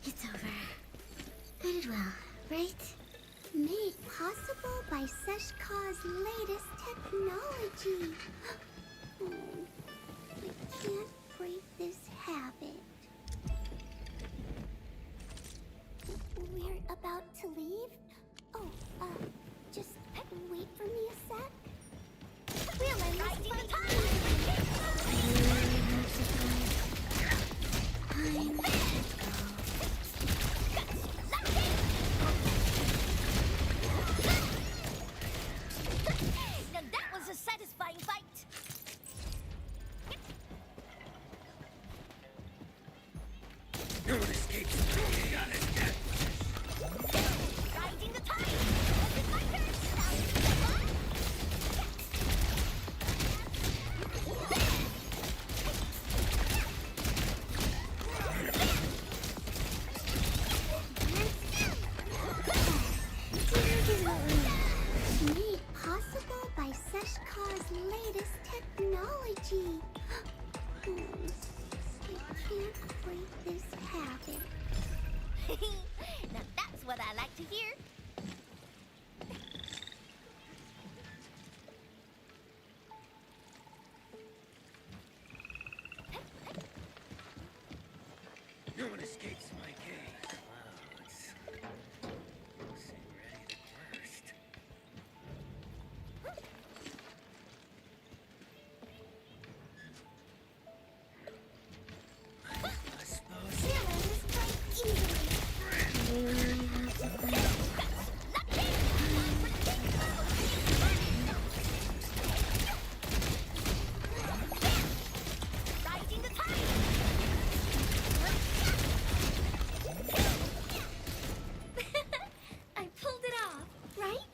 It's over. Ended well, right? Made possible by Seshka's latest technology. Oh, I can't break this habit. We're about to leave? Oh, just wait for me a sec. We'll end this fight. Now that was a satisfying fight. No one escapes me. Got it. Riding the tide. This is my turn. Made possible by Seshka's latest technology. I can't break this habit. Now that's what I like to hear. No one escapes my gaze. Clouds. Seem ready to burst. I suppose. Riding the tide. I pulled it off, right?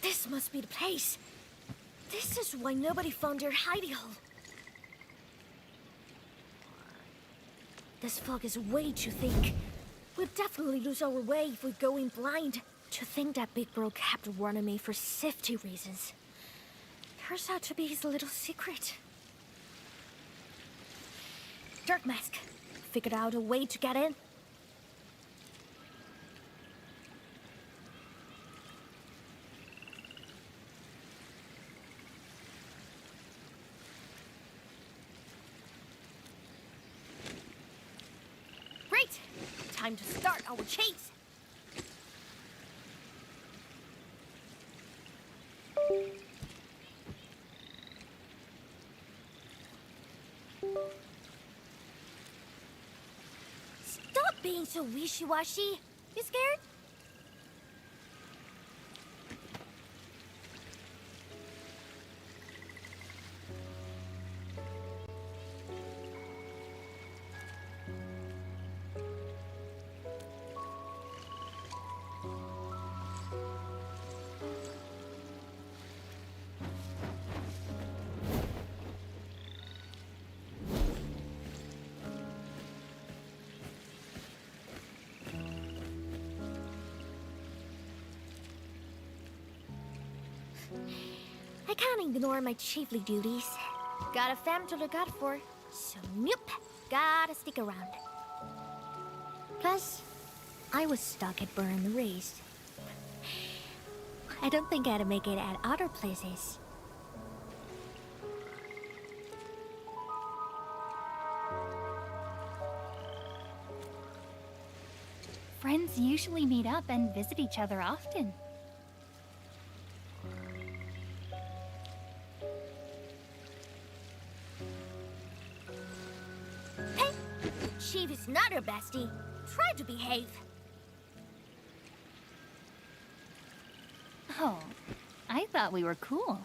This must be the place. This is why nobody found their hidey hole. This fog is way too thick. We'll definitely lose our way if we go in blind. To think that big bro kept warning me for safety reasons. Turns out to be his little secret. Dark Mask. Figured out a way to get in. Great! Time to start our chase! Stop being so wishy-washy! You scared? I can't ignore my chiefly duties. Got a fam to look out for. So nope, gotta stick around. Plus, I was stuck at Burn Race. I don't think I'd make it at other places. Friends usually meet up and visit each other often. Hey, Chief is not her bestie. Try to behave. Oh, I thought we were cool.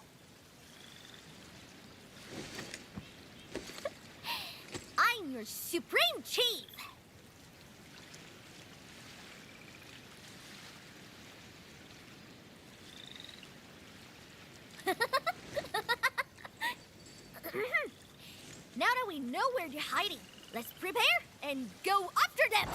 I'm your Supreme Chief! Now that we know where you're hiding, let's prepare and go after them!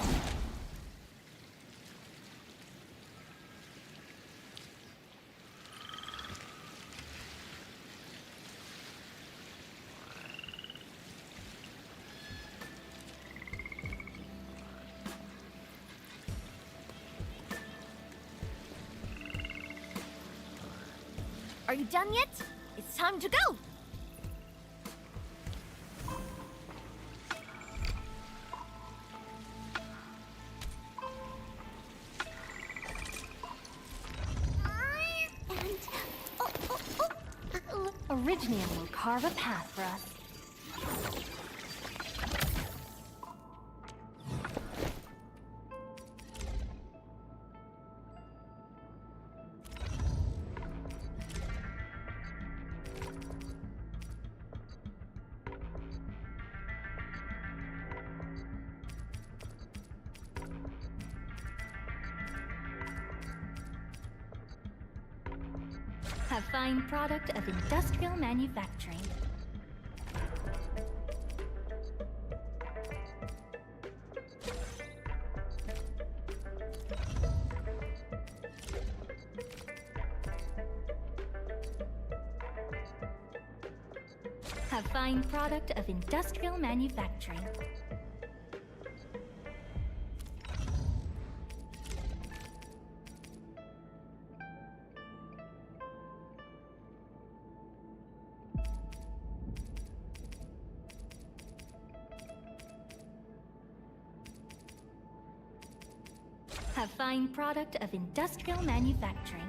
Are you done yet? It's time to go! And Originium will carve a path for us. A fine product of industrial manufacturing. A fine product of industrial manufacturing. A fine product of industrial manufacturing.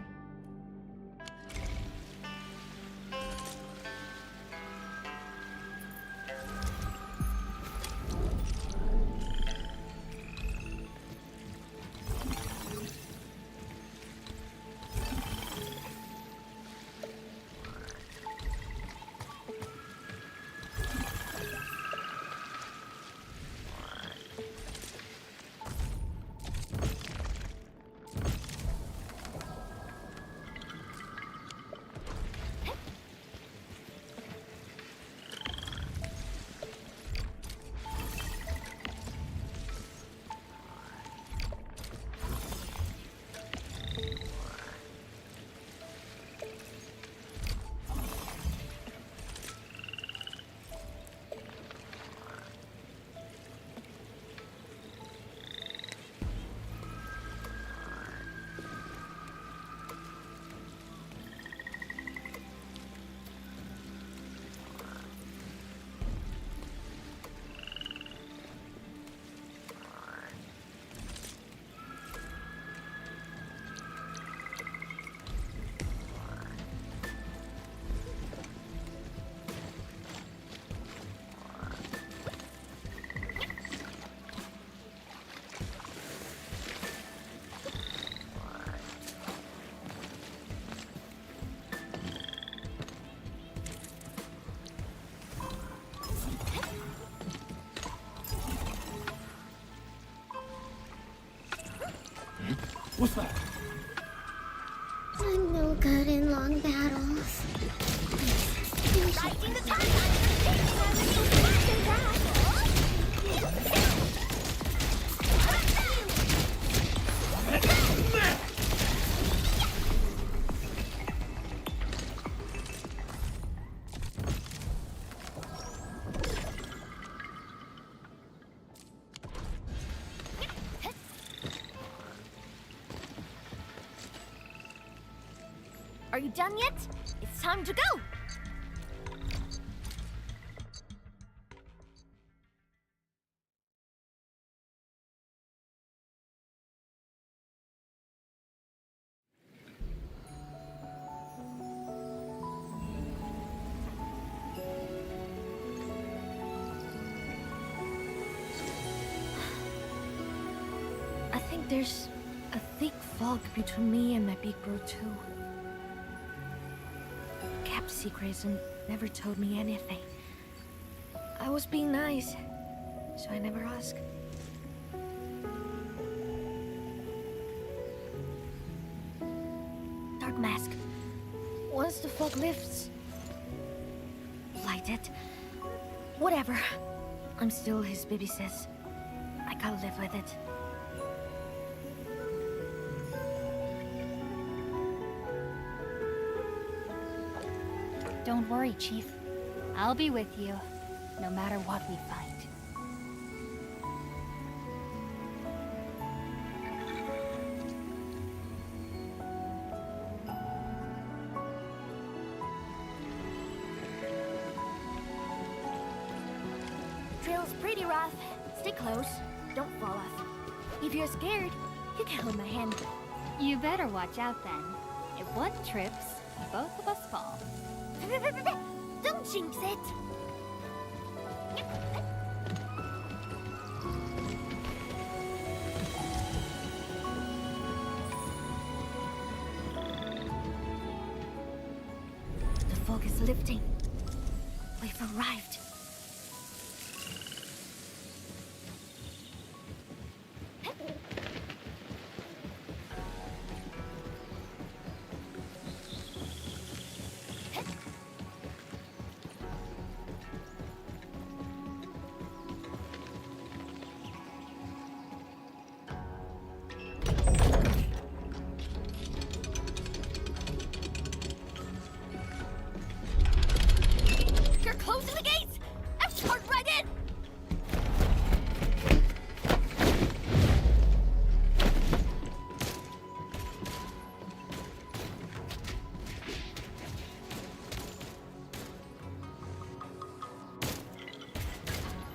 What's that? I'm no good in long battles. Rising the timeline! you done yet? It's time to go! I think there's a thick fog between me and my big bro too. Kept secrets and never told me anything. I was being nice, so I never asked. Dark mask. Once the fog lifts, light it. Whatever. I'm still his baby sis. I gotta live with it. Don't worry, Chief. I'll be with you, no matter what we find. Trail's pretty rough. Stay close. Don't fall off. If you're scared, you can hold my hand. You better watch out then. If one trips, both of us fall. Don't jinx it! The fog is lifting. We've arrived. You're closing the gates! I'm short right in!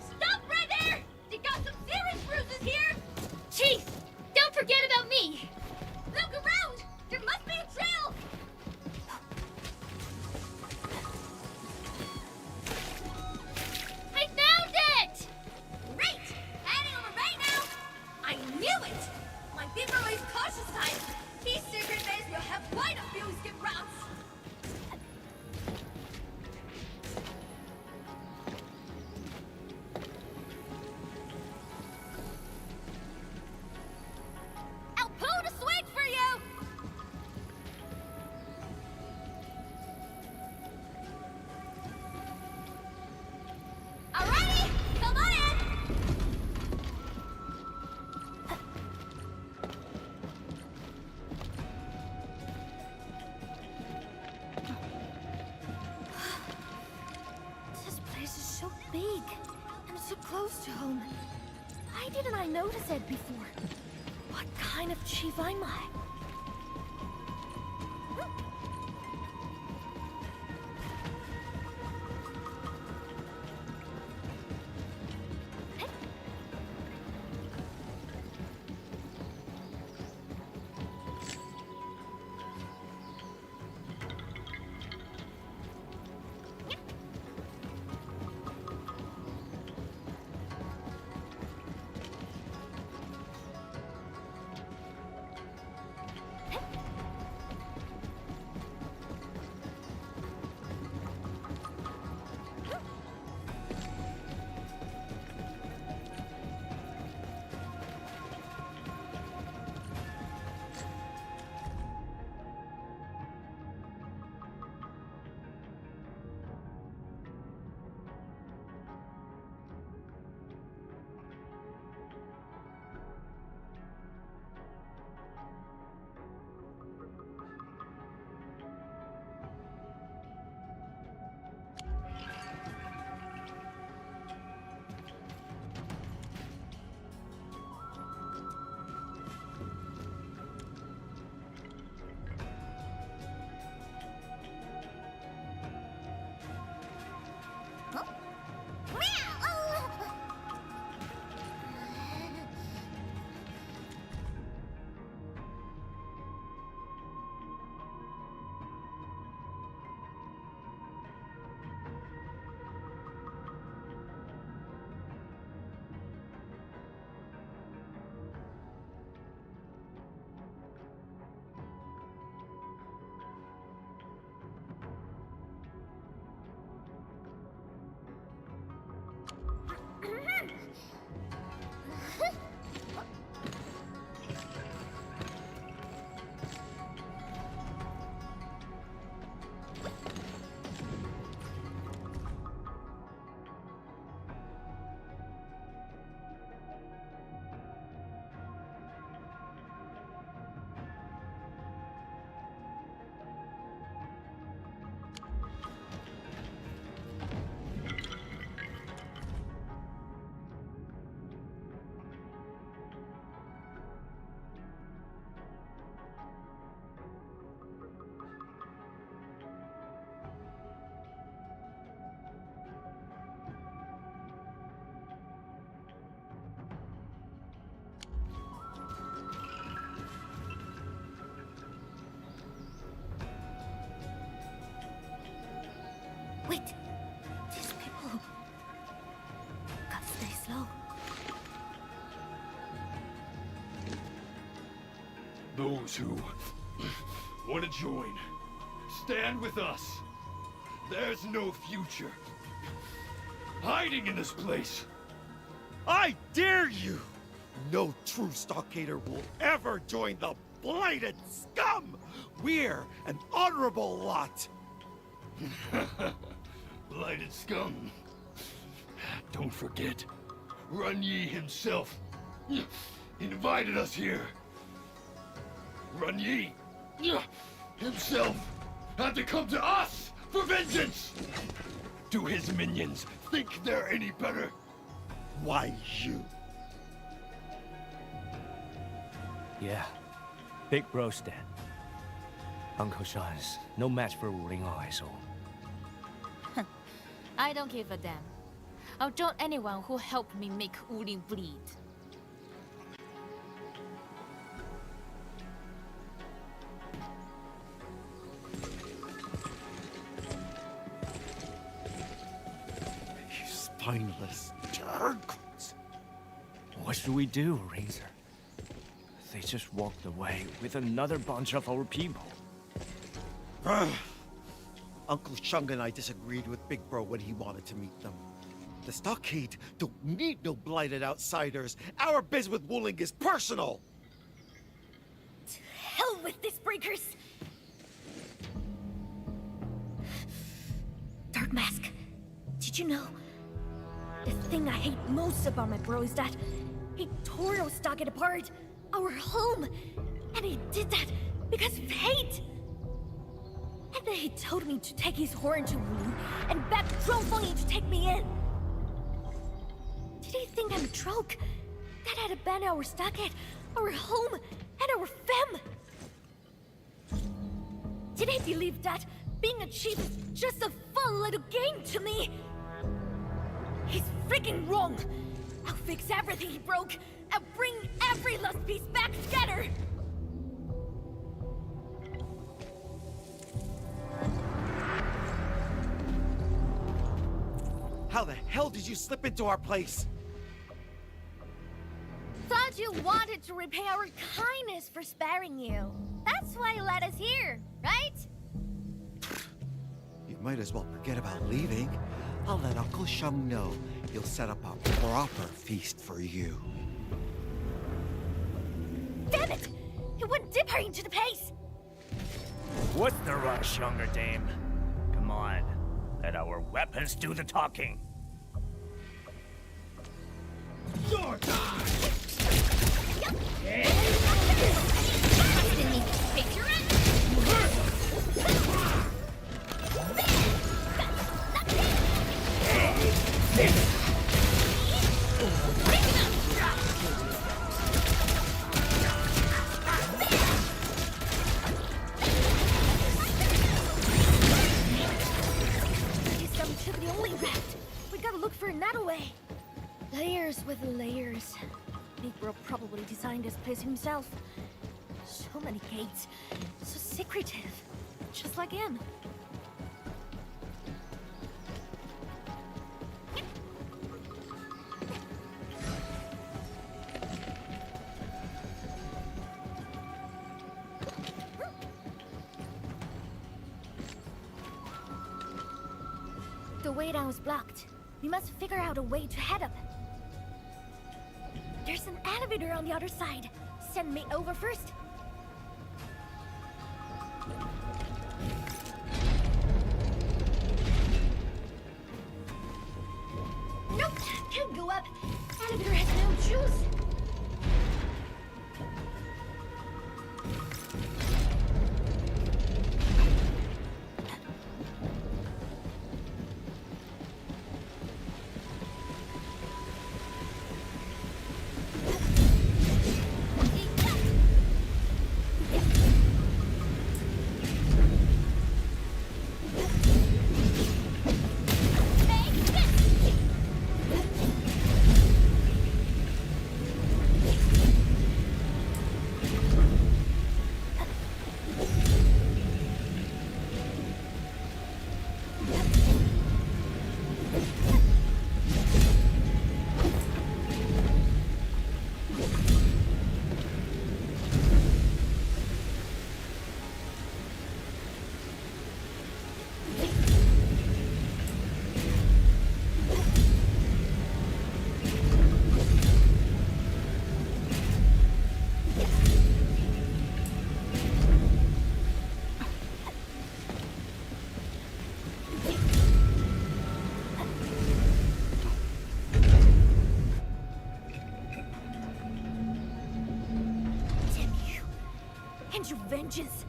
Stop right there! You got some serious bruises here! Chief, don't forget about me! Look around! There must be a trail! I found it! Great! Heading over right now! I knew it! My big bro is cautious type. His secret base will have quite a few escape routes. I'll pull the switch for you! Alrighty! Come on in! This place is so big and so close to home. Why didn't I notice it before? What kind of chief am I? Wait, these people... Gotta stay slow. Those who want to join, stand with us. There's no future hiding in this place. I dare you! No true Stalkator will ever join the blighted scum! We're an honorable lot! Blighted scum. Don't forget, Run Yi himself invited us here. Run Yi himself had to come to us for vengeance! Do his minions think they're any better? Why you? Yeah. Big Bro's dead. Uncle Sean's no match for Wu Ling on his own. I don't give a damn. I'll join anyone who helped me make Uli bleed. You spineless jerks! What should we do, Razor? They just walked away with another bunch of our people. Uncle Shung and I disagreed with Big Bro when he wanted to meet them. The Stockade don't need no blighted outsiders. Our biz with Wuling is personal! Hell with these breakers! Dark Mask, did you know? The thing I hate most about my bro is that he tore our Stockade apart, our home, and he did that because of hate! And then he told me to take his horn to Wu and beg Drone to take me in! Did he think I'm drunk? That I'd abandon our stockade, our home, and our fam? Did he believe that being a chief is just a fun little game to me? He's freaking wrong! I'll fix everything he broke! I'll bring every last piece back together! How the hell did you slip into our place? Thought you wanted to repay our kindness for sparing you. That's why you let us here, right? You might as well forget about leaving. I'll let Uncle Shung know. He'll set up a proper feast for you. Damn it! It went deeper into the pace! What's the rush, younger dame? Come on, let our weapons do the talking. Your time! To the only route. We gotta look for another way. Layers with layers. Big Bro probably designed this place himself. So many gates. So secretive. Just like him. The way down is blocked. We must figure out a way to head up. There's an elevator on the other side. Send me over first. Nope, can't go up. Elevator has no juice. vengeance.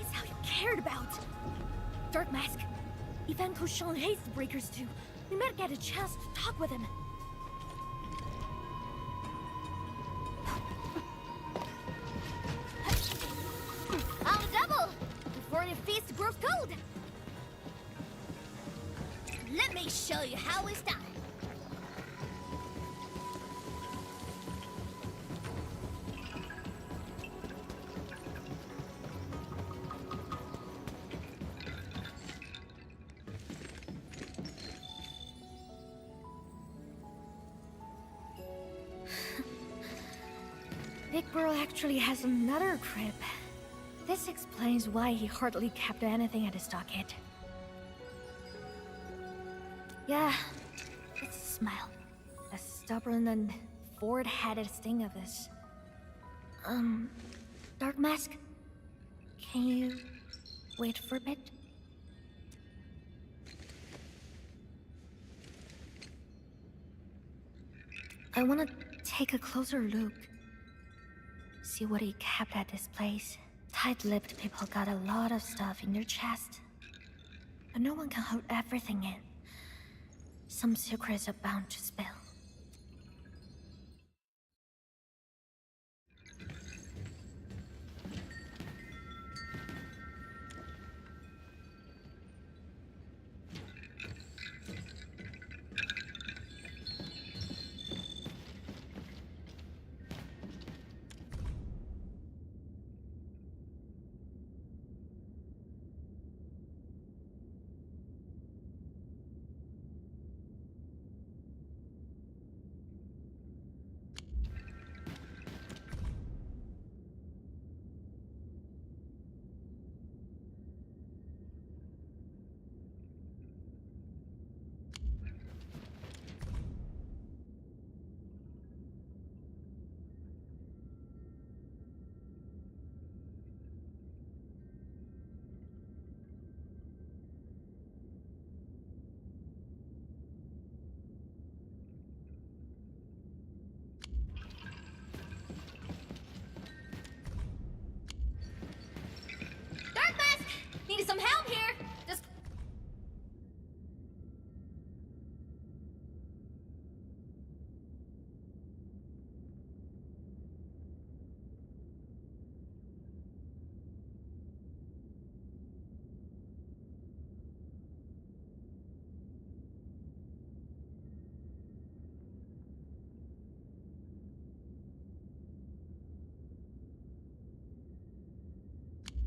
It's how you cared about. Dark Mask, if Uncle Sean hates the Breakers too, we might get a chance to talk with him. I'll double before your feast grows cold. Let me show you how it's done. Big Bro actually has another crib. This explains why he hardly kept anything at his docket. Yeah, it's a smile. A stubborn and forward-headed thing of this. Dark Mask? Can you wait for a bit? I want to take a closer look. See what he kept at this place. Tight-lipped people got a lot of stuff in their chest. But no one can hold everything in. Some secrets are bound to spill. Need some help here! Just...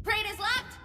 Crate is locked!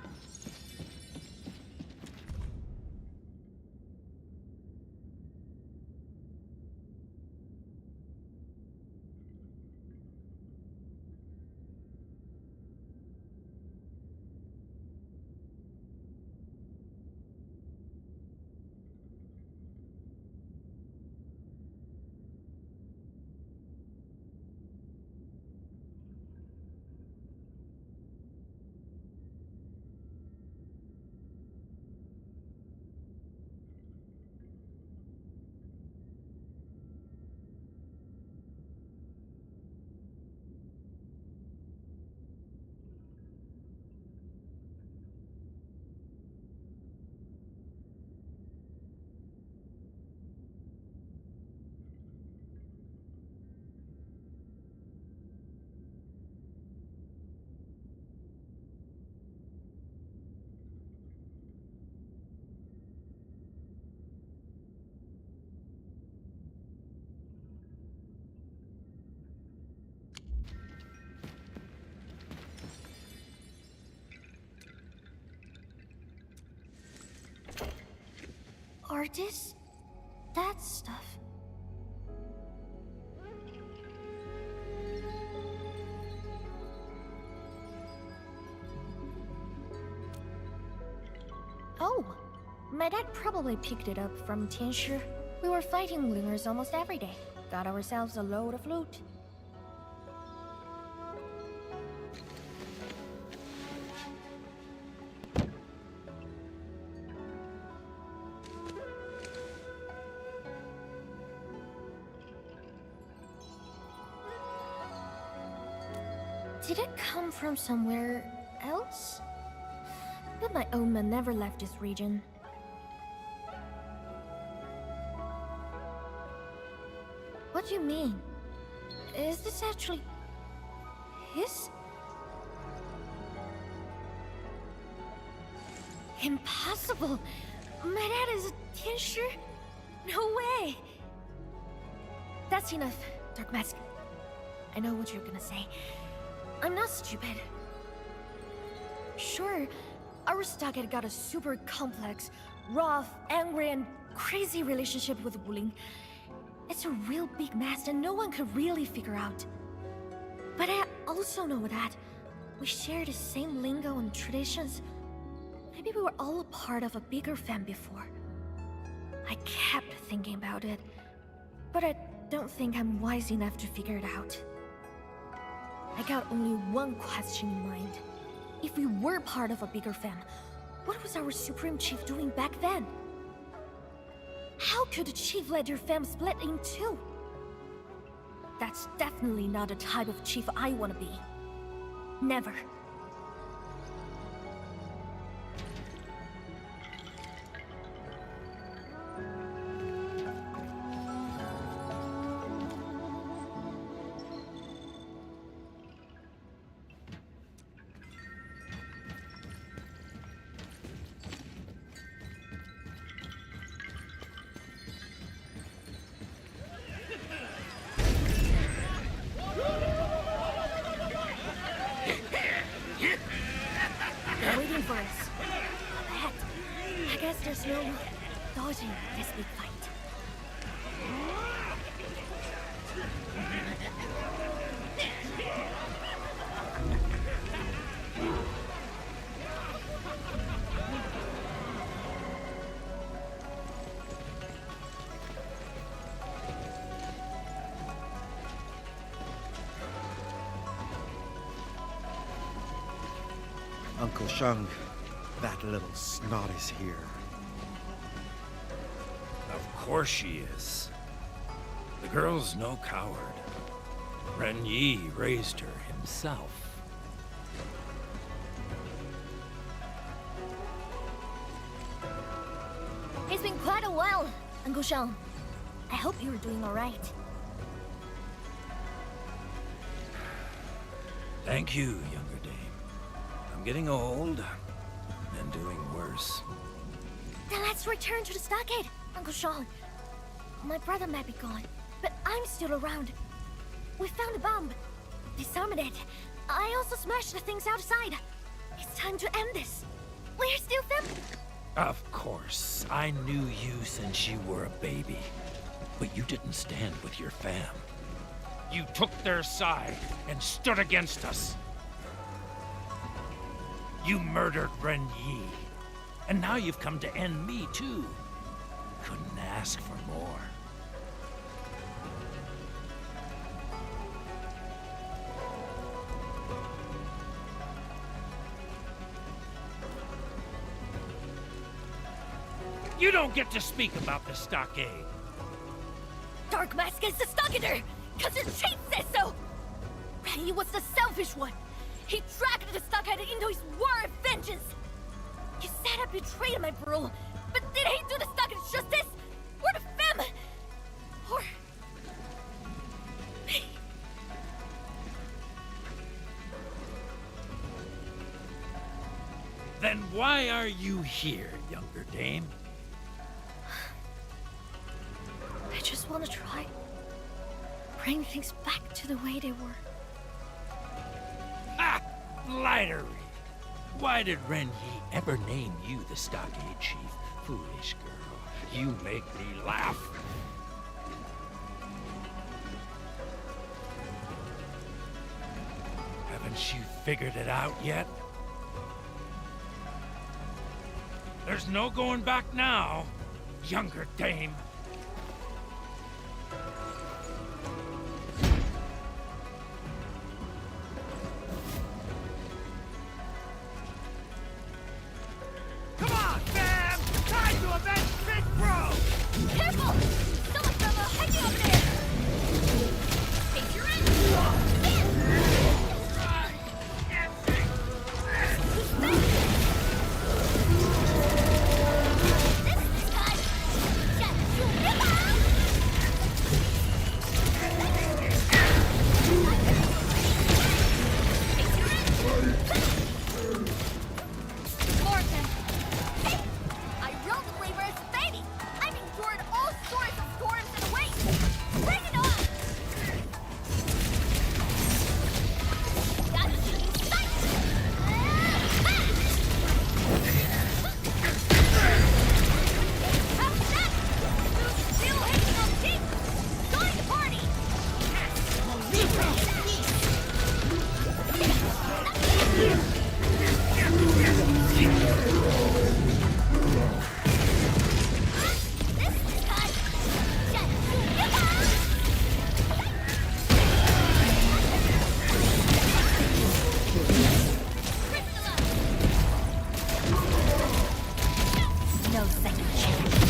Are this... that stuff? Oh! My dad probably picked it up from Tianshi. We were fighting Lingers almost every day. Got ourselves a load of loot. Did it come from somewhere else? But my own man never left this region. What do you mean? Is this actually his? Impossible! My dad is a Tianshi? No way! That's enough, Dark Mask. I know what you're gonna say. I'm not stupid. Sure, our stockade got a super complex, rough, angry, and crazy relationship with Wuling. It's a real big mess that no one could really figure out. But I also know that we share the same lingo and traditions. Maybe we were all a part of a bigger fam before. I kept thinking about it, but I don't think I'm wise enough to figure it out. I got only one question in mind. If we were part of a bigger fam, what was our Supreme Chief doing back then? How could the Chief let your fam split in two? That's definitely not the type of chief I want to be. Never. They're waiting for us. Ahead. I guess there's no dodging this big fight. Uncle Sheng, that little snot is here. Of course she is. The girl's no coward. Ren Yi raised her himself. It's been quite a while, Uncle Sheng. I hope you're doing alright. Thank you, younger dame. I'm getting old and doing worse. Then let's return to the stockade, Uncle Sheng. My brother might be gone, but I'm still around. We found a bomb. Disarmed it. I also smashed the things outside. It's time to end this. We're still family. Of course. I knew you since you were a baby. But you didn't stand with your fam. You took their side and stood against us. You murdered Ren Yi. And now you've come to end me, too. Couldn't ask for more. You don't get to speak about the stockade. Dark Mask is the stockader, because his chief says so! He was the selfish one. He dragged the stockade into his war of vengeance. You said I betrayed my bro, but did he do the stockade justice? Or the famine? Or... me? Then why are you here, younger dame? I just want to try. Bring things back to the way they were. Ha! Flattery! Why did Ren Yi ever name you the stockade chief? Foolish girl, you make me laugh. Haven't you figured it out yet? There's no going back now, younger dame. Come on, fam! Time to avenge Big Bro! Careful! Someone's got a hiking over there! Take your end! no second chance.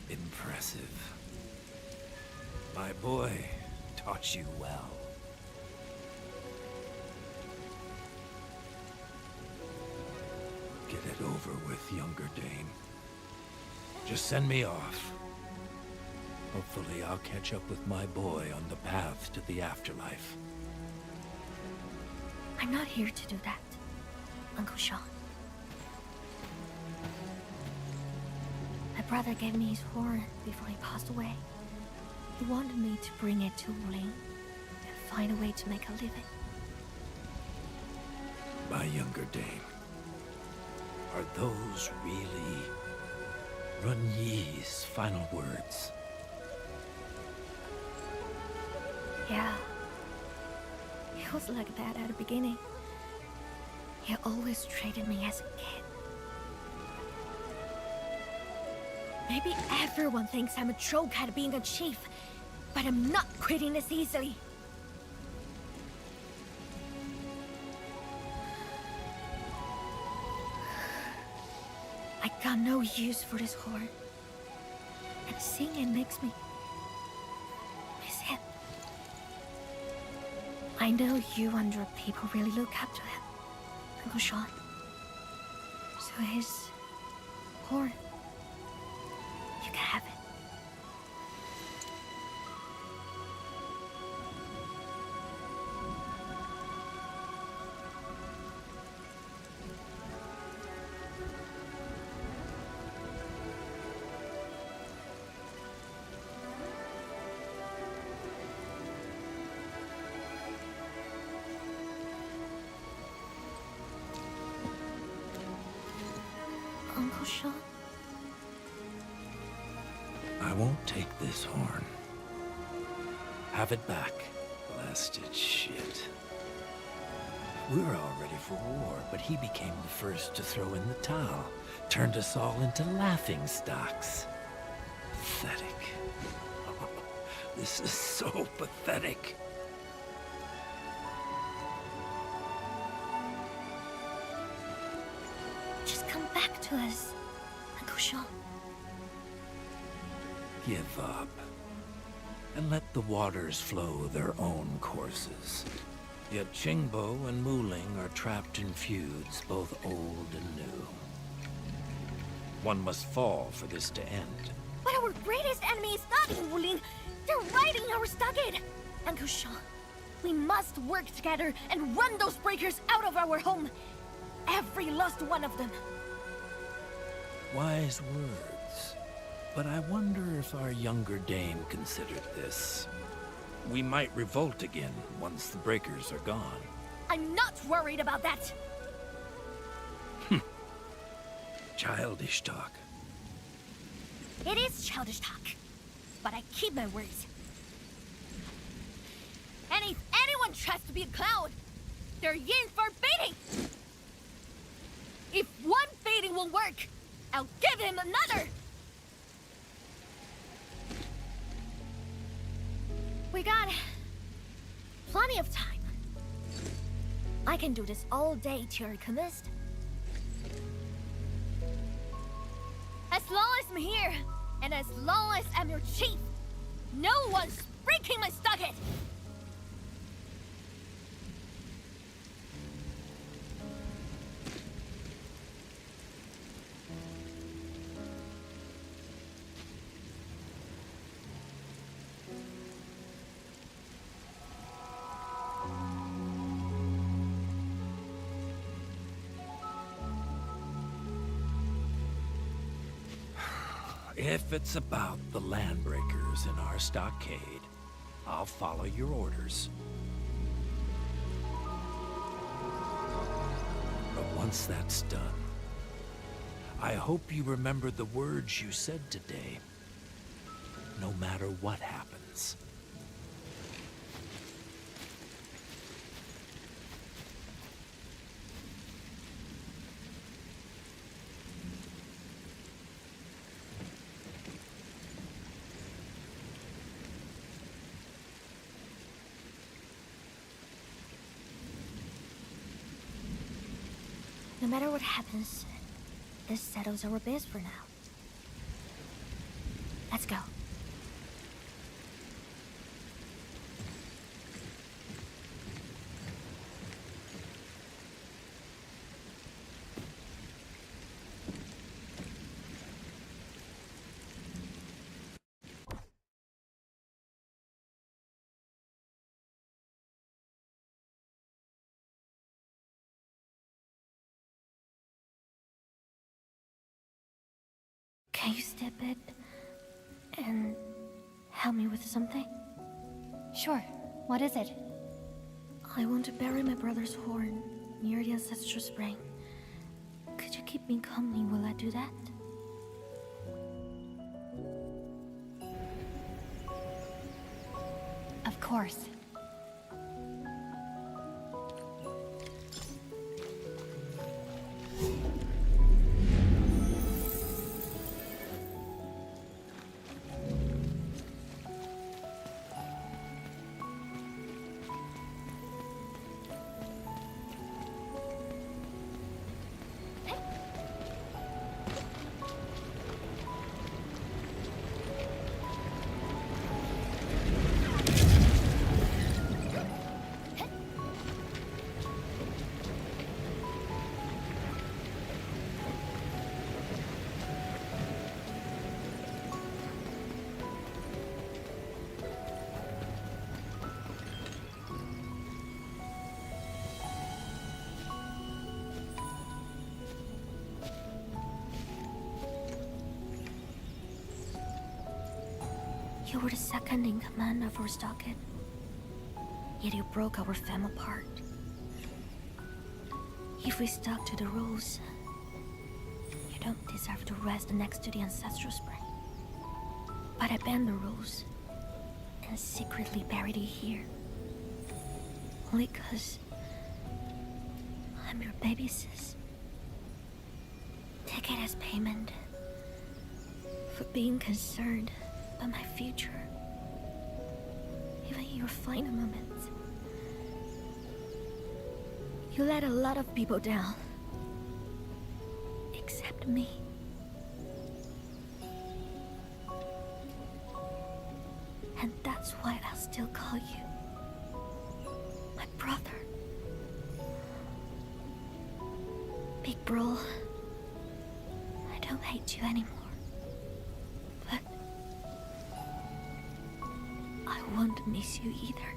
Impressive. My boy taught you well. Get it over with, younger Dane. Just send me off. Hopefully I'll catch up with my boy on the path to the afterlife. I'm not here to do that, Uncle Sean. My brother gave me his horn before he passed away. He wanted me to bring it to Wuling and find a way to make a living. My younger Dane, are those really Run Yi's final words? Yeah. He was like that at the beginning. He always treated me as a kid. Maybe everyone thinks I'm a joke at being a chief, but I'm not quitting this easily. I got no use for this horn. And seeing it makes me miss him. I know you and your people really look up to him, Uncle Sean. So his horn, you can have it. Uncle Sean? I won't take this horn. Have it back, blasted shit. We were all ready for war, but he became the first to throw in the towel. Turned us all into laughing stocks. Pathetic. Oh, this is so pathetic. Just come back to us, Uncle Sean. Give up. And let the waters flow their own courses. Yet Qingbo and Muling are trapped in feuds, both old and new. One must fall for this to end. But our greatest enemy is not in Wuling. They're riding our stockade. Uncle Sean, we must work together and run those breakers out of our home. Every last one of them. Wise words. But I wonder if our younger dame considered this. We might revolt again once the breakers are gone. I'm not worried about that. Childish talk. It is childish talk, but I keep my words. And if anyone tries to be a clown, they're in for baiting. If one baiting won't work, I'll give him another. We got plenty of time. I can do this all day till you're convinced. As long as I'm here, and as long as I'm your chief, no one's breaking my stockade! If it's about the landbreakers in our stockade, I'll follow your orders. once that's done, I hope you remember the words you said today, no matter what happens. No matter what happens, this settles our biz for now. Let's go. Can you step it and help me with something? Sure. What is it? I want to bury my brother's horn near the ancestral spring. Could you keep me company while I do that? Of course. You were the second in command of our stockade. Yet you broke our fam apart. If we stuck to the rules, you don't deserve to rest next to the ancestral spring. But I bend the rules and secretly buried you here. Only 'cause I'm your baby sis. Take it as payment for being concerned about my future. Even in your final moments. You let a lot of people down. Except me. And that's why I'll still call you my brother. Big bro, I don't hate you anymore. But I won't miss you either.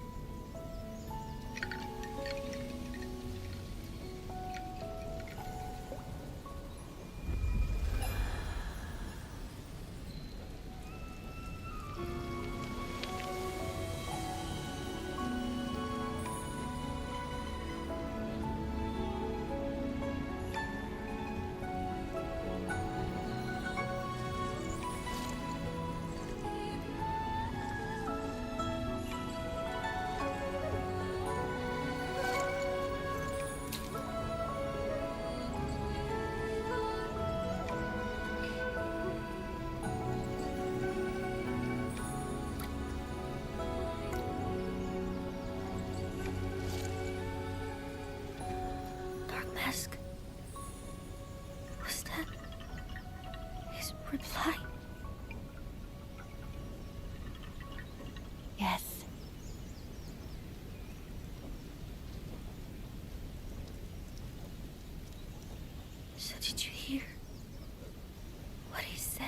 Mask. Was that his reply? Yes. So did you hear what he said?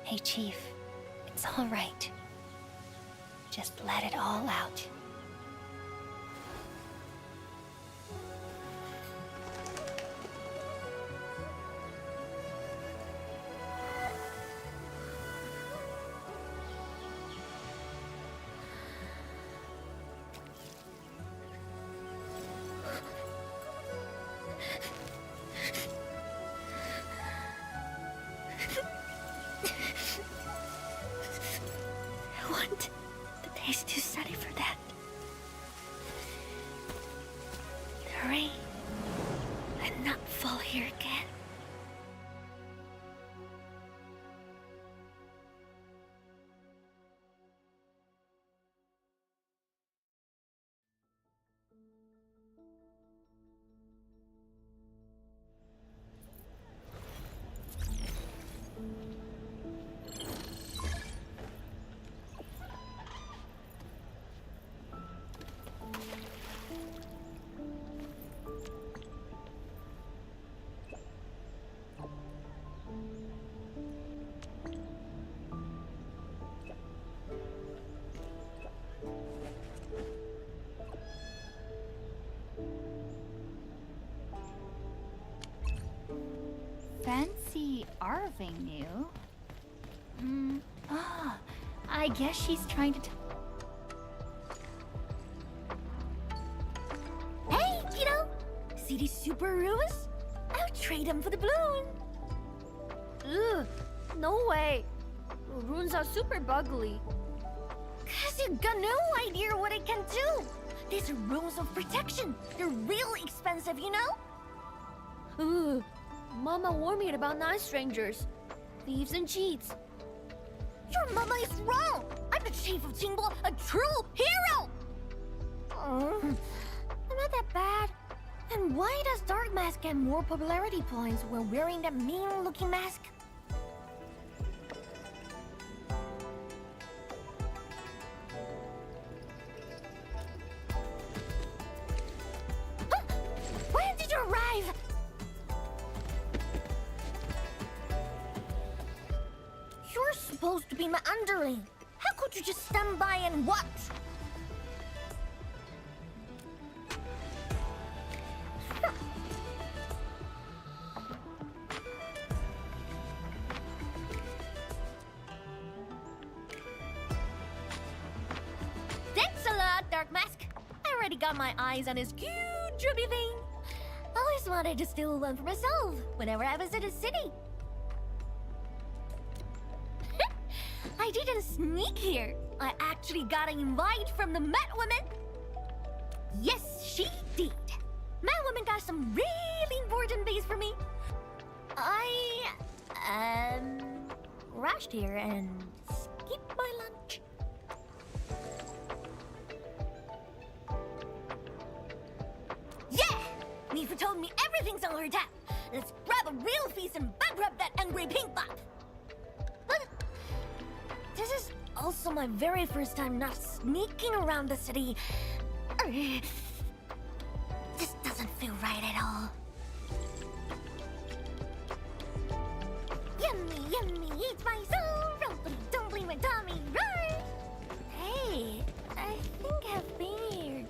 Hey, Chief. It's all right. Just let it all out. He's too sunny for that. The rain and not fall here again. Fancy Avenue? I guess she's trying to Hey, kiddo! See these super ruins? I'll trade them for the balloon. Ugh, no way. Runes are super bugly. Cause you got no idea what it can do. These are rules of protection. They're real expensive, you know? Ugh, Mama warned me about night strangers, thieves and cheats. Your mama is wrong. I'm the chief of Qingbo, a true hero. I'm not that bad. And why does Dark Mask get more popularity points when wearing that mean-looking mask? Huh? When did you arrive? You're supposed to be my underling. How could you just stand by and watch? Thanks a lot, Dark Mask. I already got my eyes on his cute droopy thing. Always wanted to steal one for myself whenever I visit a city. I didn't sneak here. I actually got an invite from the Met Woman. Yes, she did. Met Woman got some really important things for me. I, rushed here and skipped my lunch. Yeah! Mifa told me everything's on her tap. Let's grab a real feast and bankrupt that angry pink bot. This is also my very first time not sneaking around the city. This doesn't feel right at all. Yummy, yummy, eat my soul. Rumply, dumpling my tummy, right? Hey, I think I've been here.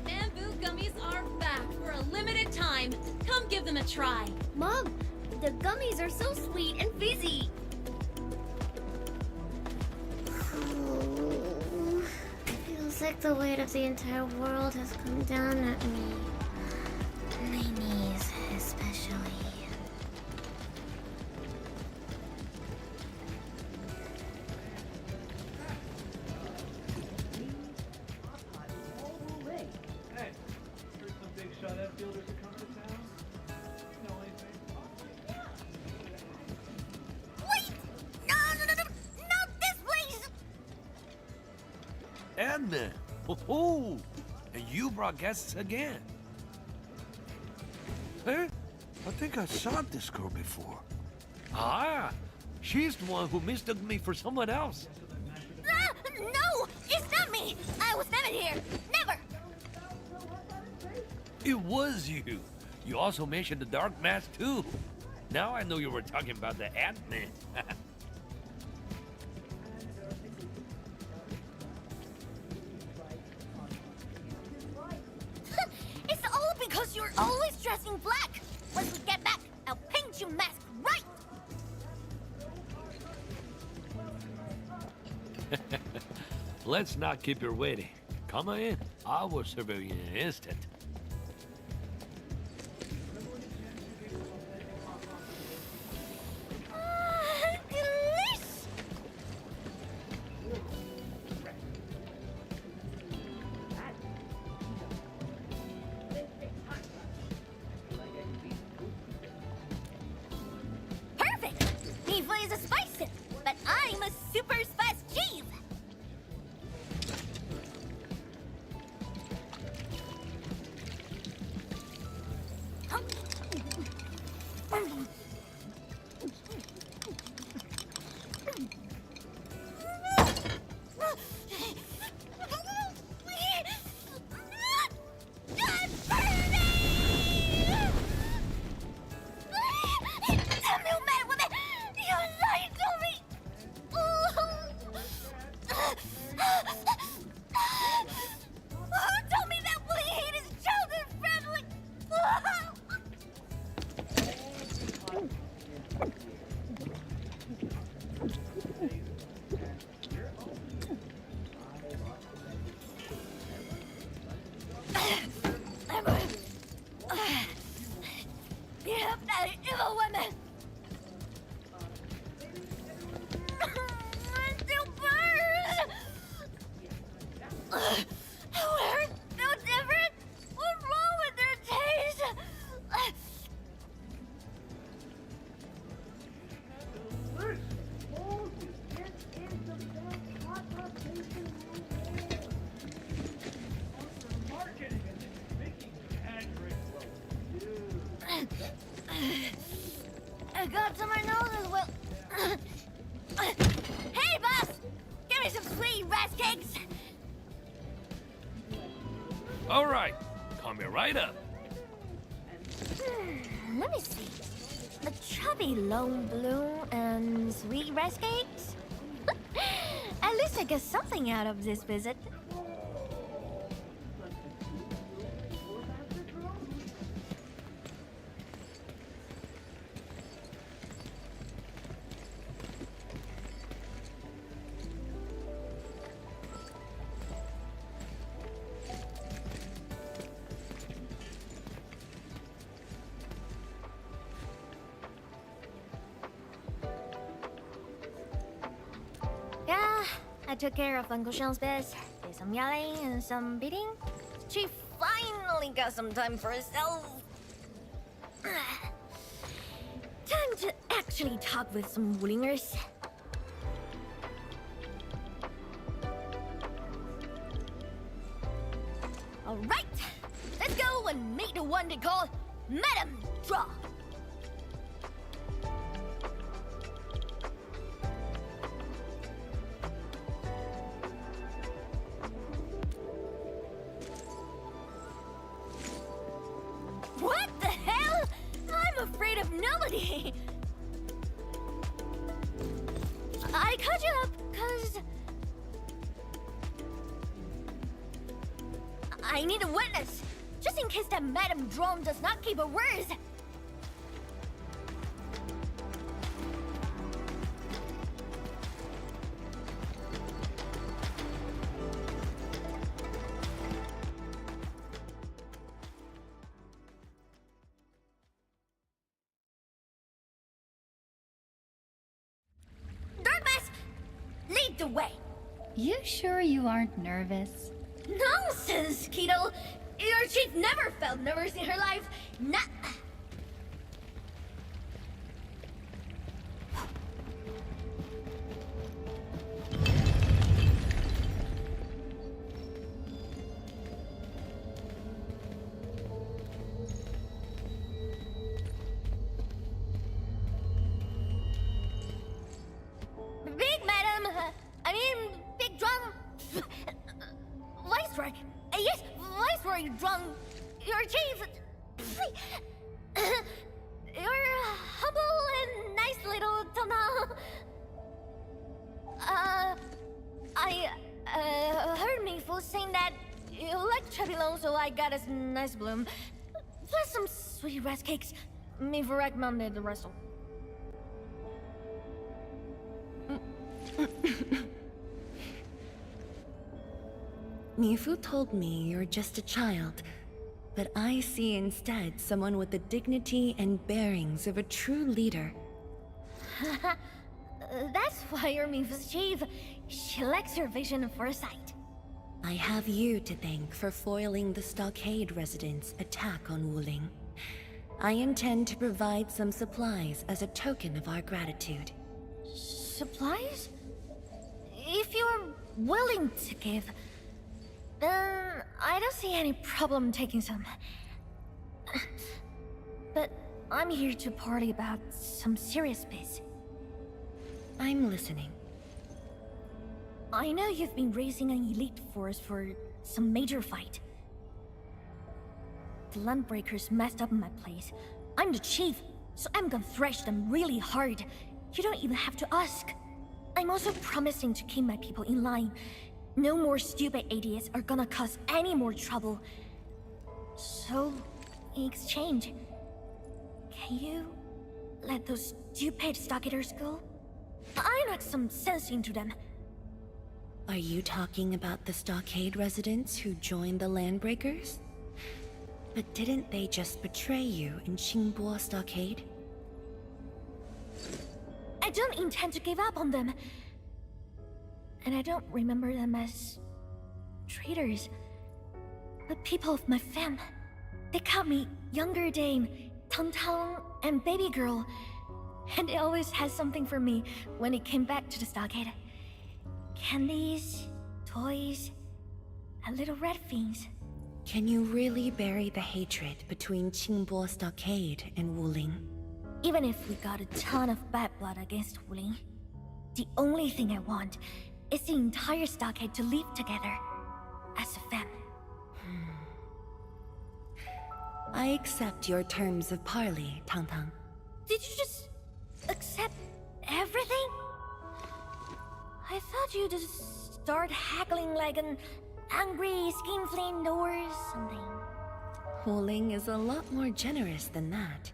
Bamboo gummies are back for a limited time. Come give them a try. Mom, the gummies are so sweet and fizzy. Feels like the weight of the entire world has come down at me. My knees, especially. Hey, heard some big shot outfielders are coming to town. You know anything? Wait! No, not this place! Edna! Oh, and you brought guests again. Huh? I think I saw this girl before. Ah, she's the one who mistook me for someone else. Ah, no! It's not me! I was never here! Never! It was you. You also mentioned the Dark Mask, too. Now I know you were talking about the Ant-Man. It's all because you're always dressing black! Once we get back, I'll paint you mask right! Let's not keep her waiting. Come on in. I will serve you in an instant. I got to my nose as well. Hey, boss! Give me some sweet rice cakes! All right, coming right up. Let me see. A chubby lone balloon and sweet rice cakes? At least I get something out of this visit. Yeah, I took care of Uncle Sean's biz. Did some yelling and some beating. She finally got some time for herself. Time to actually talk with some Wulingers. Alright, let's go and meet the one they call Madame Draw. What the hell? I'm afraid of nobody. I called you up because I need a witness, just in case that Madame Drone does not keep her words. Darkness, lead the way. You sure you aren't nervous? Nonsense, Keto! Your chief never felt nervous in her life. Big madam, big drum. Viceroy, yes, Viceroy drum. Your chief. You're humble and nice little Tana. I heard me fool saying that you like chubby loan, so I got us nice bloom. Plus some sweet rice cakes. Me for recommended the rest of. Mifu told me you're just a child, but I see instead someone with the dignity and bearings of a true leader. That's why you're Mifu's chief. She likes your vision and foresight. I have you to thank for foiling the Stockade residents' attack on Wuling. I intend to provide some supplies as a token of our gratitude. Supplies? If you're willing to give, then I don't see any problem taking some. But I'm here to party about some serious biz. I'm listening. I know you've been raising an elite force for some major fight. The Landbreakers messed up my place. I'm the chief, so I'm gonna thrash them really hard. You don't even have to ask. I'm also promising to keep my people in line. No more stupid idiots are gonna cause any more trouble. So, in exchange, can you let those stupid stockaders go? I knocked some sense into them. Are you talking about the Stockade residents who joined the Landbreakers? But didn't they just betray you in Qingbo Stockade? I don't intend to give up on them. And I don't remember them as traitors, but people of my fam. They called me Younger Dame, Tang Tang, and Baby Girl. And they always had something for me when it came back to the stockade. Candies, toys, and little red fiends. Can you really bury the hatred between Qingbo Stockade and Wuling? Even if we got a ton of bad blood against Wuling, the only thing I want is the entire stockade to live together as a family. I accept your terms of parley, Tang Tang. Did you just accept everything? I thought you'd just start haggling like an angry skinflint or something. Wuling is a lot more generous than that.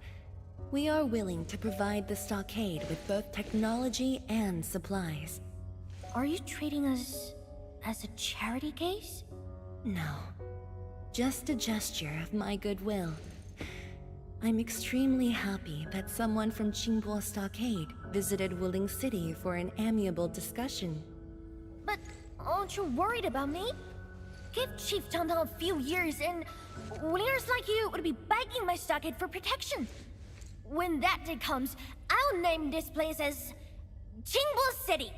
We are willing to provide the stockade with both technology and supplies. Are you treating us as a charity case? No. Just a gesture of my goodwill. I'm extremely happy that someone from Qingbo Stockade visited Wuling City for an amiable discussion. But aren't you worried about me? Give Chief Tang Tang a few years and Wulingers like you would be begging my stockade for protection. When that day comes, I'll name this place as Qingbo City.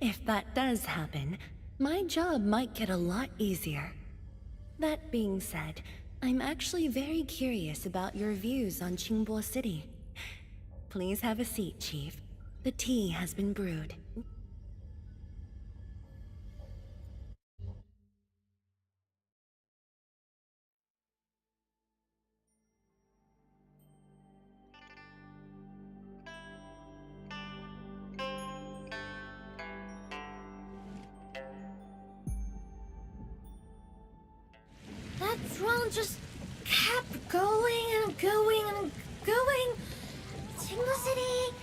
If that does happen, my job might get a lot easier. That being said, I'm actually very curious about your views on Qingbo City. Please have a seat, Chief. The tea has been brewed. That drone just kept going and going and going. Qingbo City,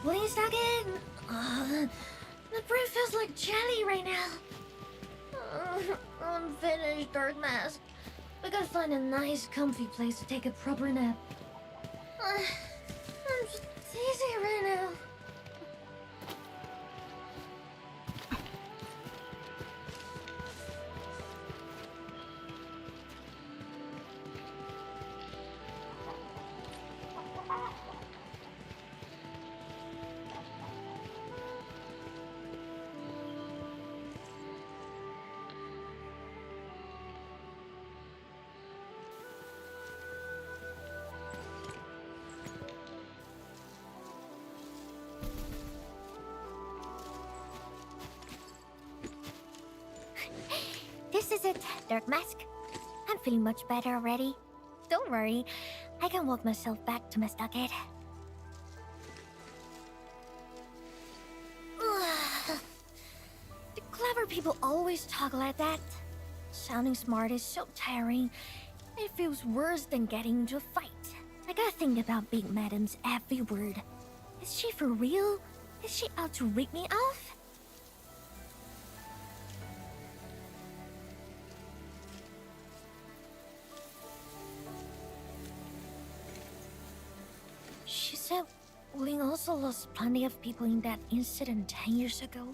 Wuling Stockade. My brain feels like jelly right now. I'm finished, Dark Mask. We gotta find a nice, comfy place to take a proper nap. I'm just dizzy right now. This is it, Dark Mask. I'm feeling much better already. Don't worry, I can walk myself back to my stockade. The clever people always talk like that. Sounding smart is so tiring. It feels worse than getting into a fight. I gotta think about Big Madam's every word. Is she for real? Is she out to rip me off? She said Wuling also lost plenty of people in that incident 10 years ago.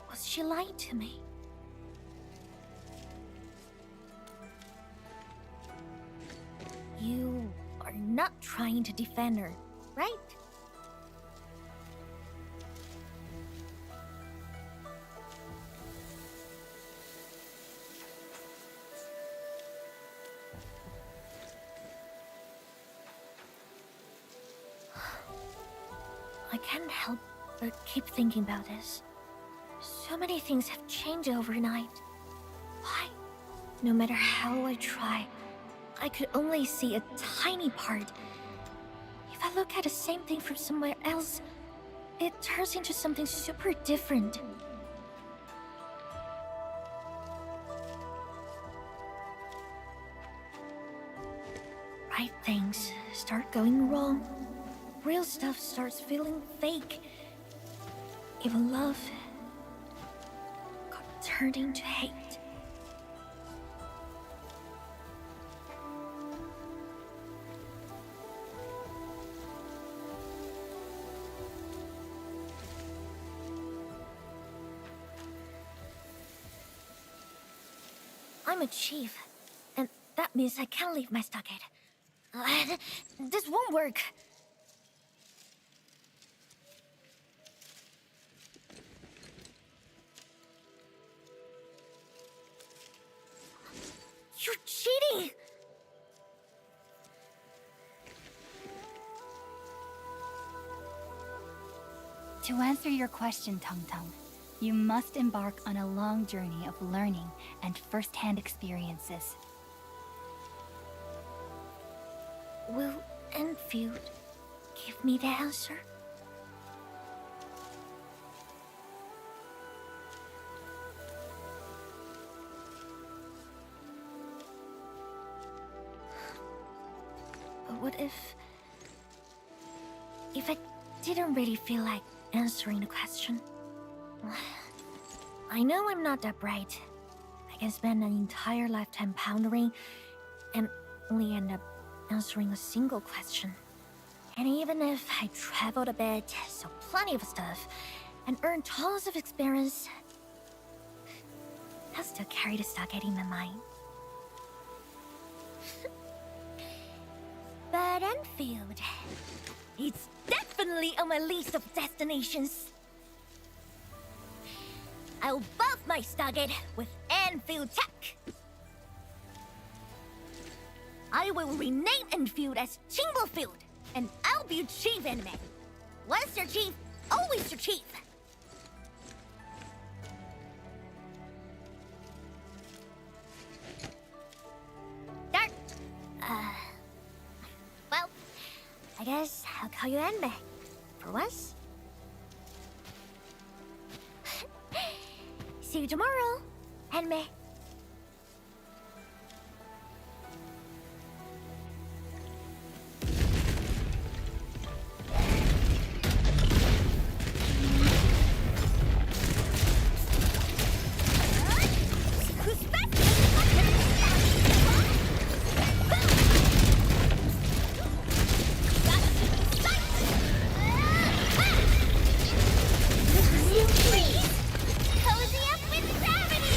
Was she lying to me? You are not trying to defend her, right? I can't help but keep thinking about this. So many things have changed overnight. Why? No matter how I try, I could only see a tiny part. If I look at the same thing from somewhere else, it turns into something super different. Right things start going wrong. Real stuff starts feeling fake. Even love got turned into hate. I'm a chief, and that means I can't leave my stockade. This won't work. You're cheating! To answer your question, Tung Tung, you must embark on a long journey of learning and first-hand experiences. Will Enfield give me the answer? But what if I didn't really feel like answering the question? I know I'm not that bright. I can spend an entire lifetime pondering and only end up answering a single question. And even if I traveled a bit, saw plenty of stuff, and earned tons of experience, I'll still carry the stargate in my mind. But Enfield, it's definitely on my list of destinations. I'll buff my stargate with Enfield tech. I will rename Enfield as Chimblefield, and I'll be chief anime. Once your chief, always your chief. Dart. Well, I guess I'll call you Anime. For once. See you tomorrow, Anime. Cozy up with gravity!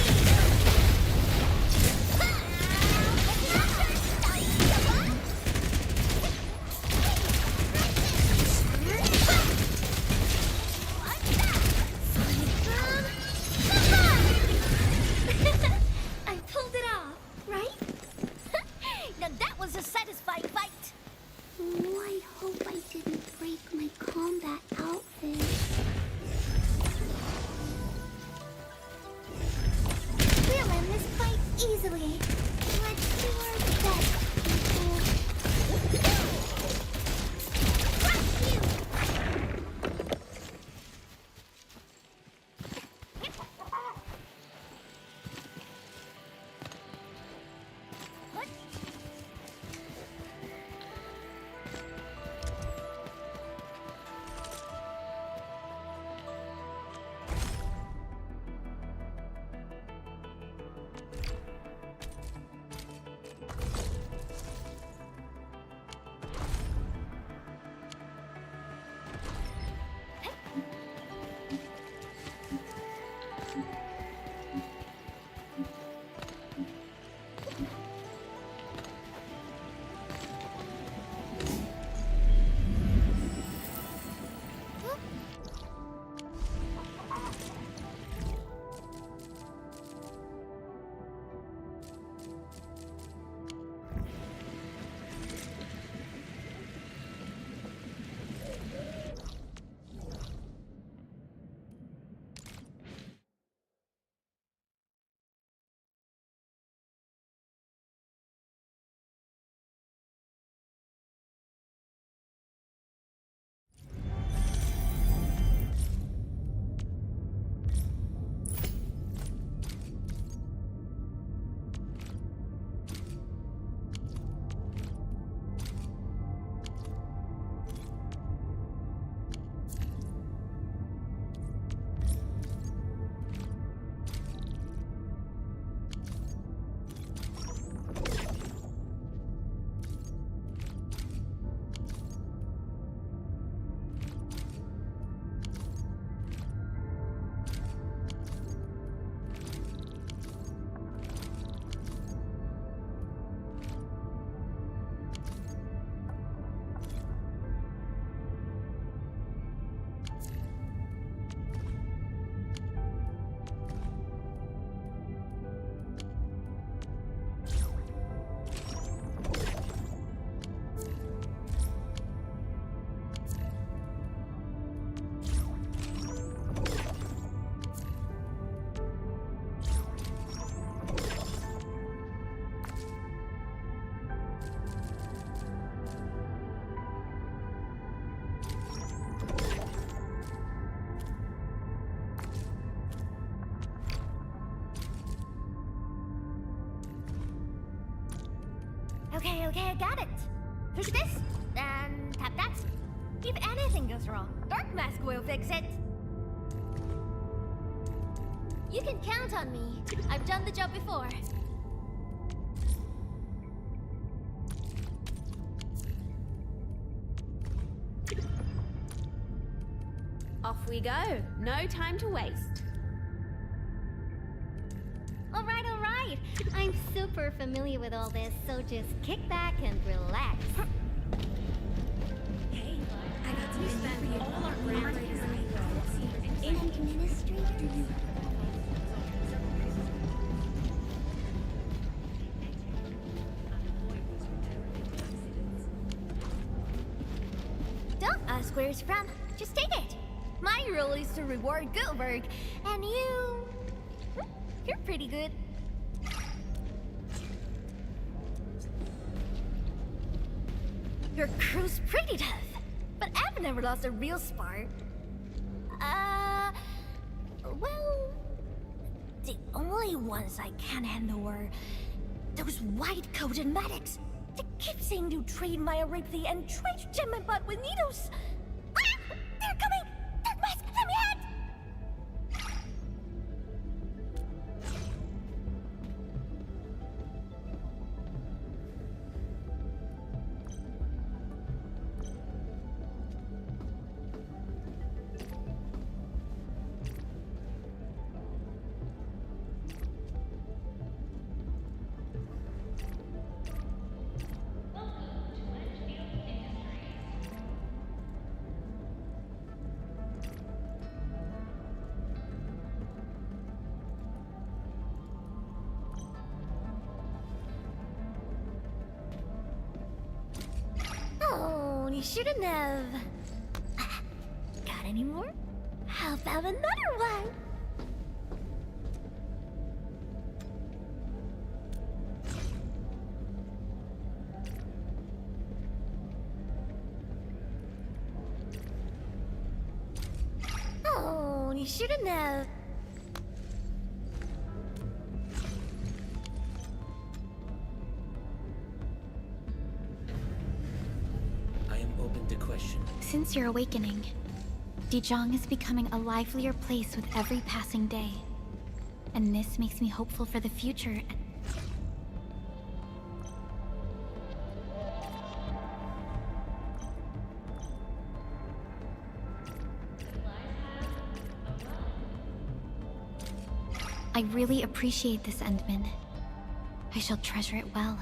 Okay, I got it. Push this, and tap that. If anything goes wrong, Dark Mask will fix it. You can count on me. I've done the job before. Off we go. No time to waste. All right. I'm super familiar with all this, so just kick back and relax. Hey, I got to spend all our grammars Administrator? Don't ask where it's from. Just take it. My role is to reward good work, and you're pretty good. Your crew's pretty tough, but I've never lost a real spark. Well, the only ones I can't handle were those white-coated medics. They keep saying to trade my Aripthi and try to jam my butt with needles. Ah! They're coming! Dark Mask, let me out! Oh, you shouldn't have. Got any more? How about another one? Oh, you shouldn't have. I am open to question. Since your awakening, Dijon is becoming a livelier place with every passing day. And this makes me hopeful for the future. I really appreciate this, Endman. I shall treasure it well.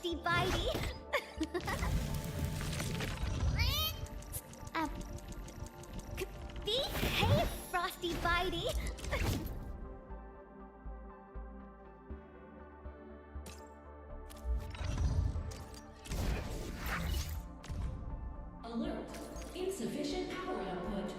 Frosty Bitey. Behave, Frosty Bitey. Alert. Insufficient power output.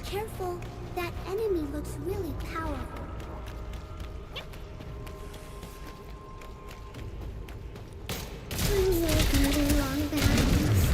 Careful, that enemy looks really powerful. Wrong balance.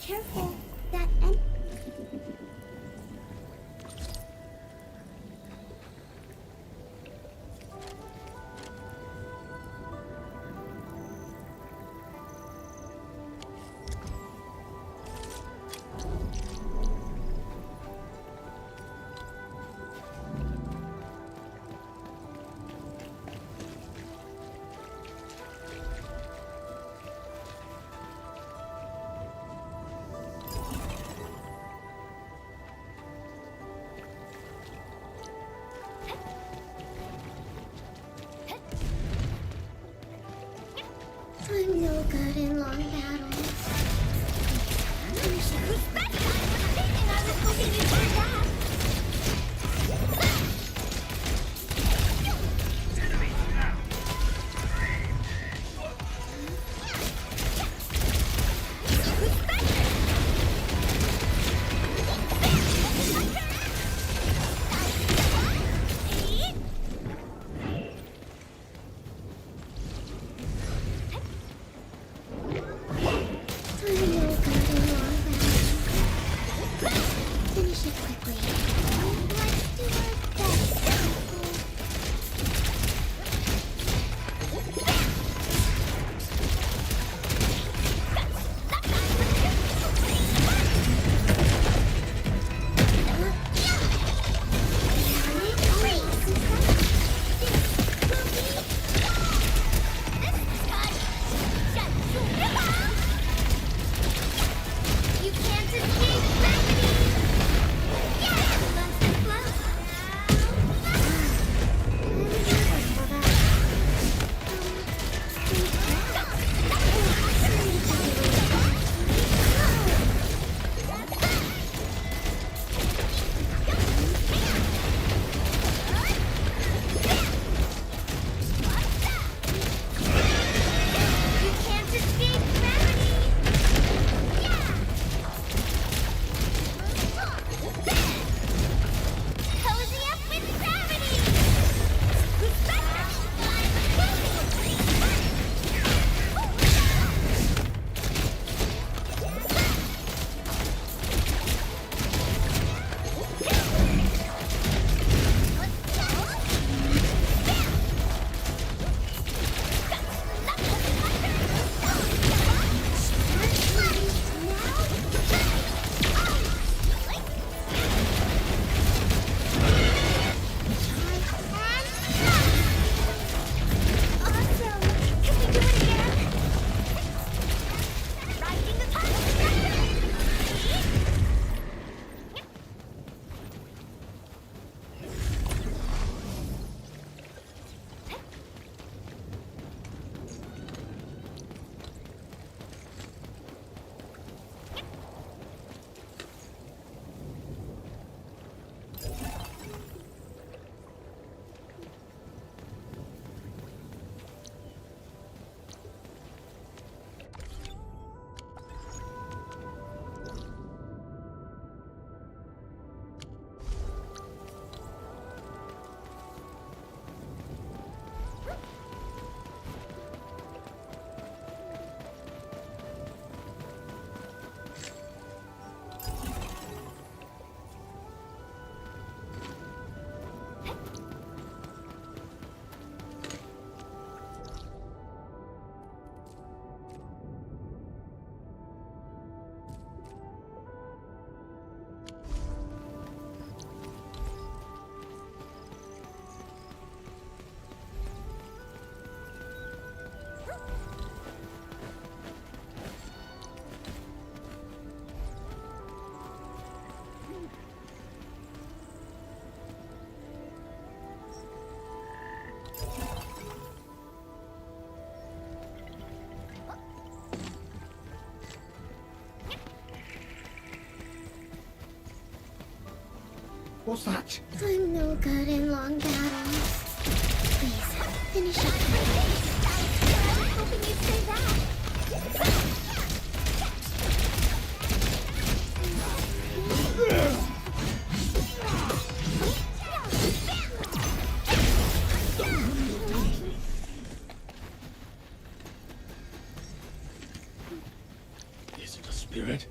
Careful. That and I'm no good in long battles. I was hoping you'd say that. Finish it quickly. Let's do our You can't escape gravity! Yeah! Let's float! You can't escape gravity! Cozy up with gravity! Awesome! Can we do it again? Riding the top! What's that? I'm no good in long battles. Please, finish it. I was hoping you'd say that. Is it a spirit?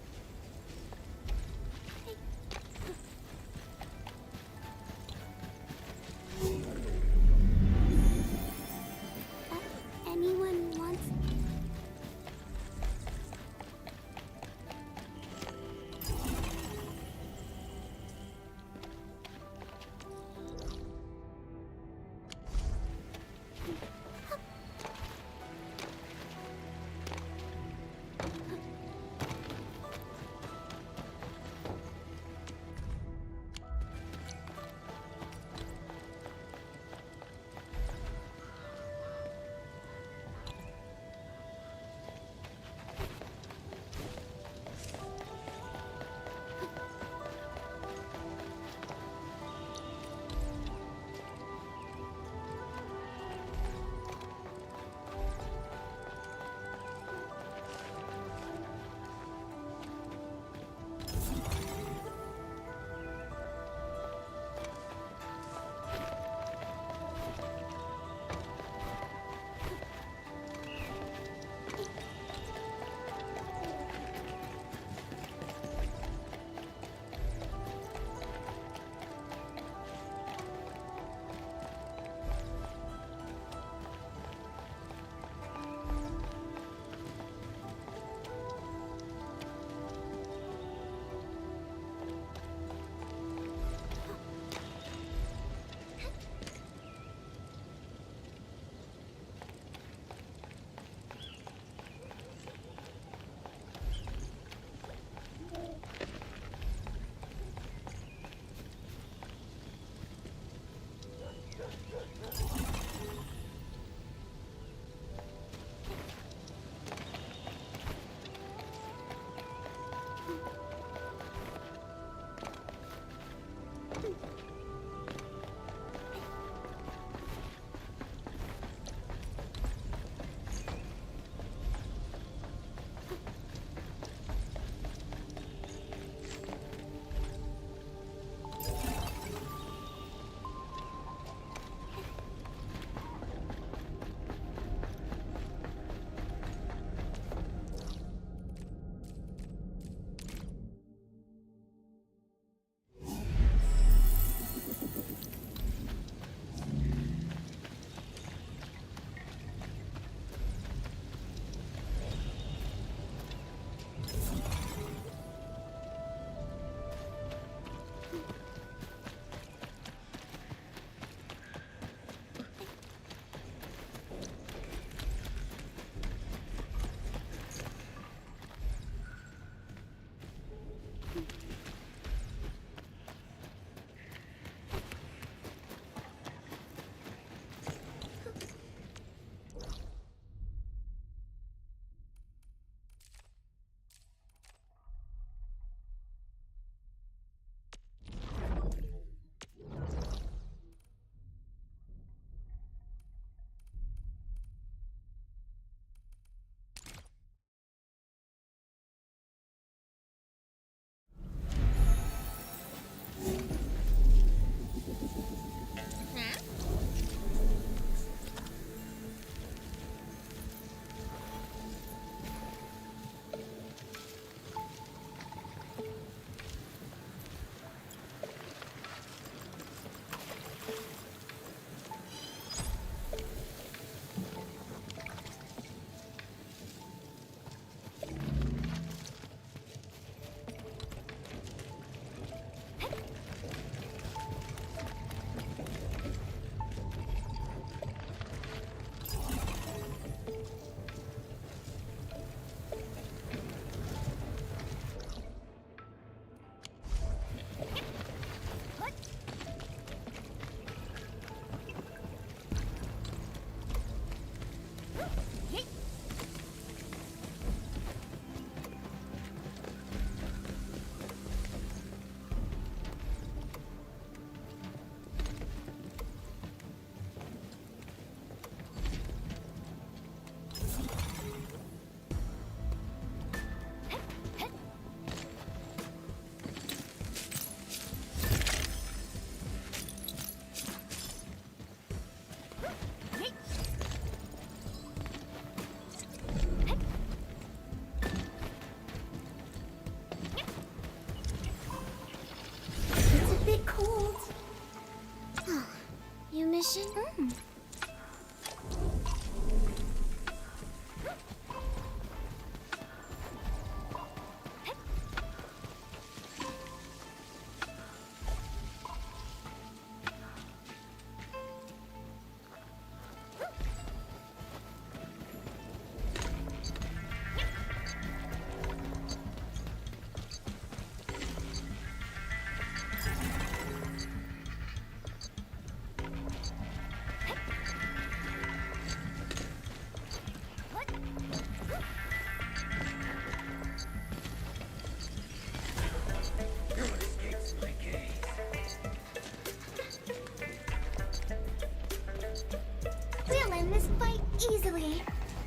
We'll end this fight easily.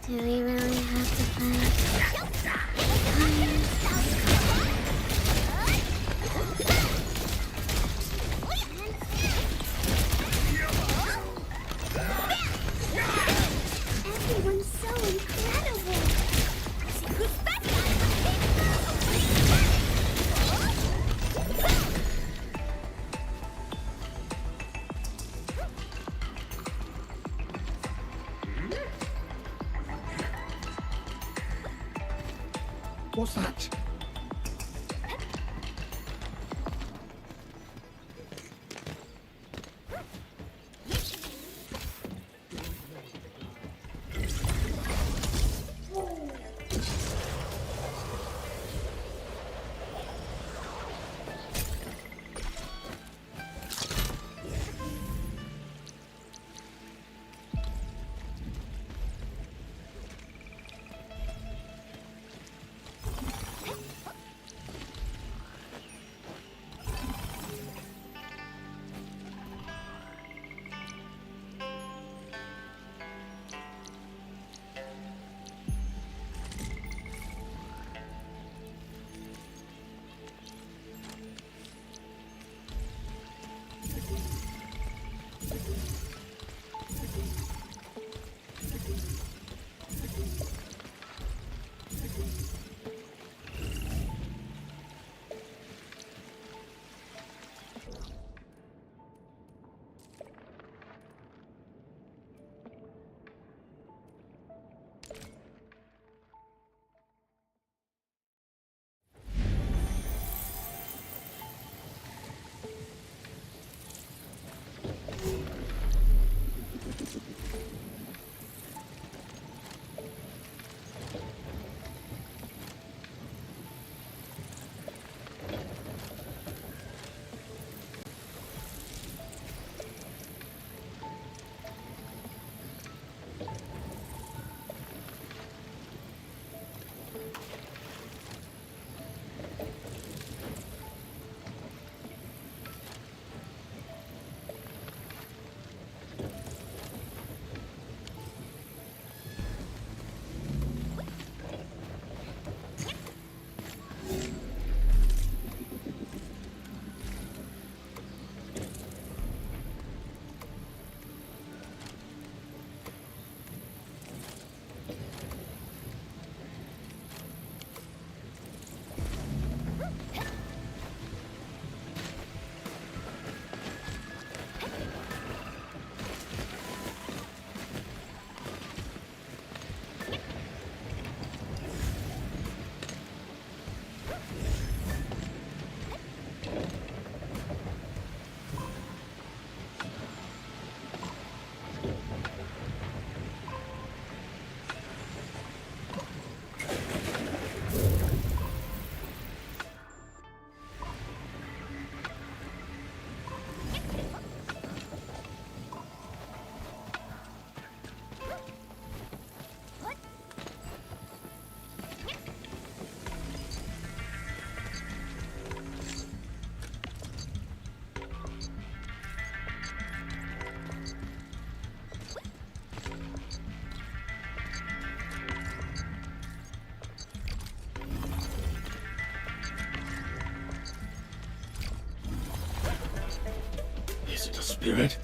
Do we really have to fight? Everyone's so incredible. What's that? Spirit?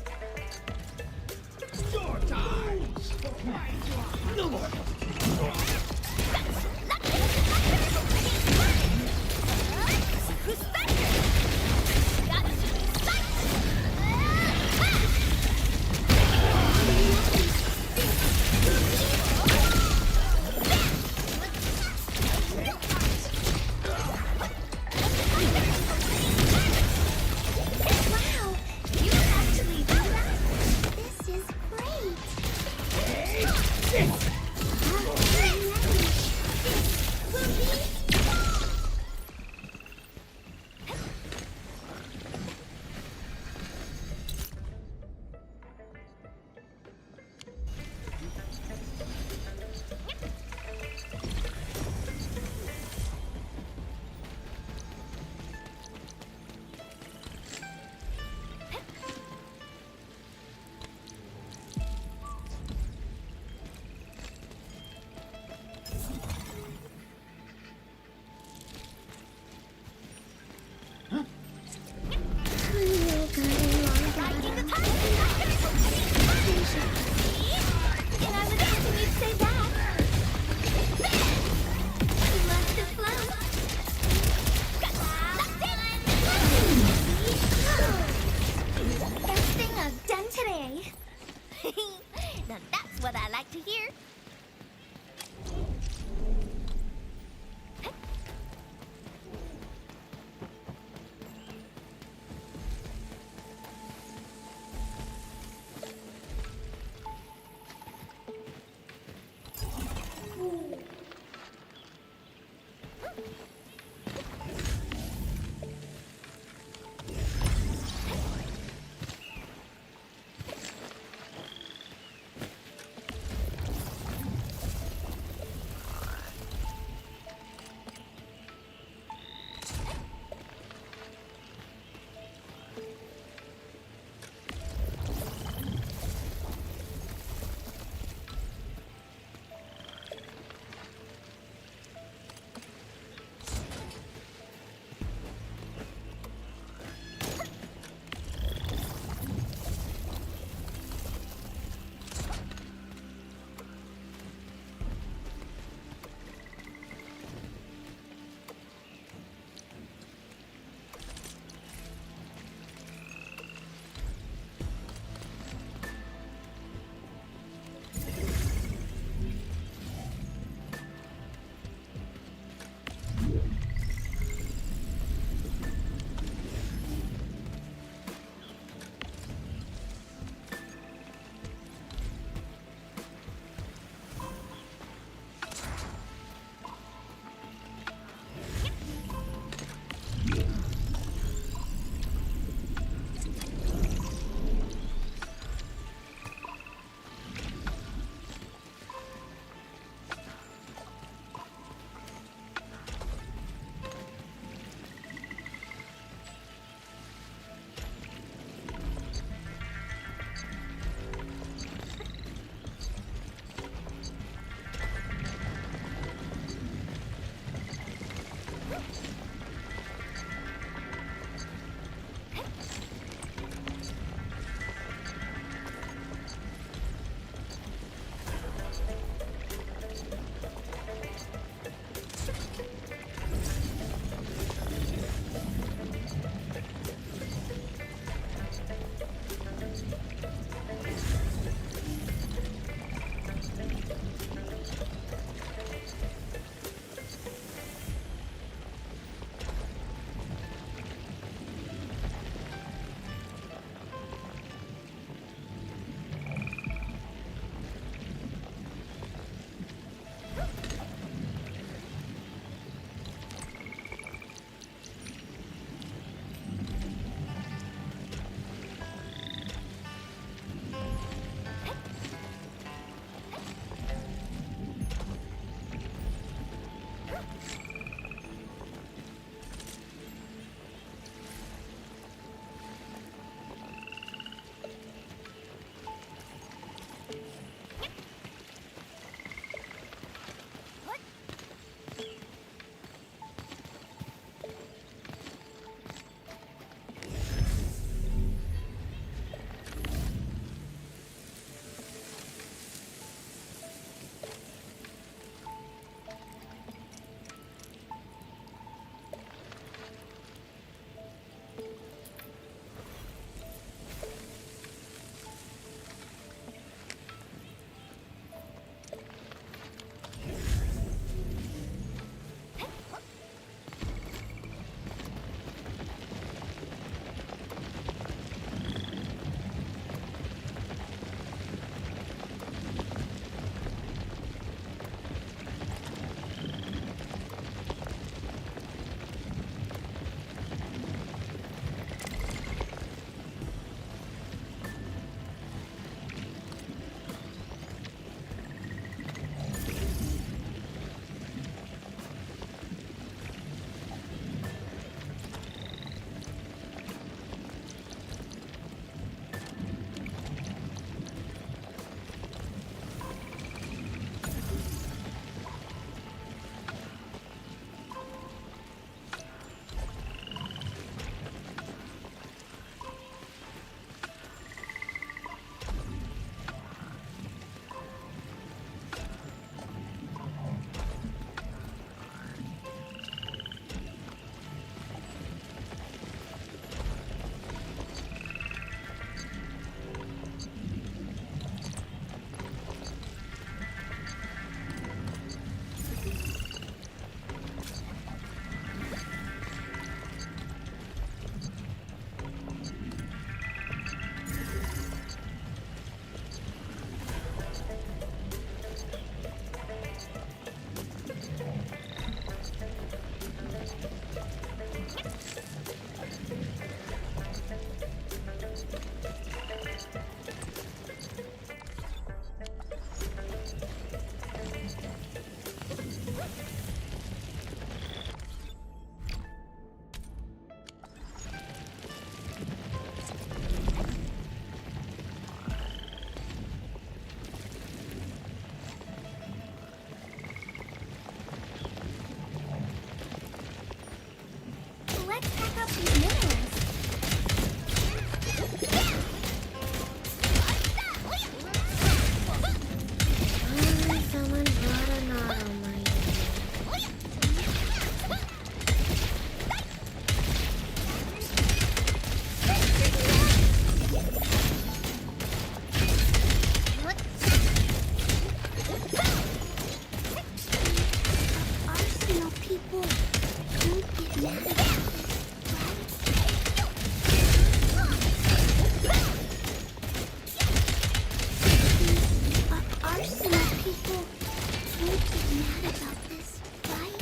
people won't get mad about this, right?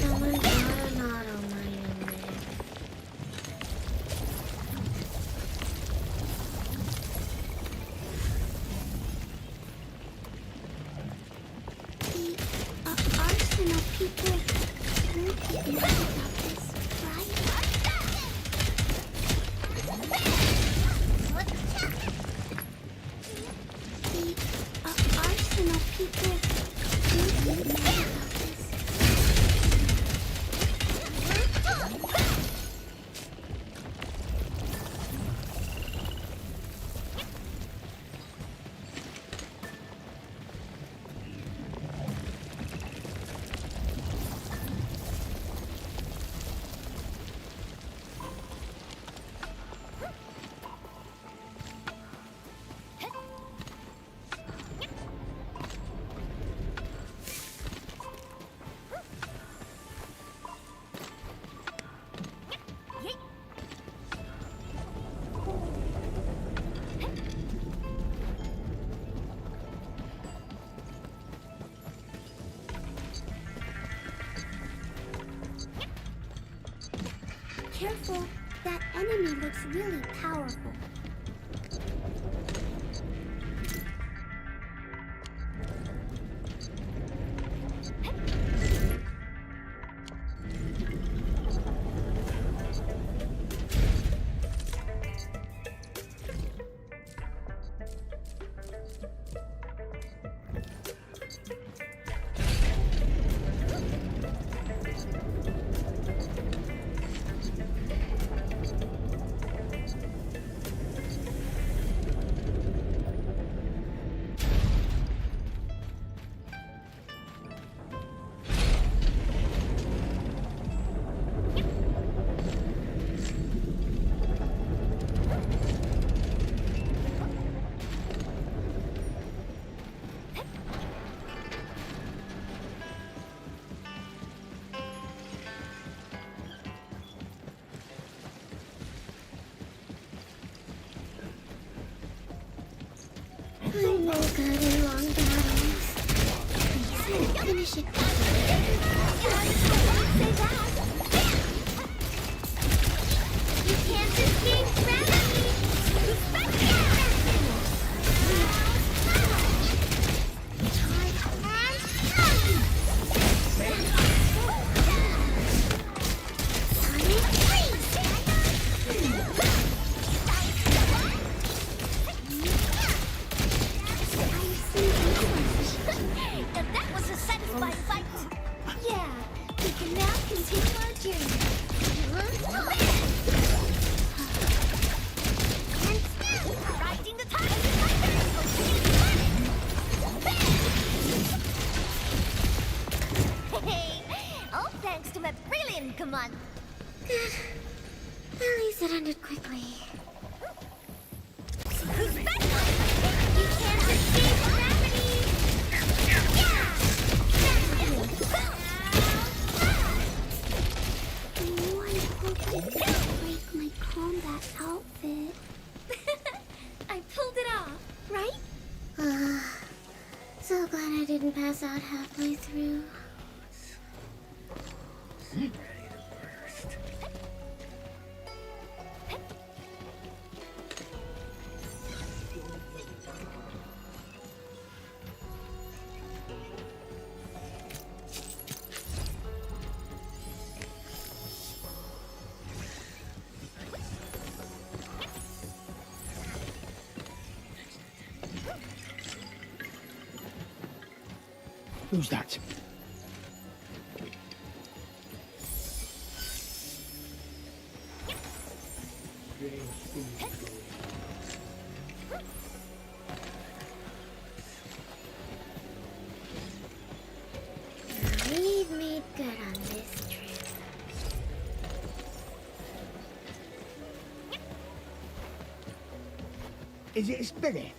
Someone's got an auto miner. The Arsenal people won't get mad about this, right? The Arsenal people won't get mad about this. Careful, that enemy looks really powerful. I know good and long battles. Please, finish it. Say that. You can't escape gravity. That was a satisfying fight. Yeah, we can now continue our journey. Riding the tide. Hey, all thanks to my brilliant command. Good. At least it ended quickly. Who's back? You can't escape gravity. Oh, I hope I didn't break my combat outfit. I pulled it off, right? So glad I didn't pass out halfway through. Who's that? We've made good on this trip. Is it a spirit?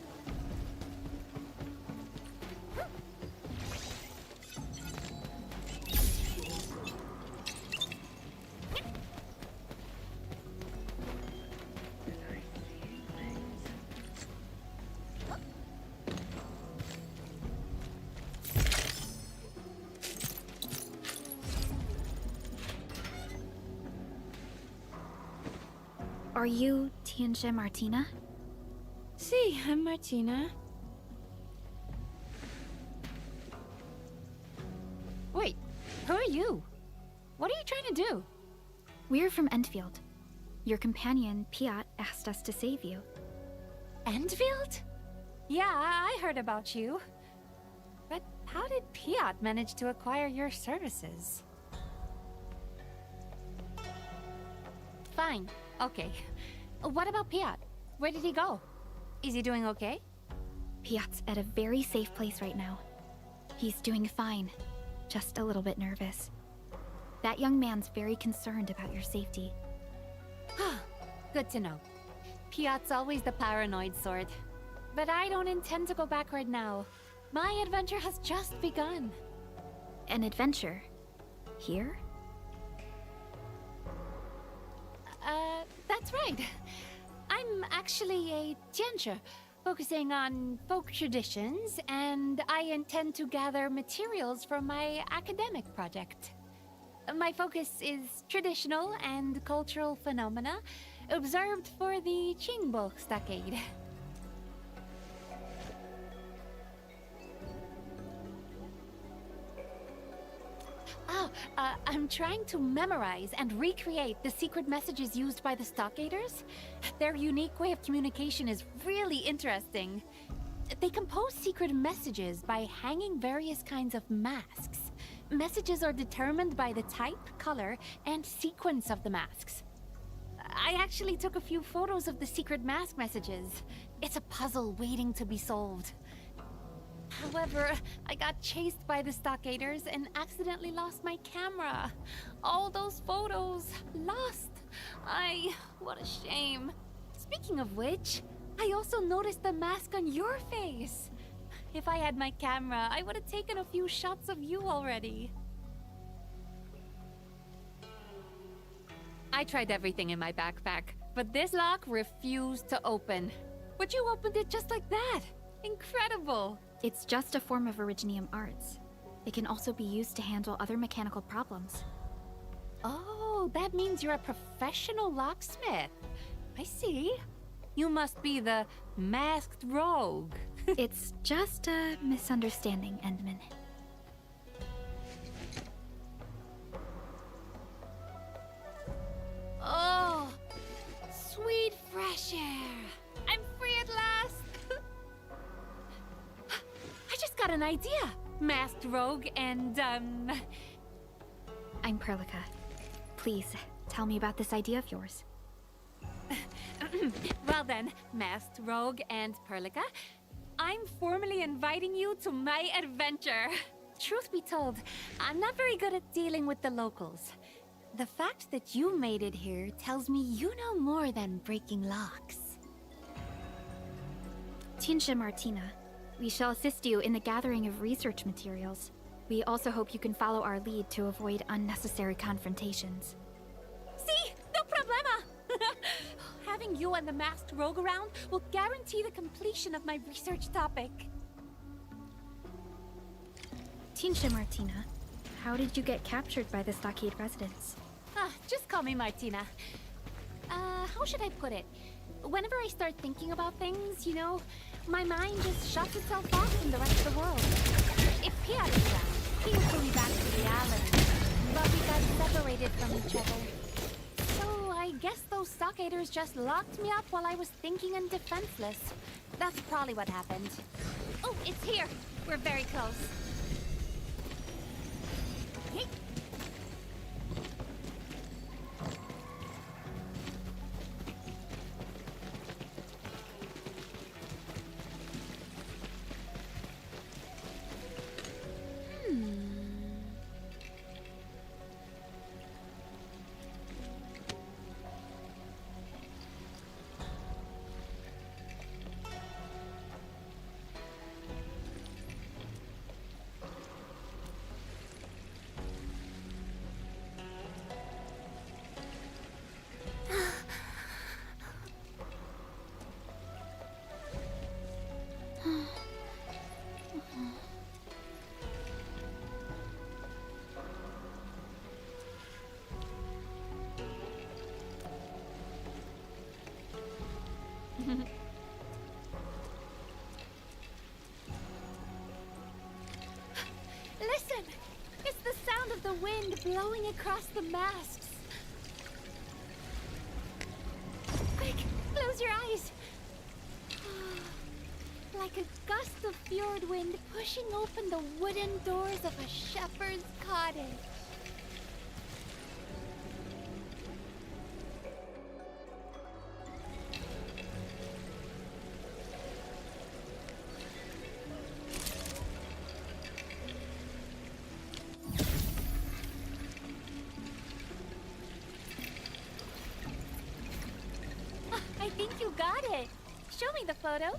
Are you Tianjin Martina? Si, I'm Martina. Wait, who are you? What are you trying to do? We're from Enfield. Your companion, Piat, asked us to save you. Enfield? Yeah, I heard about you. But how did Piat manage to acquire your services? Fine, okay. What about Piat? Where did he go? Is he doing okay? Piat's at a very safe place right now. He's doing fine, just a little bit nervous. That young man's very concerned about your safety. Good to know. Piat's always the paranoid sort. But I don't intend to go back right now. My adventure has just begun. An adventure? Here? That's right. I'm actually a tianche, focusing on folk traditions, and I intend to gather materials for my academic project. My focus is traditional and cultural phenomena observed for the Qingbo stockade. I'm trying to memorize and recreate the secret messages used by the stockaders. Their unique way of communication is really interesting. They compose secret messages by hanging various kinds of masks. Messages are determined by the type, color, and sequence of the masks. I actually took a few photos of the secret mask messages. It's a puzzle waiting to be solved. However, I got chased by the stockaders and accidentally lost my camera. All those photos, lost. What a shame. Speaking of which, I also noticed the mask on your face. If I had my camera, I would have taken a few shots of you already. I tried everything in my backpack, but this lock refused to open. But you opened it just like that. Incredible. It's just a form of Originium arts. It can also be used to handle other mechanical problems. Oh, that means you're a professional locksmith. I see. You must be the masked rogue. It's just a misunderstanding, Endman. Oh, sweet fresh air. I'm free at last. I just got an idea. Masked rogue and, I'm Perlica. Please, tell me about this idea of yours. Well then, masked rogue and Perlica, I'm formally inviting you to my adventure. Truth be told, I'm not very good at dealing with the locals. The fact that you made it here tells me you know more than breaking locks. Tianjin Martina, we shall assist you in the gathering of research materials. We also hope you can follow our lead to avoid unnecessary confrontations. See? No problema! Having you and the masked rogue around will guarantee the completion of my research topic. Tianjin Martina, how did you get captured by the stockade residents? Just call me Martina. How should I put it? Whenever I start thinking about things, you know, my mind just shuts itself off from the rest of the world. If Piat is around, he will pull me back to reality. But we got separated from each other. So I guess those stockaders just locked me up while I was thinking and defenseless. That's probably what happened. Oh, it's here. We're very close. Hey. Listen! It's the sound of the wind blowing across the masts. Quick, close your eyes. Like a gust of fjord wind pushing open the wooden doors of a shepherd's cottage. I think you got it. Show me the photo.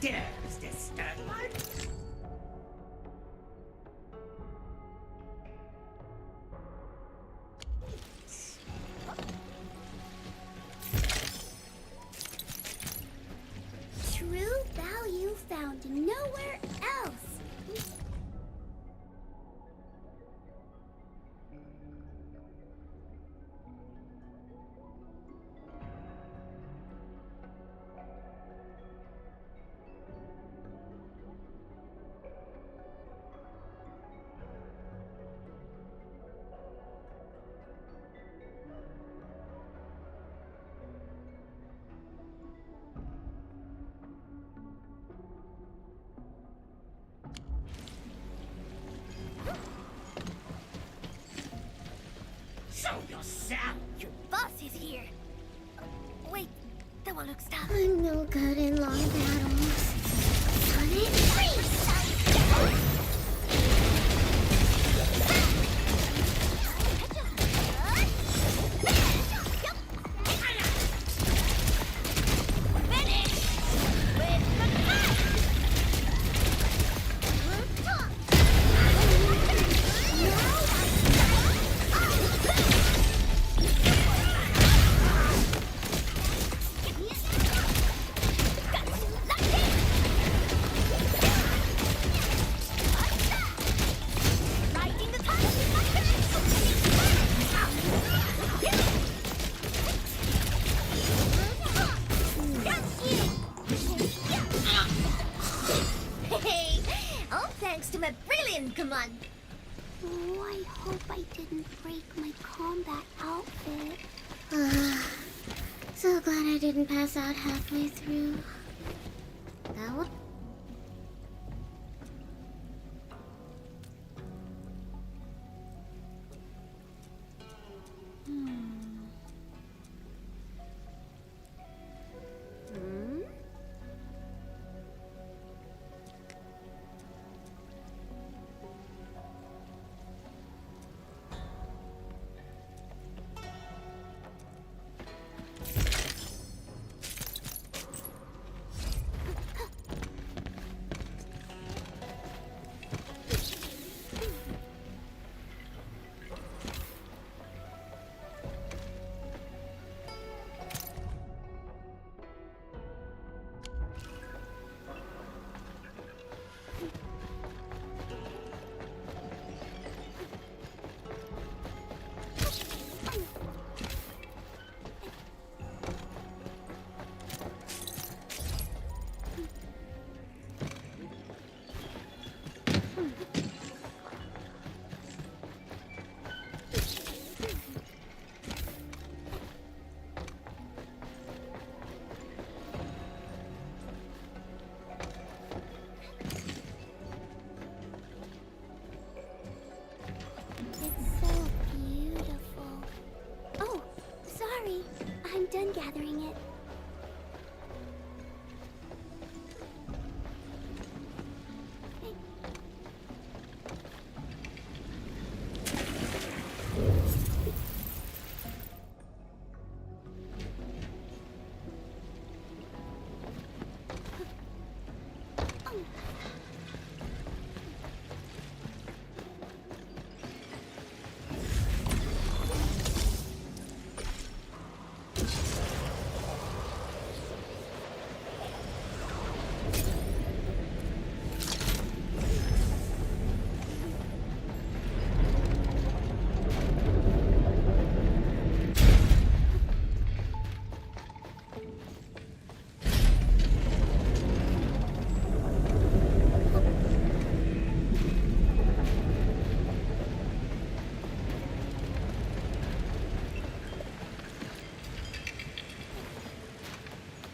Dares disturb light? True value found nowhere else. Show yourself! Your boss is here. Wait, that one looks tough. I'm no good in long battles. Sonic freeze! Thanks to my brilliant command. Oh, I hope I didn't break my combat outfit. So glad I didn't pass out halfway through. That one?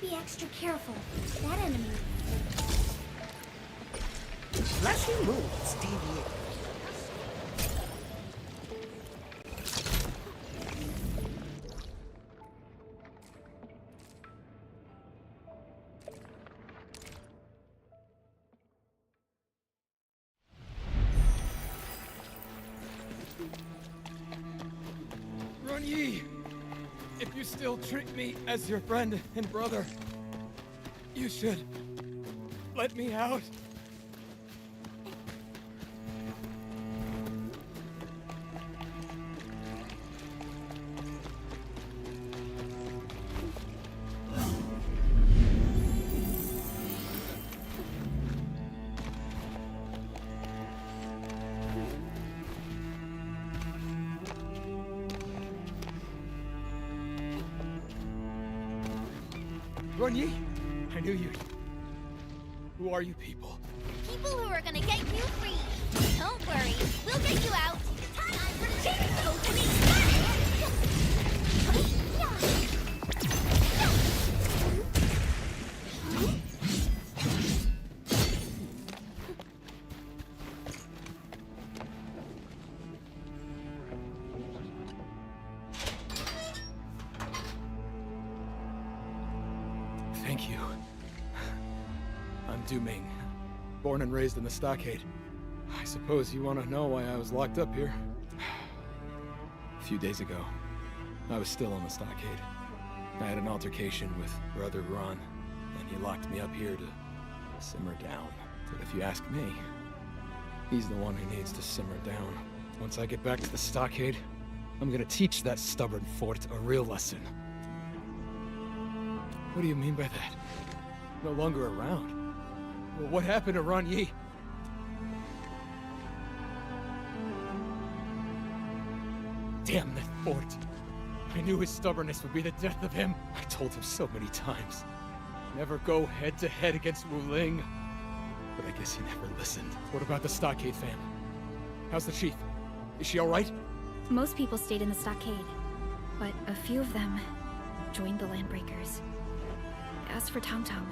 be extra careful. That enemy. Flashing moves deviate. Run Yi! If you still treat me as your friend and brother, you should let me out. Run Yi! I knew you'd... Who are you people? People who are gonna get you free. Don't worry, we'll get you out. Time for the chain opening Thank you. I'm Du Ming, born and raised in the stockade. I suppose you want to know why I was locked up here. A few days ago, I was still on the stockade. I had an altercation with Brother Ron, and he locked me up here to simmer down. But if you ask me, he's the one who needs to simmer down. Once I get back to the stockade, I'm gonna teach that stubborn fort a real lesson. What do you mean by that? No longer around? Well, what happened to Ron Yi? Damn that fort. I knew his stubbornness would be the death of him. I told him so many times. Never go head-to-head against Wu Ling. But I guess he never listened. What about the stockade fam? How's the chief? Is she alright? Most people stayed in the stockade, but a few of them joined the Landbreakers. As for Tom Tom...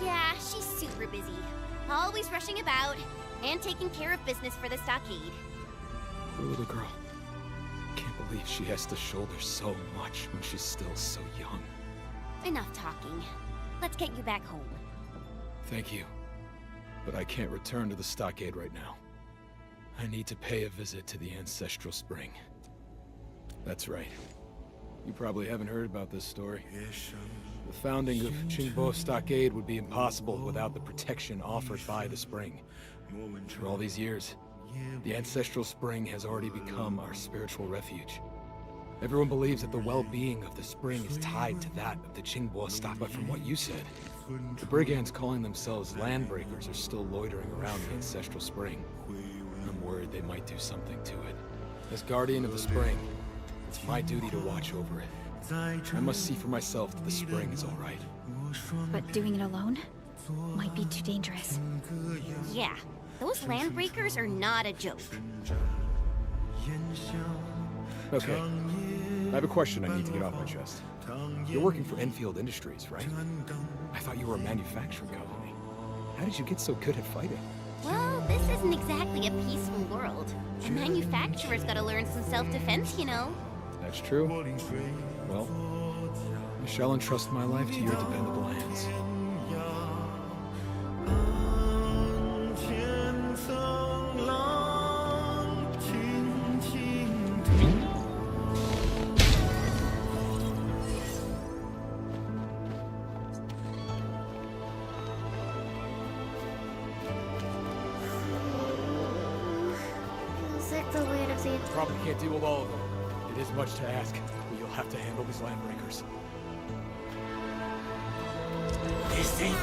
Yeah, she's super busy. Always rushing about, and taking care of business for the stockade. Poor little girl. Can't believe she has to shoulder so much when she's still so young. Enough talking. Let's get you back home. Thank you. But I can't return to the stockade right now. I need to pay a visit to the Ancestral Spring. That's right. You probably haven't heard about this story. The founding of Qingbo Stockade would be impossible without the protection offered by the spring. For all these years, the Ancestral Spring has already become our spiritual refuge. Everyone believes that the well-being of the spring is tied to that of the Qingbo Stock. But from what you said, the brigands calling themselves Landbreakers are still loitering around the Ancestral Spring. I'm worried they might do something to it. As Guardian of the Spring, it's my duty to watch over it. I must see for myself that the spring is all right. But doing it alone might be too dangerous. Yeah, those Landbreakers are not a joke. Okay, I have a question I need to get off my chest. You're working for Enfield Industries, right? I thought you were a manufacturing company. How did you get so good at fighting? Well, this isn't exactly a peaceful world. A manufacturer's gotta learn some self-defense, you know. That's true. Well, I shall entrust my life to your dependable hands. Probably can't deal with all of them. It is much to ask, but you'll have to handle these Landbreakers. This ain't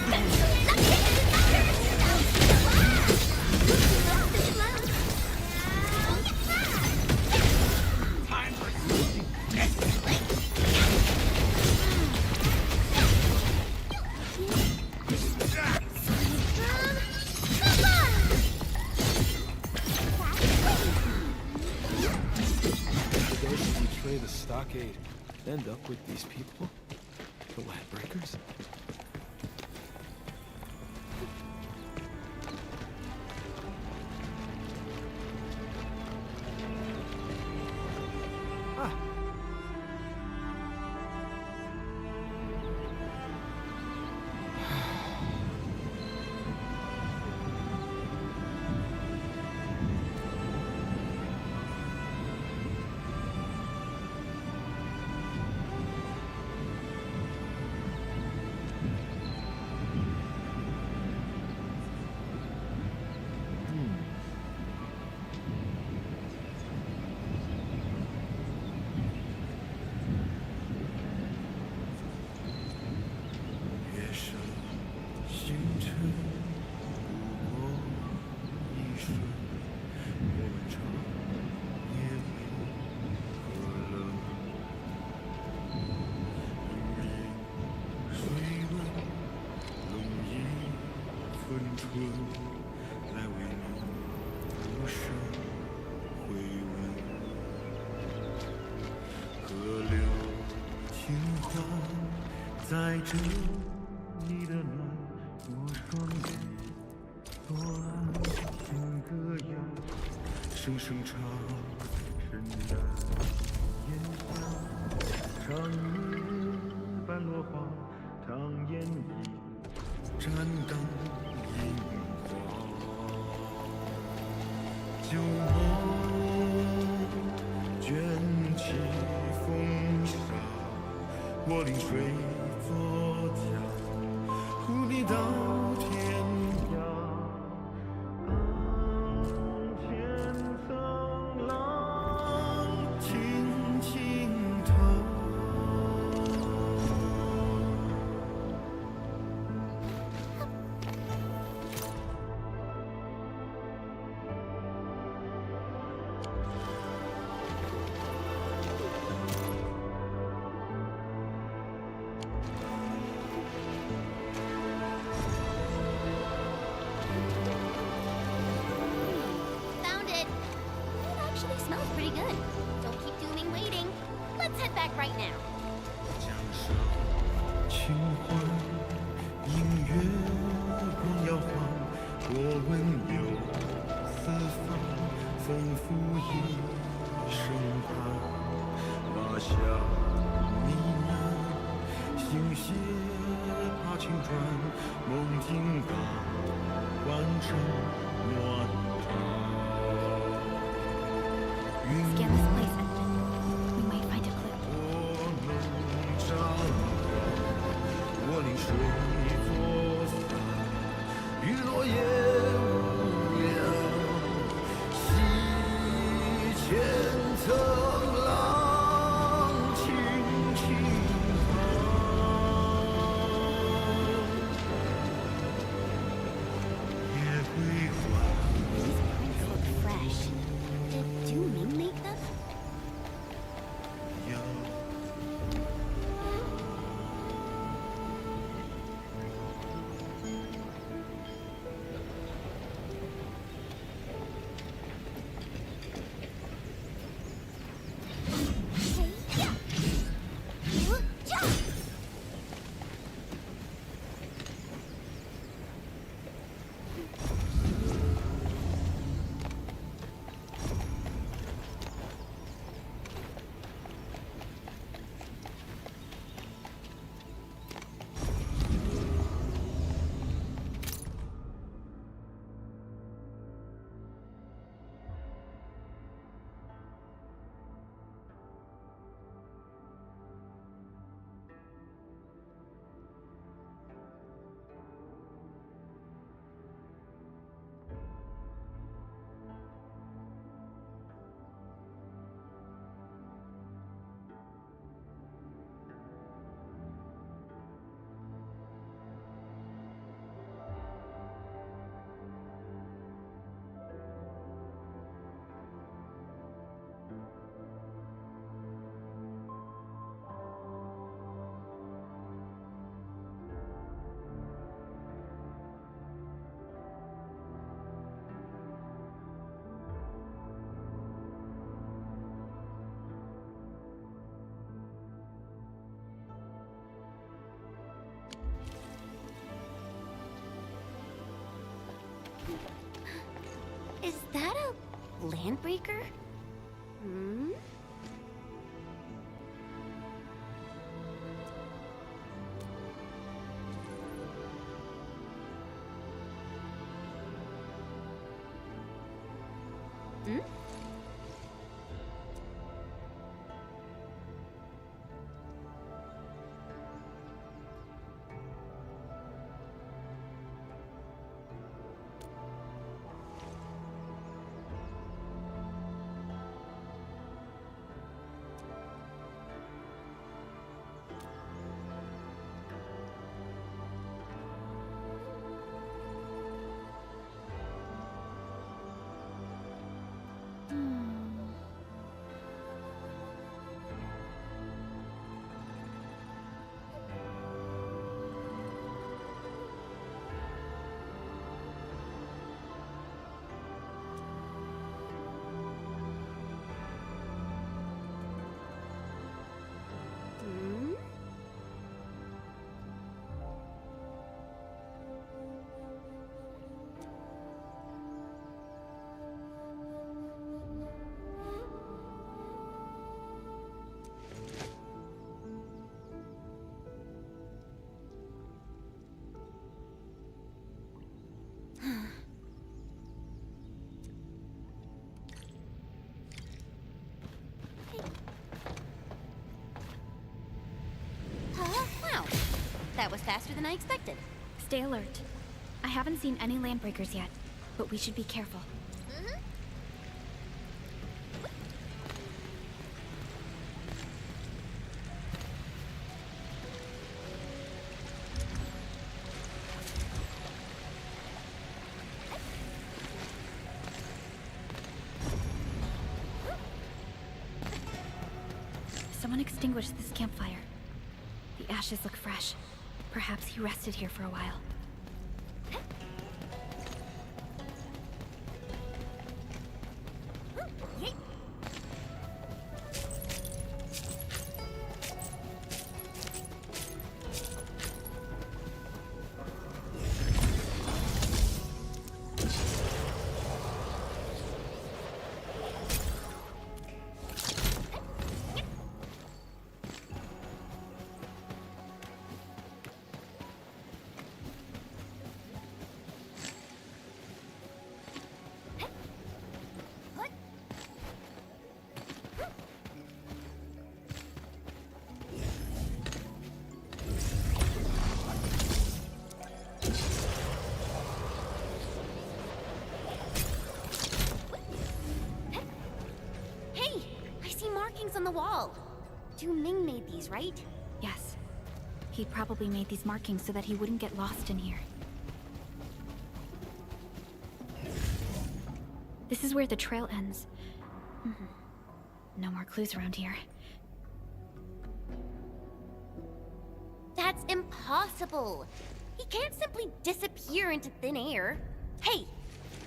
time for Those who betray the stockade end up with these people? The Landbreakers?在这你的暖，我双眼多安静歌谣，声声唱，深染烟霞，长夜般落花，长烟里沾灯樱花，旧梦卷起风沙，我临水作家，护你到天涯。岸前层浪轻轻淌。Found it. It actually smells pretty good. Don't keep Dooming waiting. Let's head back right now. 江上清欢，音乐光摇晃，我闻有四方，丰富一声叹，拉下呢喃，星屑把青砖，梦境感，完成暖场。 Scan this place, Engine. We might find a clue. 我临水作伞，雨落叶无聊，溪前层浪轻轻淌，夜归还。 These prints look fresh. Did Dooming make them? 我 Landbreaker? Hmm? Hmm? Wow. That was faster than I expected. Stay alert. I haven't seen any landbreakers yet, but we should be careful. Someone extinguished this campfire. The ashes look fresh. Perhaps he rested here for a while. On the wall. Du Ming made these, right? Yes. He probably made these markings so that he wouldn't get lost in here. This is where the trail ends. No more clues around here. That's impossible. He can't simply disappear into thin air. Hey,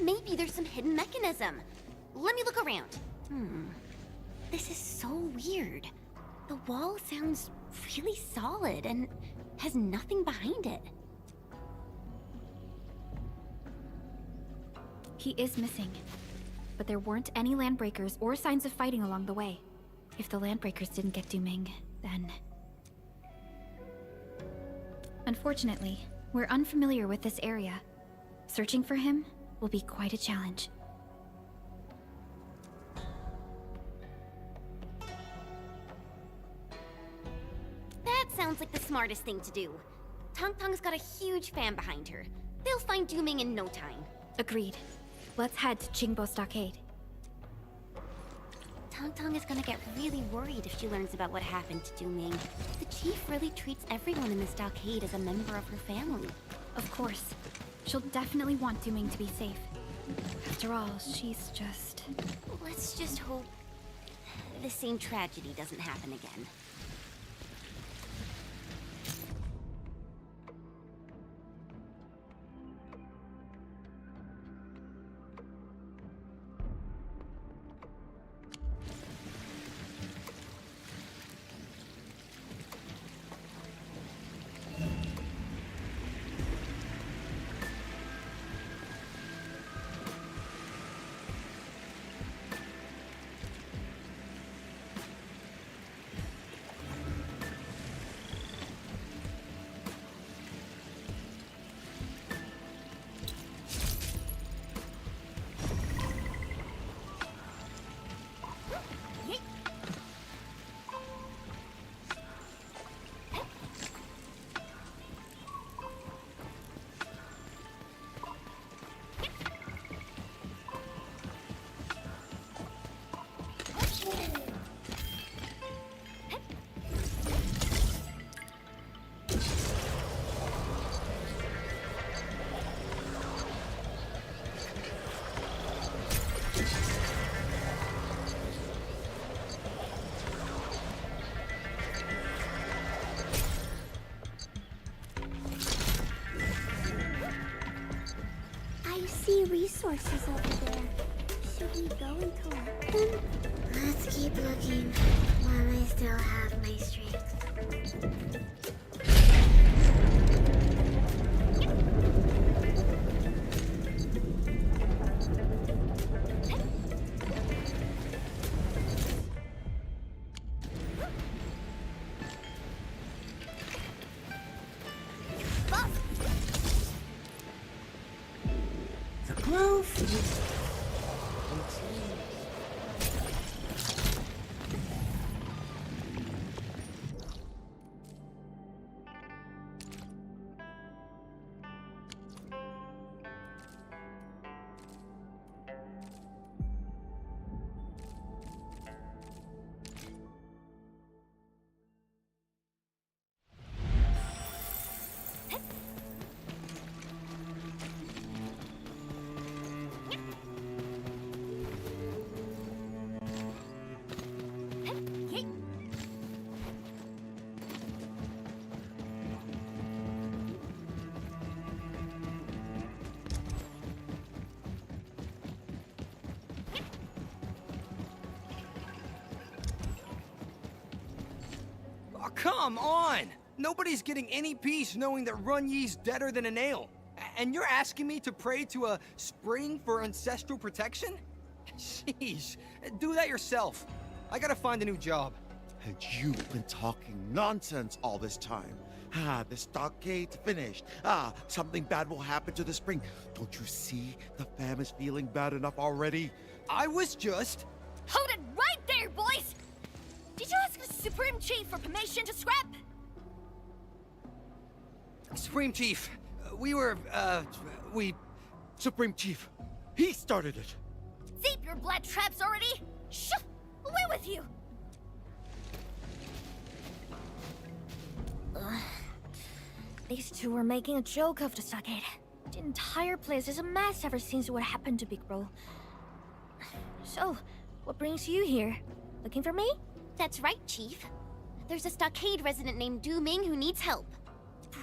maybe there's some hidden mechanism. Let me look around. This is so weird. The wall sounds really solid and has nothing behind it. He is missing. But there weren't any landbreakers or signs of fighting along the way. If the landbreakers didn't get Du Ming, then... Unfortunately, we're unfamiliar with this area. Searching for him will be quite a challenge. That sounds like the smartest thing to do. Tong Tong's got a huge fan behind her. They'll find Du Ming in no time. Agreed. Let's head to Qingbo Stockade. Tong Tong is gonna get really worried if she learns about what happened to Du Ming. The chief really treats everyone in the stockade as a member of her family. Of course. She'll definitely want Du Ming to be safe. After all, she's just... Let's just hope the same tragedy doesn't happen again. horses over there. Should we go and collect them? Let's keep looking while I still have my strength. The groove. Oh, come on! Nobody's getting any peace knowing that Run Yi's deader than a nail. And you're asking me to pray to a spring for ancestral protection? Jeez, do that yourself. I gotta find a new job. And you've been talking nonsense all this time. The stockade's finished. Something bad will happen to the spring. Don't you see the fam is feeling bad enough already? I was just... Hold it right there, boys! Did you ask the Supreme Chief for permission to scrap? Supreme Chief, Supreme Chief, he started it. Zip your blood traps already! Shoo! Away with you! These two were making a joke of the stockade. The entire place is a mess ever since what happened to Big Bro. So, what brings you here? Looking for me? That's right, Chief. There's a stockade resident named Du Ming who needs help.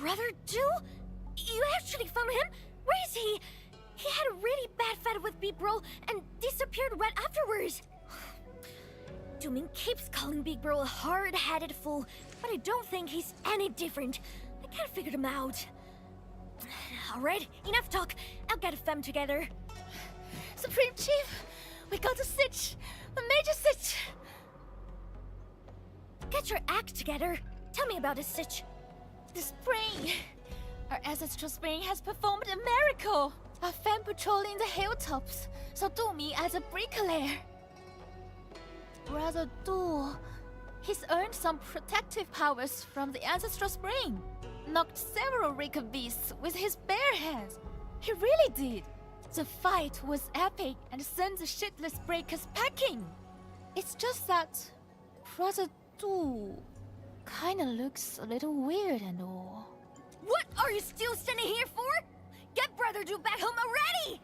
Brother Du? You actually found him? Where is he? He had a really bad fight with Big Bro and disappeared right afterwards. Du Ming keeps calling Big Bro a hard-headed fool, but I don't think he's any different. I can't figure him out. Alright, enough talk. I'll get them together. Supreme Chief, we got a sitch! A major sitch! Get your act together. Tell me about this sitch. The spring! Our ancestral spring has performed a miracle! Our fam patrolling the hilltops, so do me as a bricklayer. Brother Du, he's earned some protective powers from the ancestral spring. Knocked several wicked beasts with his bare hands. He really did. The fight was epic and sent the shitless breakers packing. It's just that Brother Du kinda looks a little weird and all. What are you still standing here for? Get Brother Du back home already!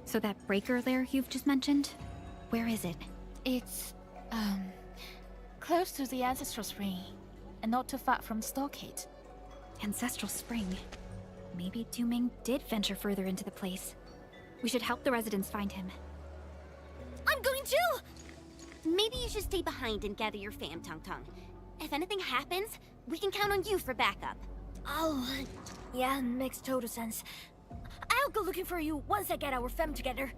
So that breaker there you've just mentioned, where is it? It's, close to the Ancestral Spring, and not too far from Stockade. Ancestral Spring? Maybe Du Ming did venture further into the place. We should help the residents find him. I'm going too! Maybe you should stay behind and gather your fam, Tong Tong. If anything happens, we can count on you for backup. Oh, yeah, makes total sense. I'll go looking for you once I get our fam together.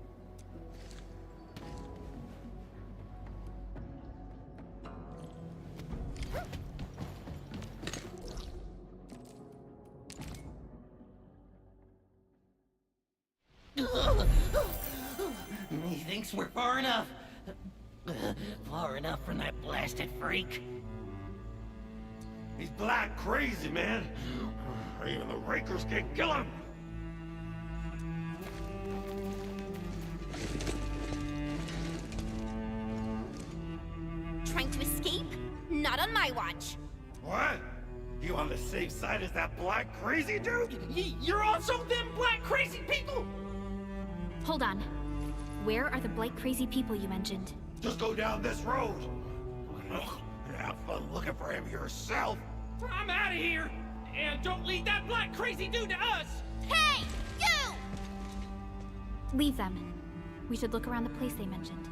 He thinks we're far enough. Far enough from that blasted freak. He's black crazy, man. Even the Rakers can't kill him. Trying to escape? Not on my watch. What? You on the same side as that black crazy dude? You're also them black crazy people? Hold on. Where are the blight crazy people you mentioned? Just go down this road. Have fun looking for him yourself. I'm out of here! And don't lead that black crazy dude to us! Hey! You! Leave them. We should look around the place they mentioned.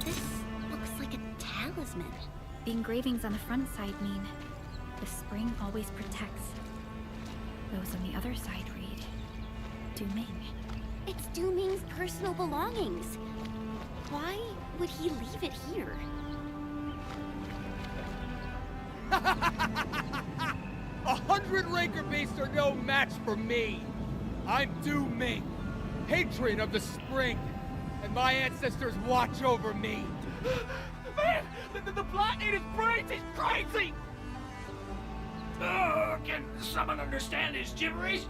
This looks like a talisman. The engravings on the front side mean the spring always protects. Those on the other side read Du-Ming. It's Du-Ming's personal belongings. Why would he leave it here? 100 Raker beasts are no match for me. I'm Du-Ming, patron of the spring, and my ancestors watch over me. Man, the plot in his brains is crazy! Can someone understand his gibberish?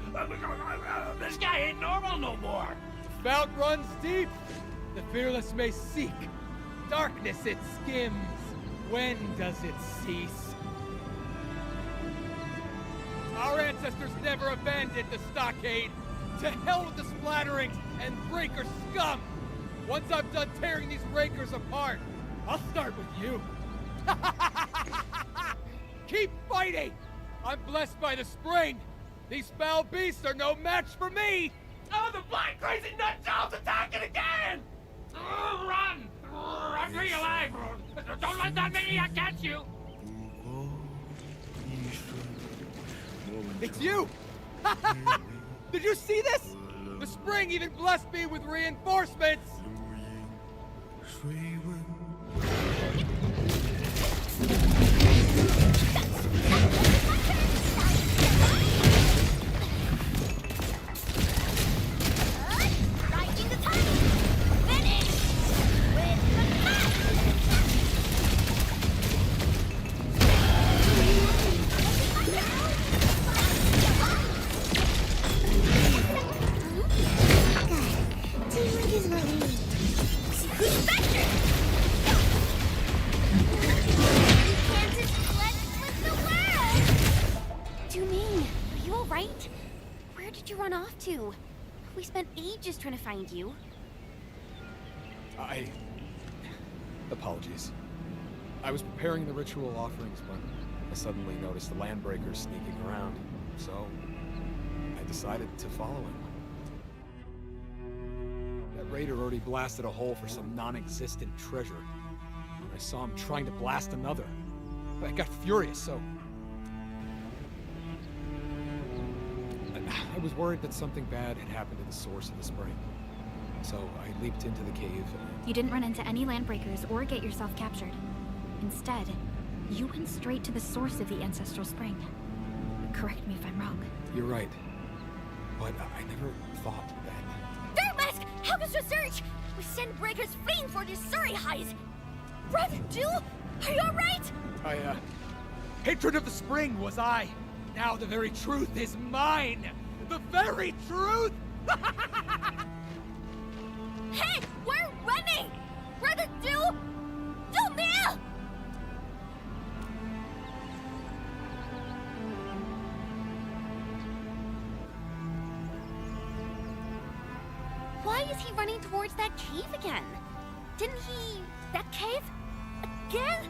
This guy ain't normal no more. The fount runs deep. The fearless may seek. Darkness it skims. When does it cease? Our ancestors never abandoned the stockade. To hell with the splatterings and breaker scum! Once I'm done tearing these rakers apart, I'll start with you. Keep fighting! I'm blessed by the spring. These foul beasts are no match for me! Oh, the blind crazy nut job's attacking again! Run! Run for your life! Don't let that maniac catch you! It's you! Did you see this? The spring even blessed me with reinforcements! Riding the tunnel! Finish! With the match! Teamwork is what we need. Who's back there? Kansas blessed with the world! Du-Ming, are you alright? Where did you run off to? We spent ages trying to find you. Apologies. I was preparing the ritual offerings, but I suddenly noticed the Landbreakers sneaking around, so I decided to follow him. That raider already blasted a hole for some non-existent treasure. I saw him trying to blast another. I got furious, so... I was worried that something bad had happened to the source of the spring. So I leaped into the cave and... You didn't run into any landbreakers or get yourself captured. Instead, you went straight to the source of the ancestral spring. Correct me if I'm wrong. You're right. But I never thought that... Dirt Mask! Help us research! We send breakers fleeing for these Surrey highs! Brother Du, are you alright? Hatred of the spring was I. Now the very truth is mine. The very truth! Hey, we're running! Brother Du! Du-Ming! Why is he running towards that cave again? Didn't he... That cave? Again?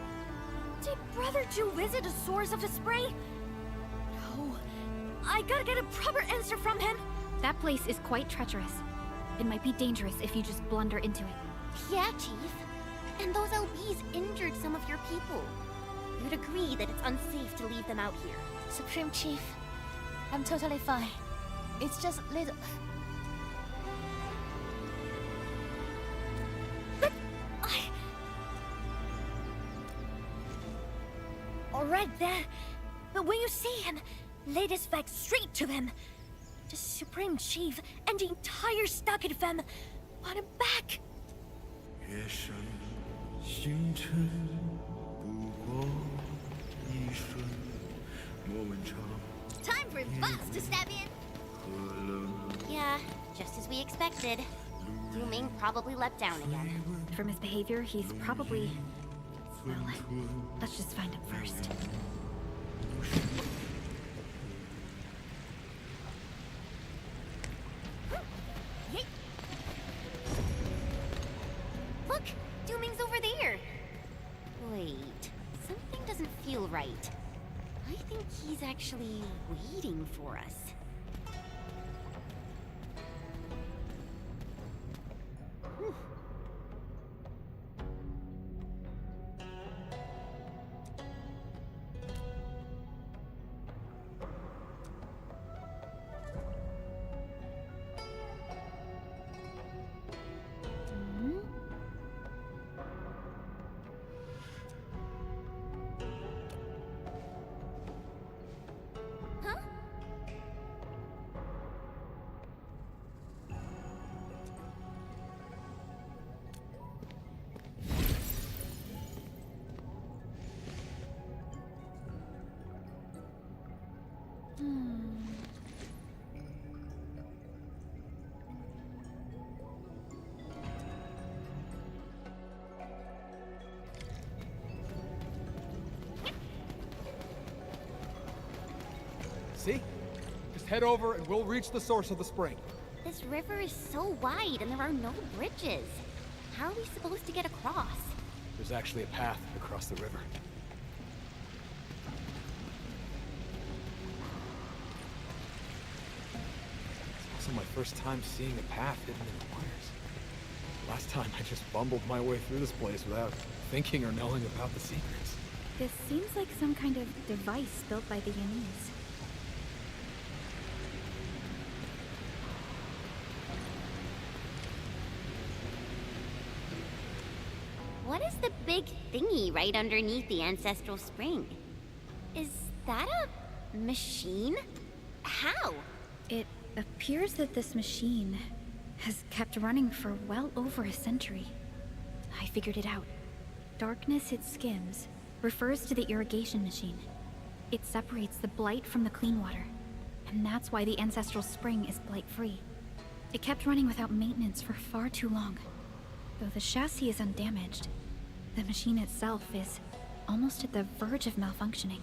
Did Brother Du visit the source of the spring? No. I gotta get a proper answer from him. That place is quite treacherous. It might be dangerous if you just blunder into it. Yeah, Chief. And those LBs injured some of your people. You'd agree that it's unsafe to leave them out here. Supreme Chief, I'm totally fine. It's just little... Alright then. But when you see him, lay this fact straight to him. The Supreme Chief and the entire stockade fam want him back. 夜深星辰不过一瞬，莫问长 Time for Boss to step in. 河冷。 Yeah, just as we expected. Du-Ming probably let down again. From his behavior, he's probably... Well, let's just find him first. Look! Du-Ming's over there! Wait, something doesn't feel feel right. I think he's actually waiting for us. See? Just head over and we'll reach the source of the spring. This river is so wide and there are no bridges. How are we supposed to get across? There's actually a path across the river. It's also my first time seeing a path hidden in the wires. Last time I just bumbled my way through this place without thinking or knowing about the secrets. This seems like some kind of device built by the Yanese. What is the big thingy right underneath the ancestral spring? Is that a machine? How? It appears that this machine has kept running for well over a century. I figured it out. Darkness it skims refers to the irrigation machine. It separates the blight from the clean water, and that's why the ancestral spring is blight-free. It kept running without maintenance for far too long. Though the chassis is undamaged, the machine itself is almost at the verge of malfunctioning.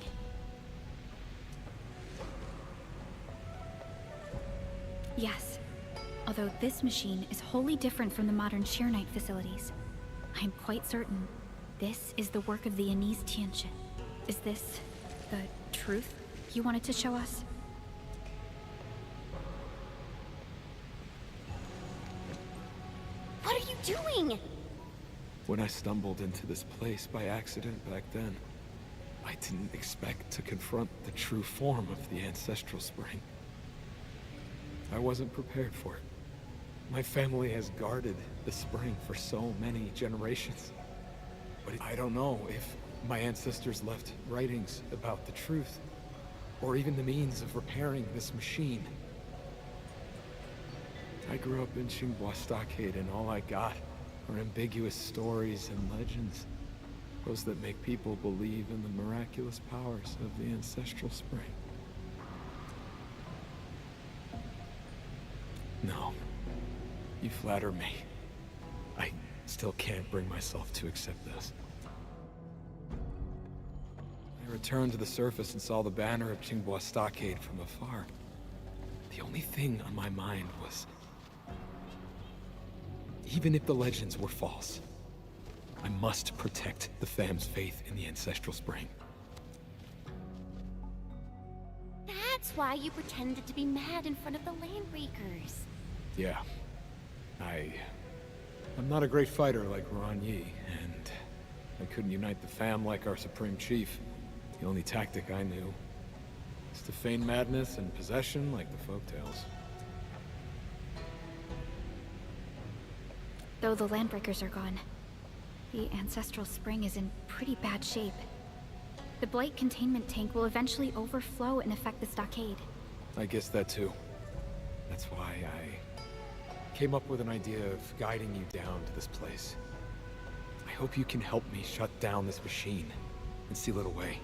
Yes, although this machine is wholly different from the modern Sheer-Knight facilities. I am quite certain this is the work of the Yanese Tianxin. Is this the truth you wanted to show us? What are you doing? When I stumbled into this place by accident back then, I didn't expect to confront the true form of the ancestral spring. I wasn't prepared for it. My family has guarded the spring for so many generations. But I don't know if my ancestors left writings about the truth, or even the means of repairing this machine. I grew up in Xinghua Stockade, and all I got are ambiguous stories and legends. Those that make people believe in the miraculous powers of the ancestral spring. No. You flatter me. I still can't bring myself to accept this. I returned to the surface and saw the banner of Xinghua Stockade from afar. The only thing on my mind was, even if the legends were false, I must protect the fam's faith in the ancestral spring. That's why you pretended to be mad in front of the Landbreakers. Yeah. I'm not a great fighter like Ron Yi, and I couldn't unite the fam like our supreme chief. The only tactic I knew is to feign madness and possession like the folktales. Though the Landbreakers are gone, the ancestral spring is in pretty bad shape. The blight containment tank will eventually overflow and affect the stockade. I guess that too. That's why I came up with an idea of guiding you down to this place. I hope you can help me shut down this machine and seal it away.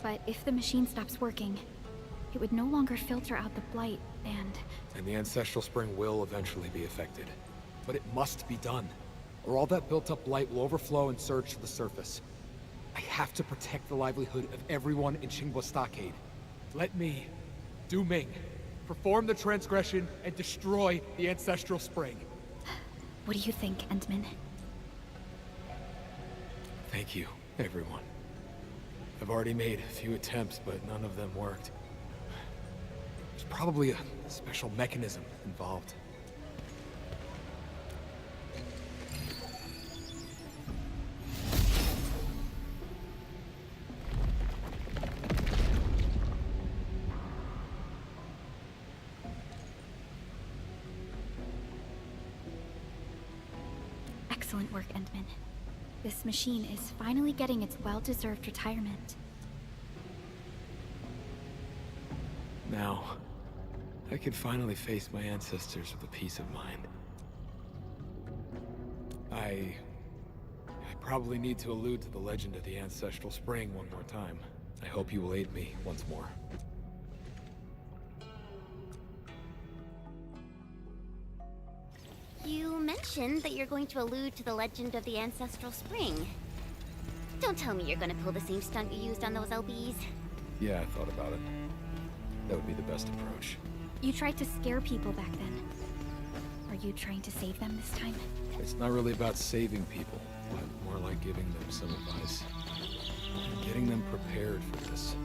But if the machine stops working, it would no longer filter out the blight, and the ancestral spring will eventually be affected. But it must be done, or all that built-up blight will overflow and surge to the surface. I have to protect the livelihood of everyone in Xinghua Stockade. Let me, Du Ming, perform the transgression and destroy the ancestral spring. What do you think, Entman? Thank you, everyone. I've already made a few attempts, but none of them worked. There's probably a special mechanism involved. Excellent work, Endman. This machine is finally getting its well-deserved retirement. Now, I can finally face my ancestors with a peace of mind. I probably need to allude to the legend of the Ancestral Spring one more time. I hope you will aid me once more. You mentioned that you're going to allude to the legend of the Ancestral Spring. Don't tell me you're gonna pull the same stunt you used on those LBs. Yeah, I thought about it. That would be the best approach. You tried to scare people back then. Are you trying to save them this time? It's not really about saving people, but more like giving them some advice. Getting them prepared for this.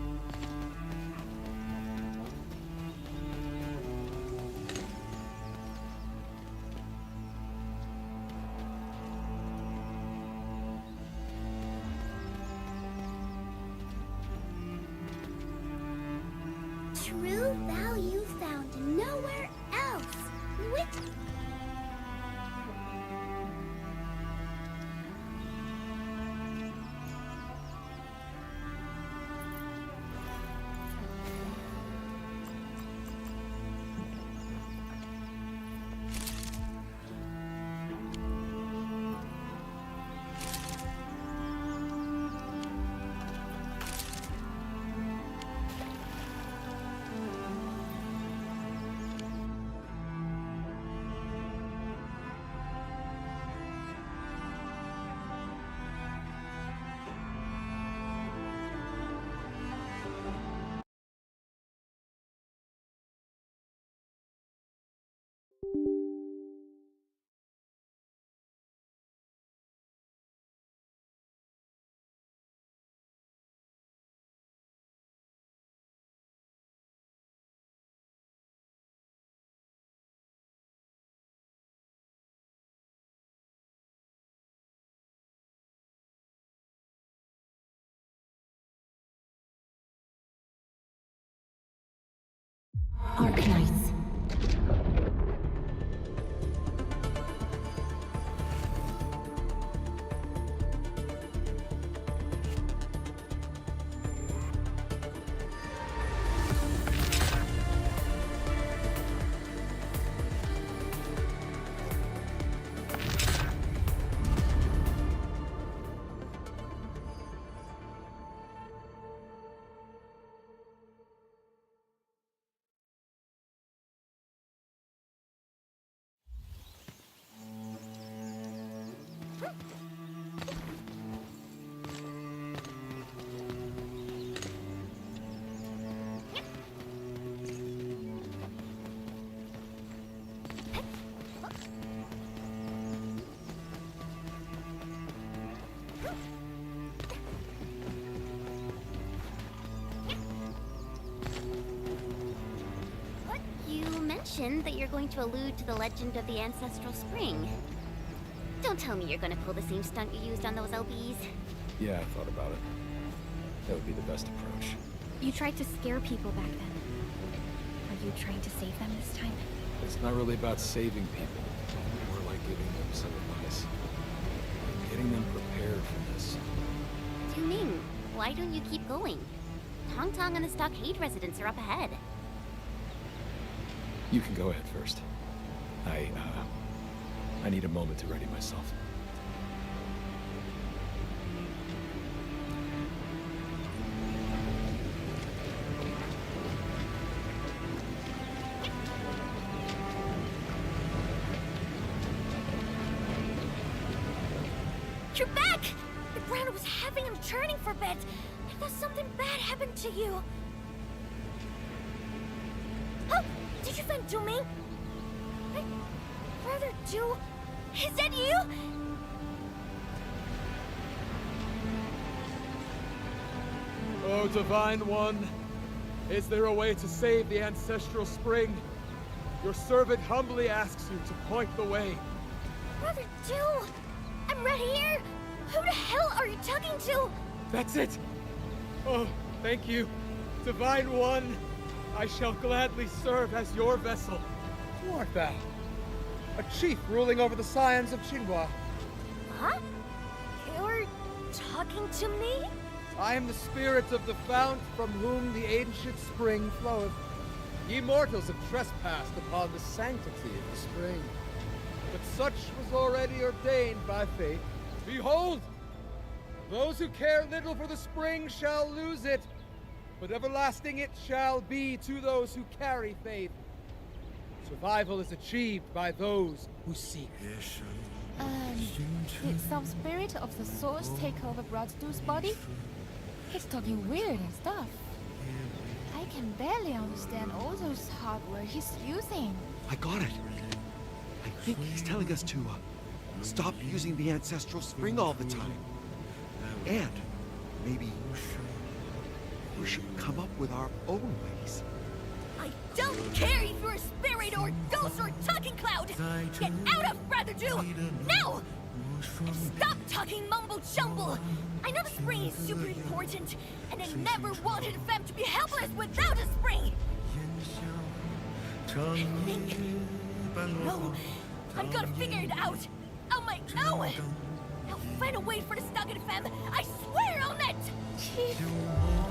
True value found nowhere else. Which... Arknights. You mentioned that you're going to allude to the legend of the Ancestral Spring. Don't tell me you're gonna pull the same stunt you used on those LBs. Yeah, I thought about it. That would be the best approach. You tried to scare people back then. Are you trying to save them this time? It's not really about saving people, more like giving them some advice. Getting them prepared for this. Ming, why don't you keep going? Tong Tong and the Stockade residents are up ahead. You can go ahead first. I need a moment to ready myself. You're back! The ground was having him churning for a bit. I thought something bad happened to you. Huh? Did you find Duming? My brother Du? Is that you? Oh, Divine One, is there a way to save the Ancestral Spring? Your servant humbly asks you to point the way. Brother Jill! I'm right here! Who the hell are you talking to? That's it! Oh, thank you. Divine One, I shall gladly serve as your vessel. Who art thou? A chief ruling over the scions of Qinghua. Huh? You're talking to me? I am the spirit of the fount from whom the ancient spring floweth. Ye mortals have trespassed upon the sanctity of the spring. But such was already ordained by fate. Behold! Those who care little for the spring shall lose it, but everlasting it shall be to those who carry faith. Survival is achieved by those who seek. Did some spirit of the source take over Broadstew's body? He's talking weird and stuff. I can barely understand all those hardware he's using. I got it. I think he's telling us to stop using the ancestral spring all the time. And maybe we should come up with our own ways. I don't care if you're a spirit or ghost or talking cloud! Get out of Brother Jew! Now! And stop talking mumbo-jumbo! I know the spring is super important, and I never wanted Fem to be helpless without a spring! I think... No, I'm gonna figure it out! On my own! I'll find a way for the Stockade Fem! I swear on it! Chief,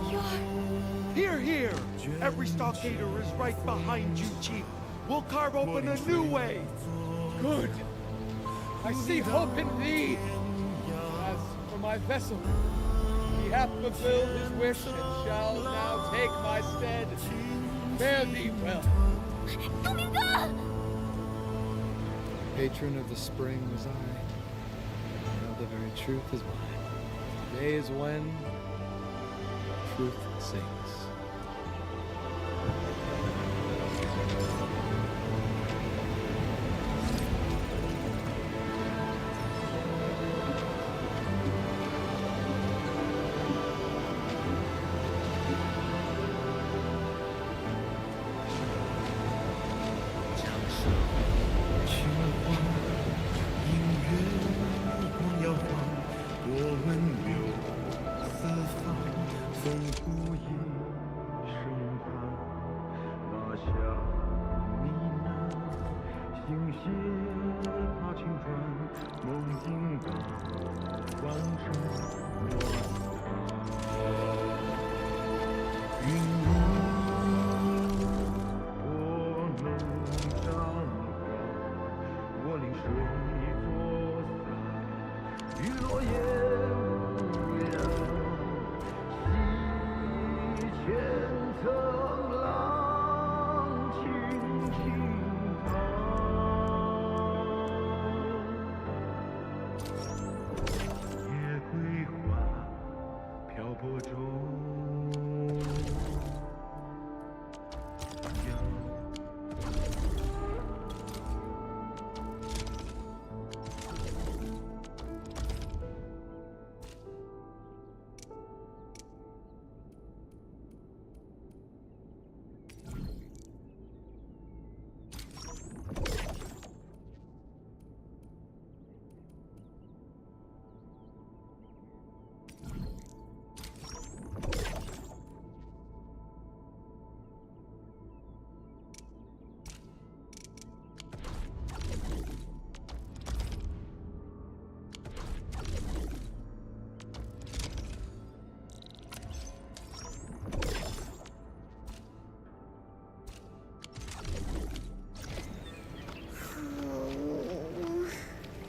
you're... Here, here! Every Stockader is right behind you, Chief. We'll carve open a new way! Good! I see hope in thee! As for my vessel, he hath fulfilled his wish and shall now take my stead. Fare thee well. Dominga! Patron of the spring was I. Now the very truth is mine. Today is when truth sings.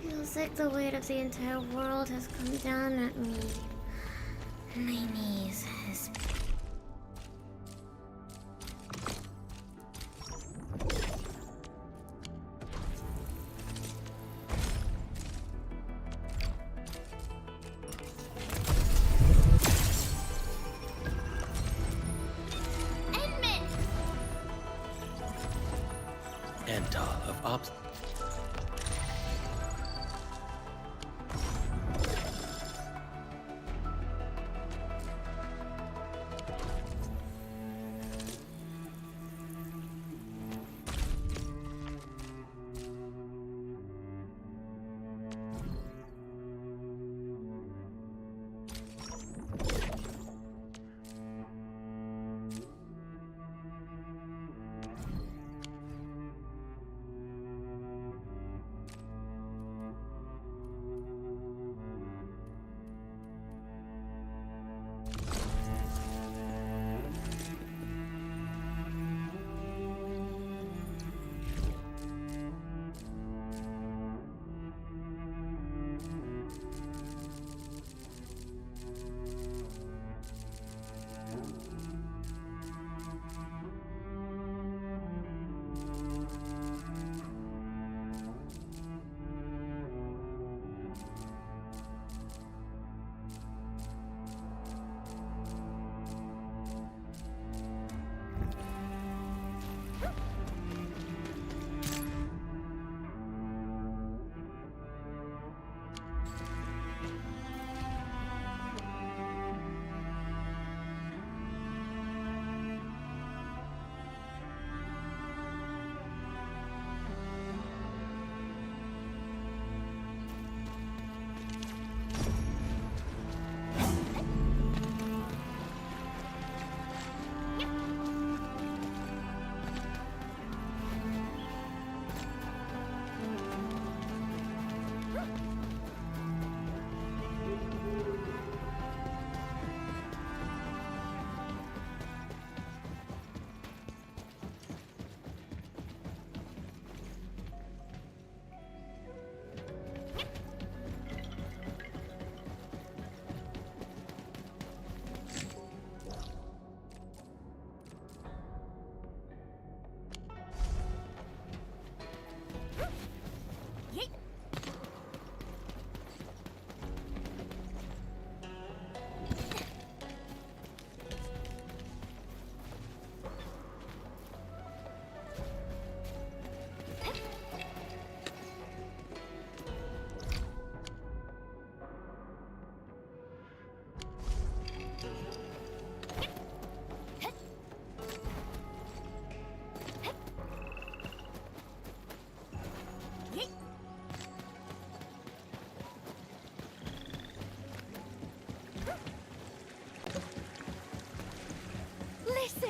Feels like the weight of the entire world has come down at me. And my knees has... Enta of Ops.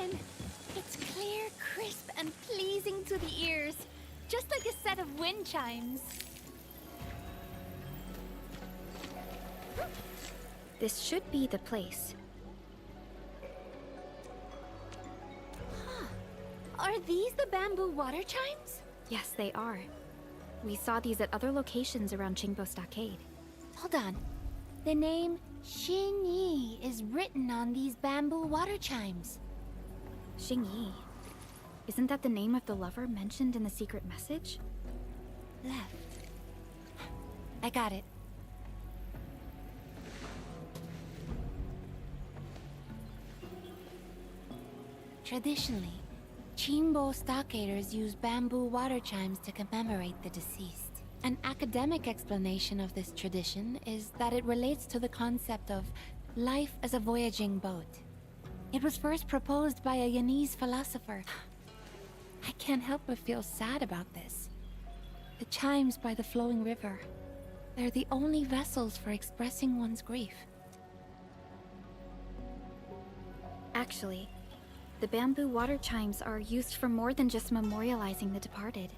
in. It's clear, crisp, and pleasing to the ears. Just like a set of wind chimes. This should be the place. Are these the bamboo water chimes? Yes, they are. We saw these at other locations around Qingbo Stockade. Hold on. The name Xinyi is written on these bamboo water chimes. Xingyi. Isn't that the name of the lover mentioned in the secret message? Left. I got it. Traditionally, Qingbo stockaders use bamboo water chimes to commemorate the deceased. An academic explanation of this tradition is that it relates to the concept of life as a voyaging boat. It was first proposed by a Yanese philosopher. I can't help but feel sad about this. The chimes by the flowing river, they're the only vessels for expressing one's grief. Actually, the bamboo water chimes are used for more than just memorializing the departed.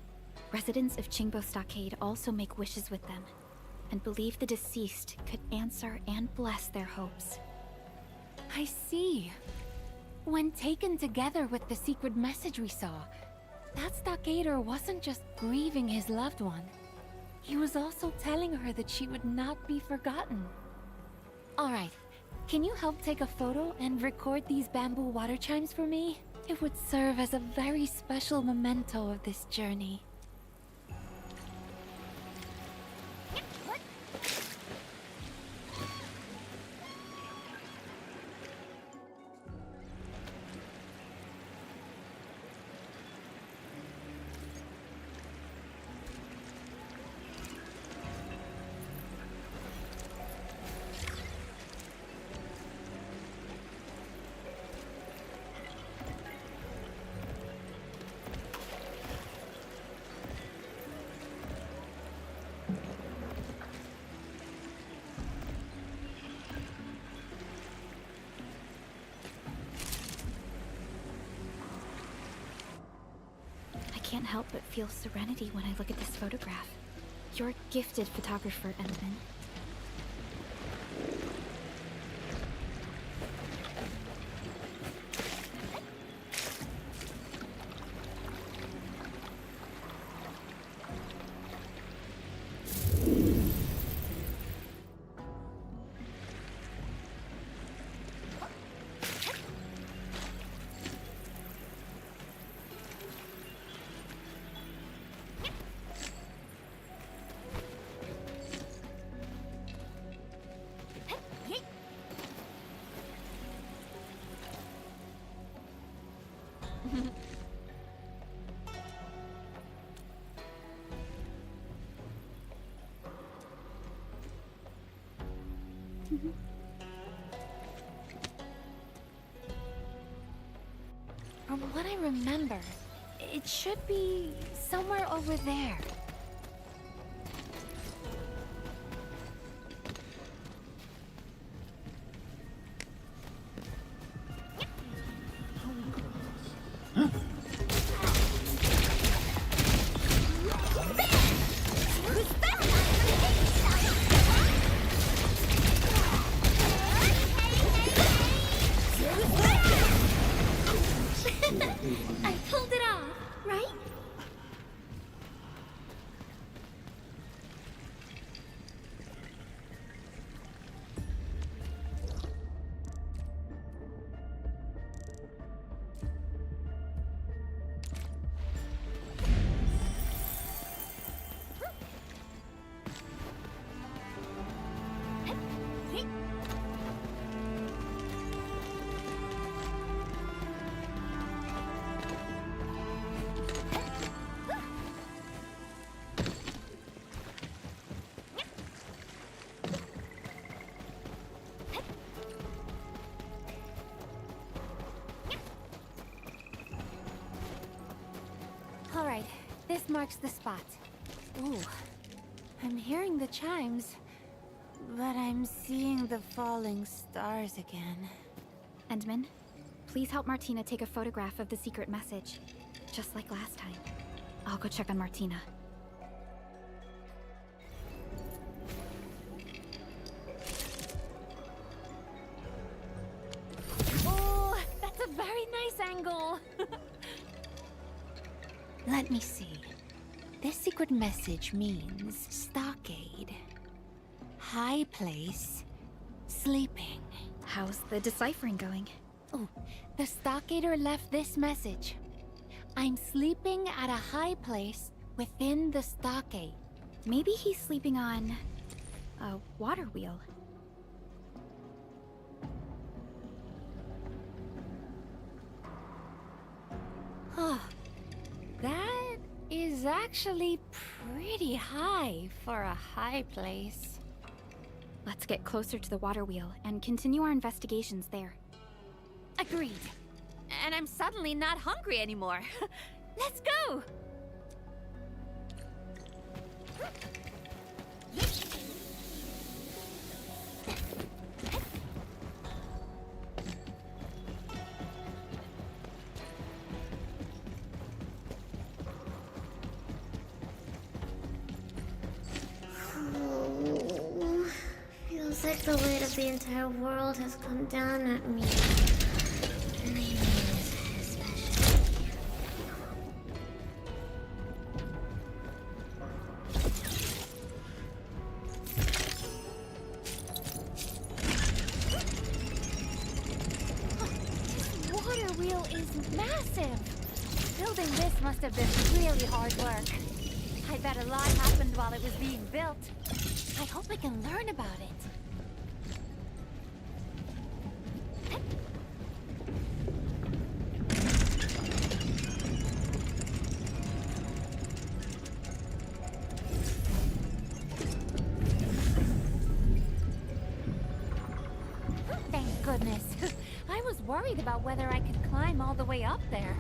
Residents of Qingbo Stockade also make wishes with them, and believe the deceased could answer and bless their hopes. I see. When taken together with the secret message we saw, that stockader wasn't just grieving his loved one. He was also telling her that she would not be forgotten. Alright, can you help take a photo and record these bamboo water chimes for me? It would serve as a very special memento of this journey. I can't help but feel serenity when I look at this photograph. You're a gifted photographer, Endman. From what I remember, it should be somewhere over there. I pulled it off, right? Alright, this marks the spot. Ooh, I'm hearing the chimes, but I'm seeing the falling stars again. Endman, please help Martina take a photograph of the secret message. Just like last time. I'll go check on Martina. Oh, that's a very nice angle. Let me see. This secret message means stockade, high place, sleeping. How's the deciphering going? Oh, the stockader left this message. I'm sleeping at a high place within the stockade. Maybe he's sleeping on a water wheel. Oh, that is actually pretty high for a high place. Let's get closer to the water wheel and continue our investigations there. Agreed. And I'm suddenly not hungry anymore. Let's go! Oh, feels like the weight of the entire world has come down at me. My knees, especially. This water wheel is massive. Building this must have been really hard work. I bet a lot happened while it was being built. I hope I can learn about it. Thank goodness. I was worried about whether I could climb all the way up there.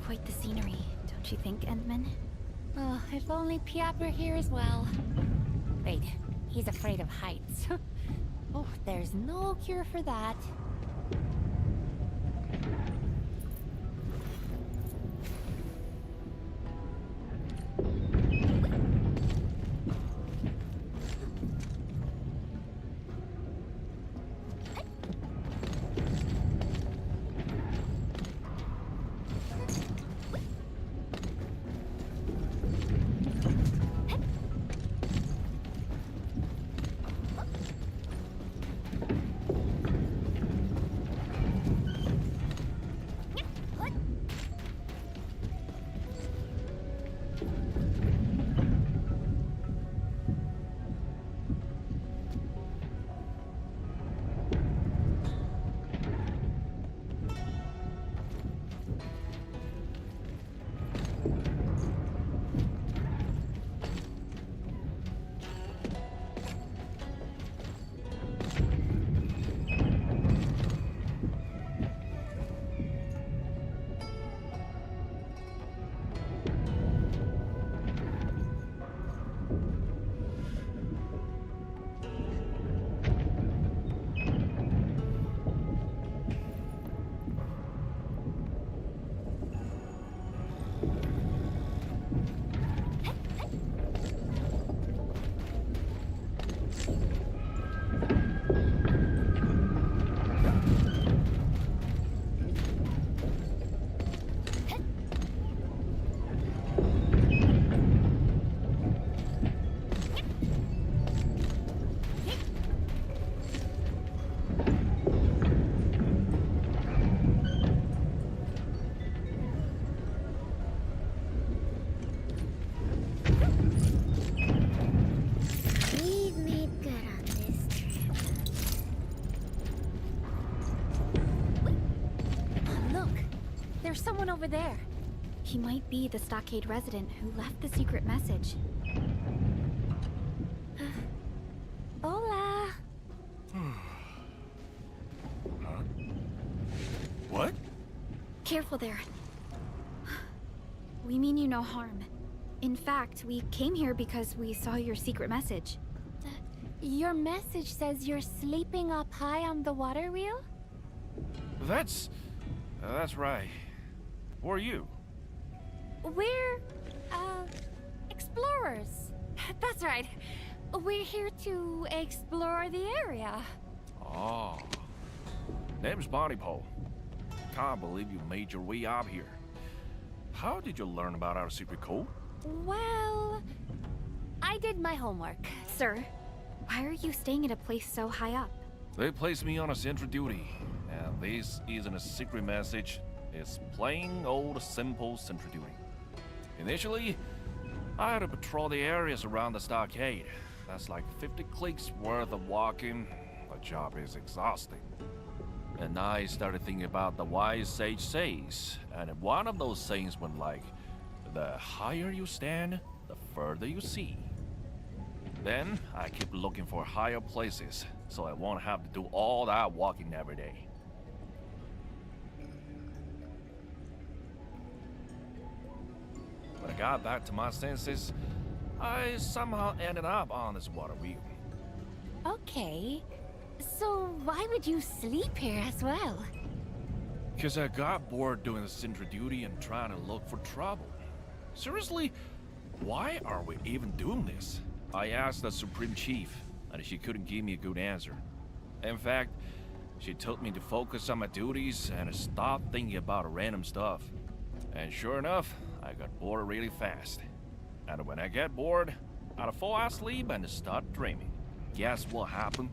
Quite the scenery, don't you think, Endman? Oh, if only Piap were here as well. Wait, he's afraid of heights. Oh, there's no cure for that. There's someone over there. He might be the stockade resident who left the secret message. Hola. Huh? What? Careful there. We mean you no harm. In fact, we came here because we saw your secret message. Your message says you're sleeping up high on the water wheel? That's That's right. Who are you? We're, explorers. That's right. We're here to explore the area. Oh. Name's Bonnie Pole. Can't believe you made your way up here. How did you learn about our secret code? Well, I did my homework. Sir, why are you staying at a place so high up? They placed me on a sentry duty, and this isn't a secret message. It's plain old simple sentry duty. Initially, I had to patrol the areas around the stockade. That's like 50 clicks worth of walking. The job is exhausting. And I started thinking about the wise sage says, and one of those sayings went like, the higher you stand, the further you see. Then I keep looking for higher places, so I won't have to do all that walking every day. When I got back to my senses, I somehow ended up on this water wheel. Okay. So why would you sleep here as well? Because I got bored doing the sentry duty and trying to look for trouble. Seriously, why are we even doing this? I asked the Supreme Chief, and she couldn't give me a good answer. In fact, she told me to focus on my duties and stop thinking about random stuff. And sure enough, I got bored really fast. And when I get bored, I'd fall asleep and start dreaming. Guess what happened?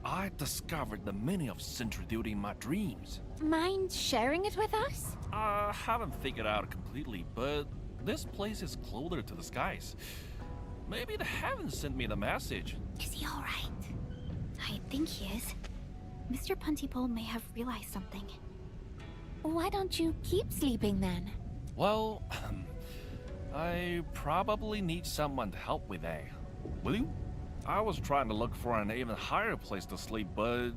I discovered the meaning of sentry duty in my dreams. Mind sharing it with us? I haven't figured out completely, but this place is closer to the skies. Maybe the heavens sent me the message. Is he all right? I think he is. Mr. Puntipole may have realized something. Why don't you keep sleeping then? Well, I probably need someone to help with that. Will you? I was trying to look for an even higher place to sleep, but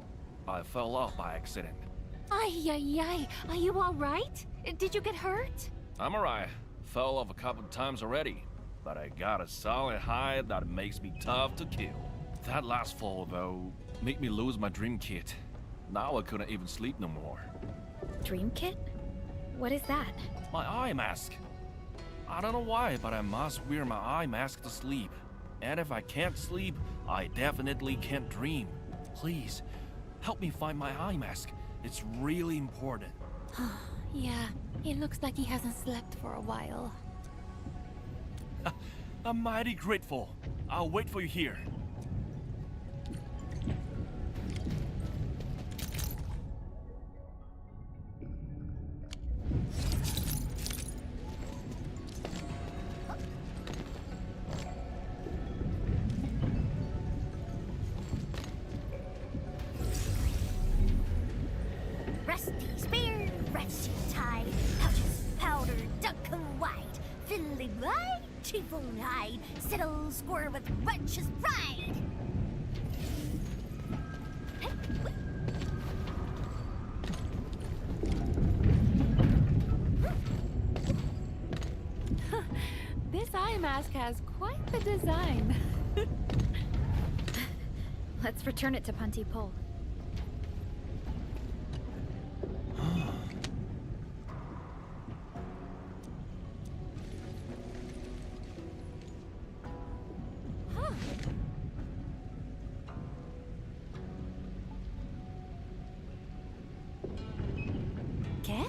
I fell off by accident. Ay. Are you all right? Did you get hurt? I'm alright. Fell off a couple of times already, but I got a solid hide that makes me tough to kill. That last fall, though, made me lose my dream kit. Now I couldn't even sleep no more. Dream kit? What is that? My eye mask. I don't know why, but I must wear my eye mask to sleep. And if I can't sleep, I definitely can't dream. Please, help me find my eye mask. It's really important. Yeah, it looks like he hasn't slept for a while. I'm mighty grateful. I'll wait for you here. Rusty spear, rusty tide, pouches powder, duck white, fiddly blind, chiffon hide, settle square with righteous pride. This eye mask has quite the design. Let's return it to Puntipole. ¿Qué?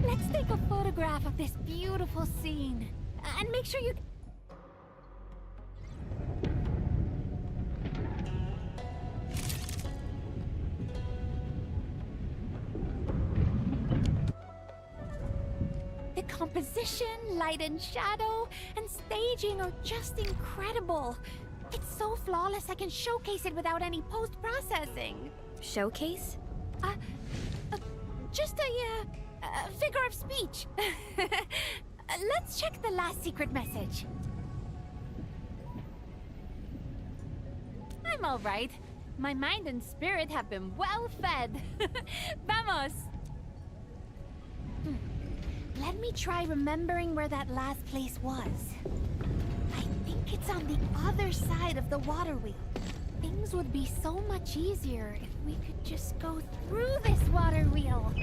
Let's take a photograph of this beautiful scene. And make sure you... The composition, light and shadow, and staging are just incredible. It's so flawless I can showcase it without any post-processing. Showcase? Just a figure of speech. Let's check the last secret message. I'm all right. My mind and spirit have been well fed. Vamos! me try remembering where that last place was. I think it's on the other side of the water wheel. Things would be so much easier if we could just go through this water wheel.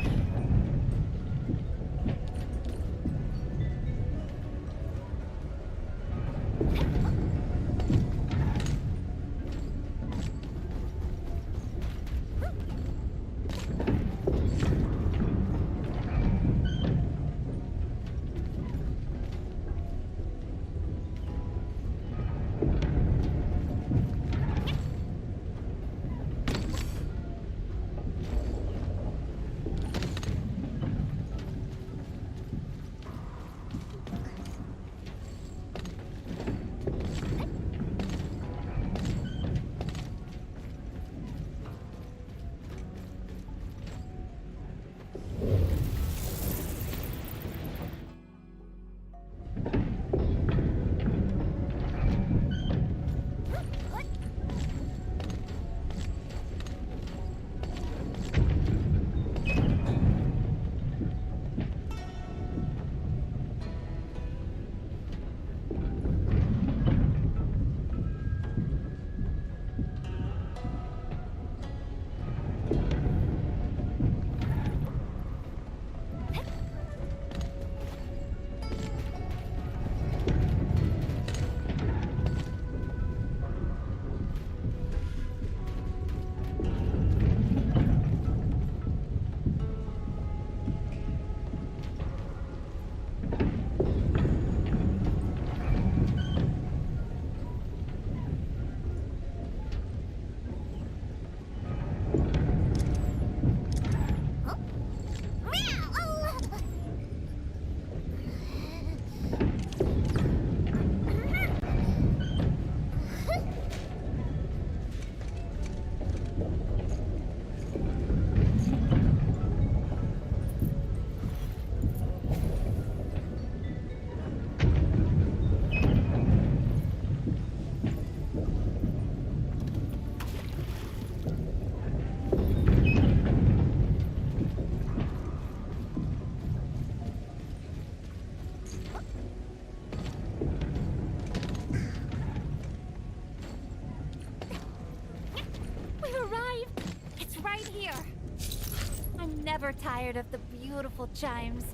Never tired of the beautiful chimes.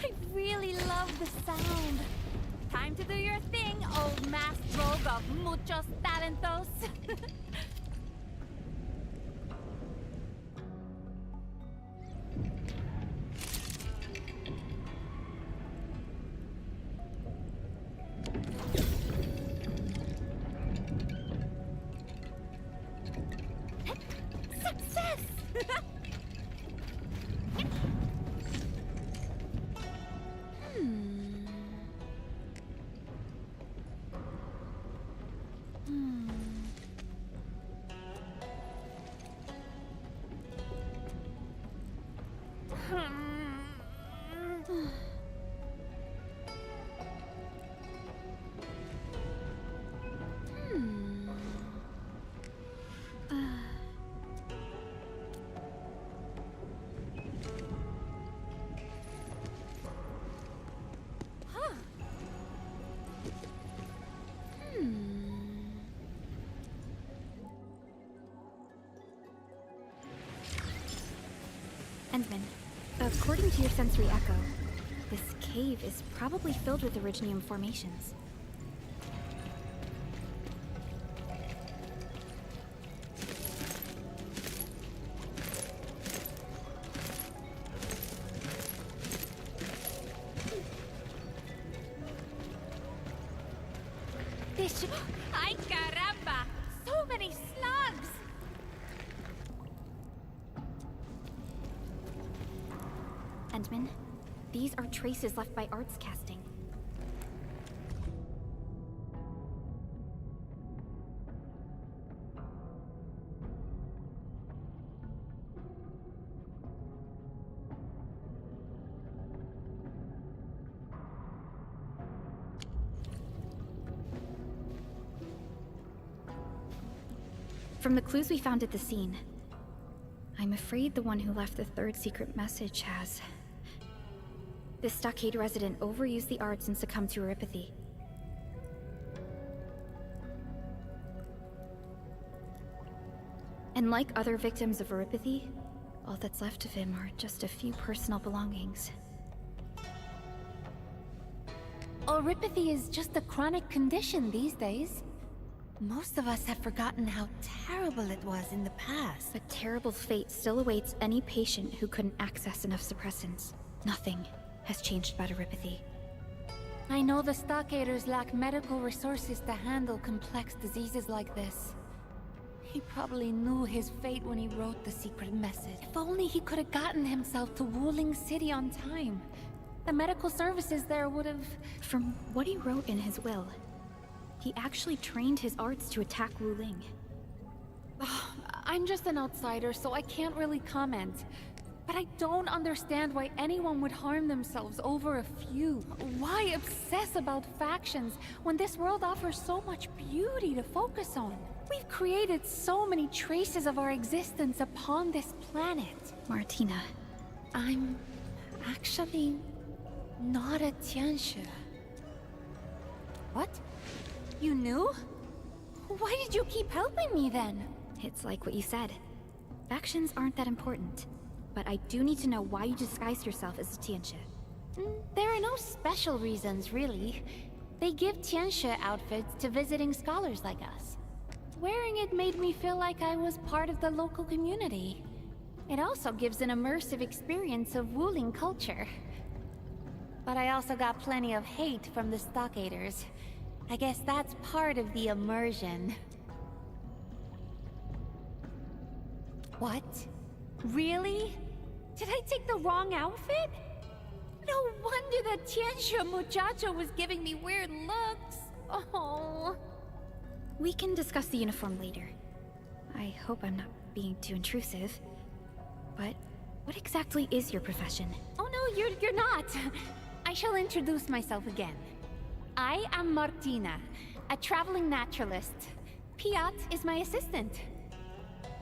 I really love the sound. Time to do your thing, old masked rogue of muchos talentos. Success! Endman, according to your sensory echo, this cave is probably filled with originium formations. This... Ay, caramba! So many slugs! Endman, these are traces left by arts casting. From the clues we found at the scene, I'm afraid the one who left the third secret message has This stockade resident overused the arts and succumbed to neuropathy. And like other victims of neuropathy, all that's left of him are just a few personal belongings. Neuropathy is just a chronic condition these days. Most of us have forgotten how terrible it was in the past. A terrible fate still awaits any patient who couldn't access enough suppressants. Nothing has changed about neuropathy. I know the stockaders lack medical resources to handle complex diseases like this. He probably knew his fate when he wrote the secret message. If only he could have gotten himself to Wuling City on time. The medical services there would have... From what he wrote in his will, he actually trained his arts to attack Wuling. I'm just an outsider, so I can't really comment. But I don't understand why anyone would harm themselves over a few. Why obsess about factions when this world offers so much beauty to focus on? We've created so many traces of our existence upon this planet. Martina. I'm actually not a Tianxia. What? You knew? Why did you keep helping me then? It's like what you said. Factions aren't that important. But I do need to know why you disguised yourself as a Tianxia. There are no special reasons, really. They give Tianxia outfits to visiting scholars like us. Wearing it made me feel like I was part of the local community. It also gives an immersive experience of Wuling culture. But I also got plenty of hate from the stockaders. I guess that's part of the immersion. What? Really? Did I take the wrong outfit? No wonder that Tianxia muchacho was giving me weird looks. Oh. We can discuss the uniform later. I hope I'm not being too intrusive. But what exactly is your profession? Oh no, you're not. I shall introduce myself again. I am Martina, a traveling naturalist. Piat is my assistant.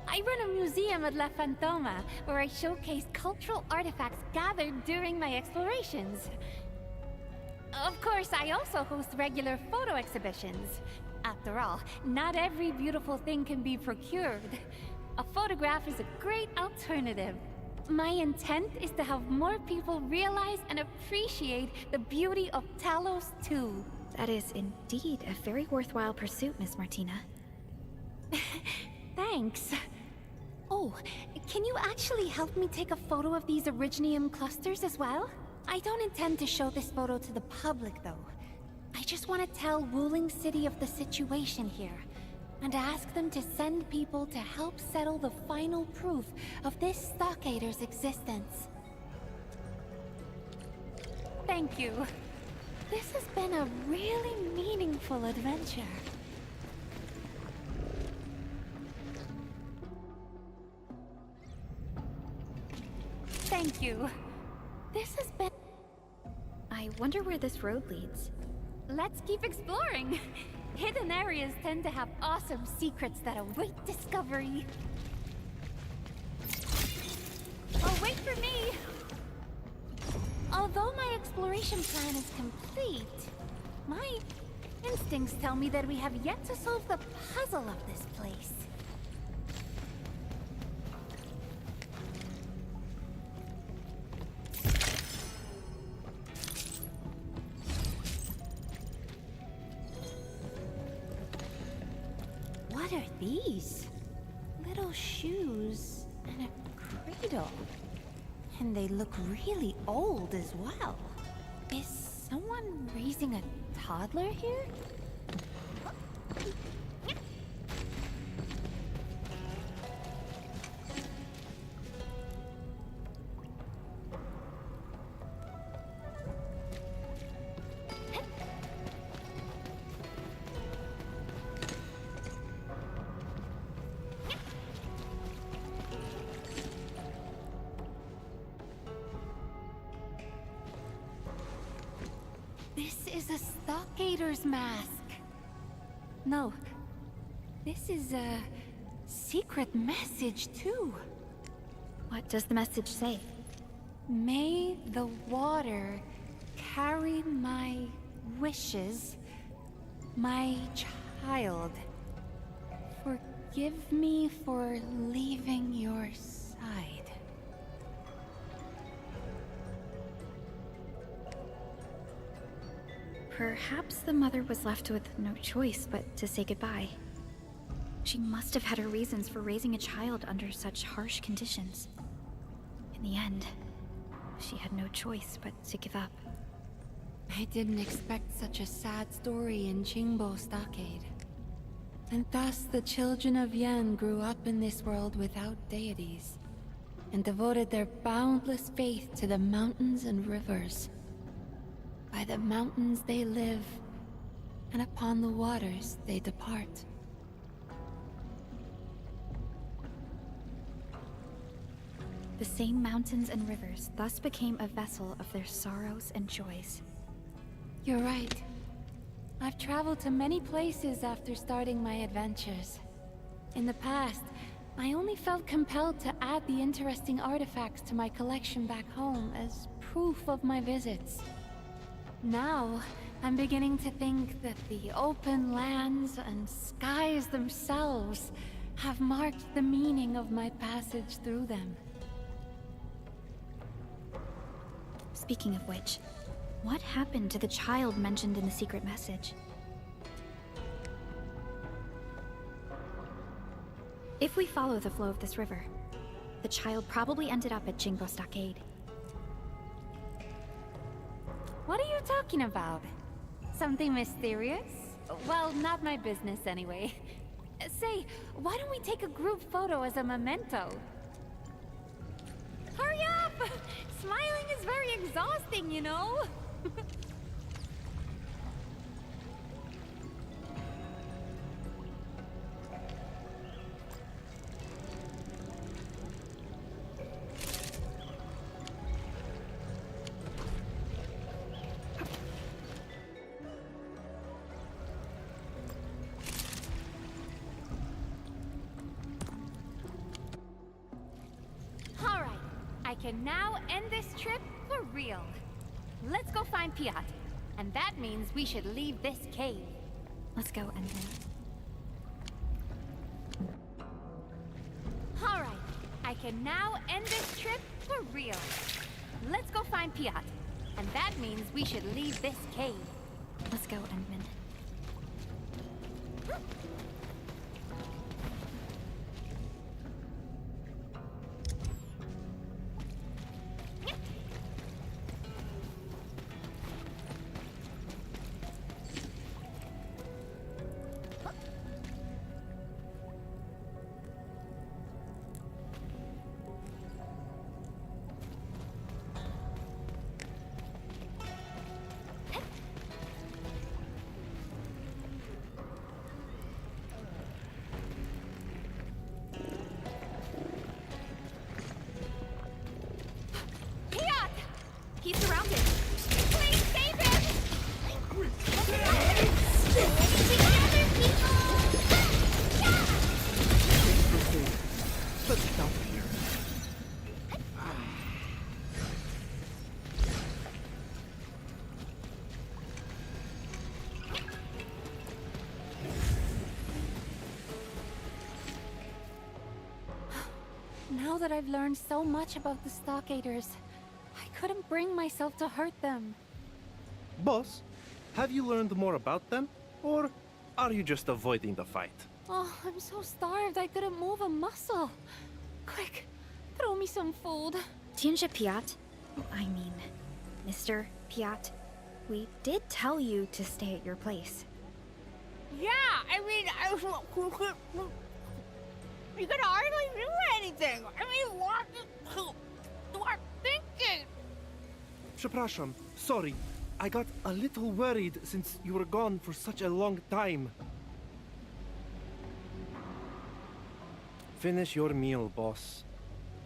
I run a museum at La Fantoma, where I showcase cultural artifacts gathered during my explorations. Of course, I also host regular photo exhibitions. After all, not every beautiful thing can be procured. A photograph is a great alternative. My intent is to have more people realize and appreciate the beauty of Talos 2. That is indeed a very worthwhile pursuit, Miss Martina. Thanks. Oh, can you actually help me take a photo of these Originium clusters as well? I don't intend to show this photo to the public, though. I just want to tell Wuling City of the situation here, and ask them to send people to help settle the final proof of this stockader's existence. Thank you. This has been a really meaningful adventure. Thank you. This has been... I wonder where this road leads. Let's keep exploring. Hidden areas tend to have awesome secrets that await discovery. Oh, wait for me! Although my exploration plan is complete, my instincts tell me that we have yet to solve the puzzle of this place. What are these? Little shoes and a cradle. And they look really old as well. Is someone raising a toddler here? This is a stockader's mask. No, this is a secret message too. What does the message say? May the water carry my wishes, my child. Forgive me for leaving your side. Perhaps the mother was left with no choice but to say goodbye. She must have had her reasons for raising a child under such harsh conditions. In the end, she had no choice but to give up. I didn't expect such a sad story in Qingbo Stockade. And thus the children of Yan grew up in this world without deities, and devoted their boundless faith to the mountains and rivers. By the mountains they live, and upon the waters they depart. The same mountains and rivers thus became a vessel of their sorrows and joys. You're right. I've traveled to many places after starting my adventures. In the past, I only felt compelled to add the interesting artifacts to my collection back home as proof of my visits. Now, I'm beginning to think that the open lands and skies themselves have marked the meaning of my passage through them. Speaking of which, what happened to the child mentioned in the secret message? If we follow the flow of this river, the child probably ended up at Qingbo Stockade. What are you talking about? Something mysterious? Well, not my business anyway. Say, why don't we take a group photo as a memento? Hurry up! Smiling is very exhausting, you know? All right, I can now end this trip for real. Let's go find Piat. And that means we should leave this cave. Let's go, Envin. All right, I can now end this trip for real. Let's go find Piat. And that means we should leave this cave. Let's go, Envin. He's surrounded. Please save him! Let's get out of here. Now that I've learned so much about the Stockaders, I couldn't bring myself to hurt them. Boss, have you learned more about them? Or are you just avoiding the fight? Oh, I'm so starved I couldn't move a muscle. Quick, throw me some food. Tianjia Piat? I mean, Mr. Piat, we did tell you to stay at your place. Yeah, I mean, you could hardly do anything. I mean, what you are thinking? Przepraszam, sorry. I got a little worried since you were gone for such a long time. Finish your meal, boss.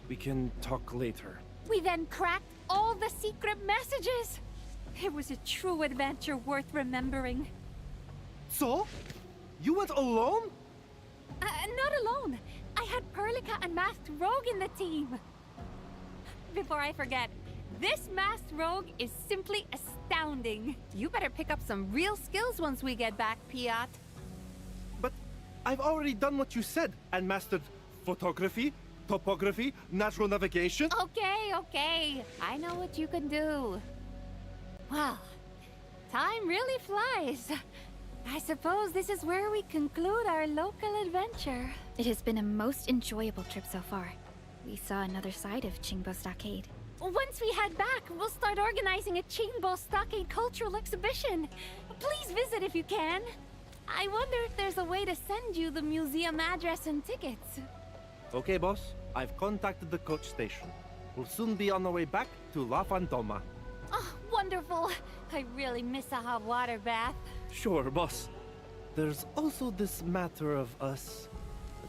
We can talk later. We then cracked all the secret messages. It was a true adventure worth remembering. So? You went alone? Not alone. I had Perlica and Masked Rogue in the team. Before I forget, this Masked Rogue is simply astounding. outstanding. You better pick up some real skills once we get back, Piat. But I've already done what you said and mastered photography, topography, natural navigation. Okay. I know what you can do. Well, time really flies. I suppose this is where we conclude our local adventure. It has been a most enjoyable trip so far. We saw another side of Qingbo Stockade. Once we head back, we'll start organizing a Qingbo Stockade cultural exhibition. Please visit if you can. I wonder if there's a way to send you the museum address and tickets. Okay, boss. I've contacted the coach station. We'll soon be on our way back to La Fantoma. Oh, wonderful. I really miss a hot water bath. Sure, boss. There's also this matter of us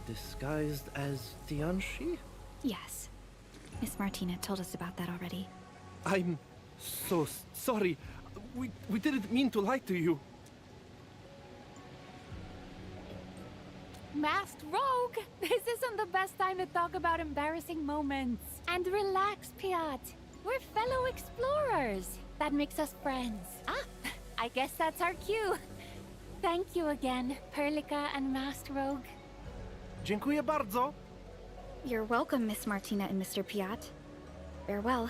disguised as Tianchi? Yes. Miss Martina told us about that already. I'm so sorry. We didn't mean to lie to you. Masked Rogue! This isn't the best time to talk about embarrassing moments. And relax, Piat. We're fellow explorers. That makes us friends. Ah, I guess that's our cue. Thank you again, Perlica and Masked Rogue. Dziękuję bardzo. You're welcome, Miss Martina and Mr. Piat. Farewell.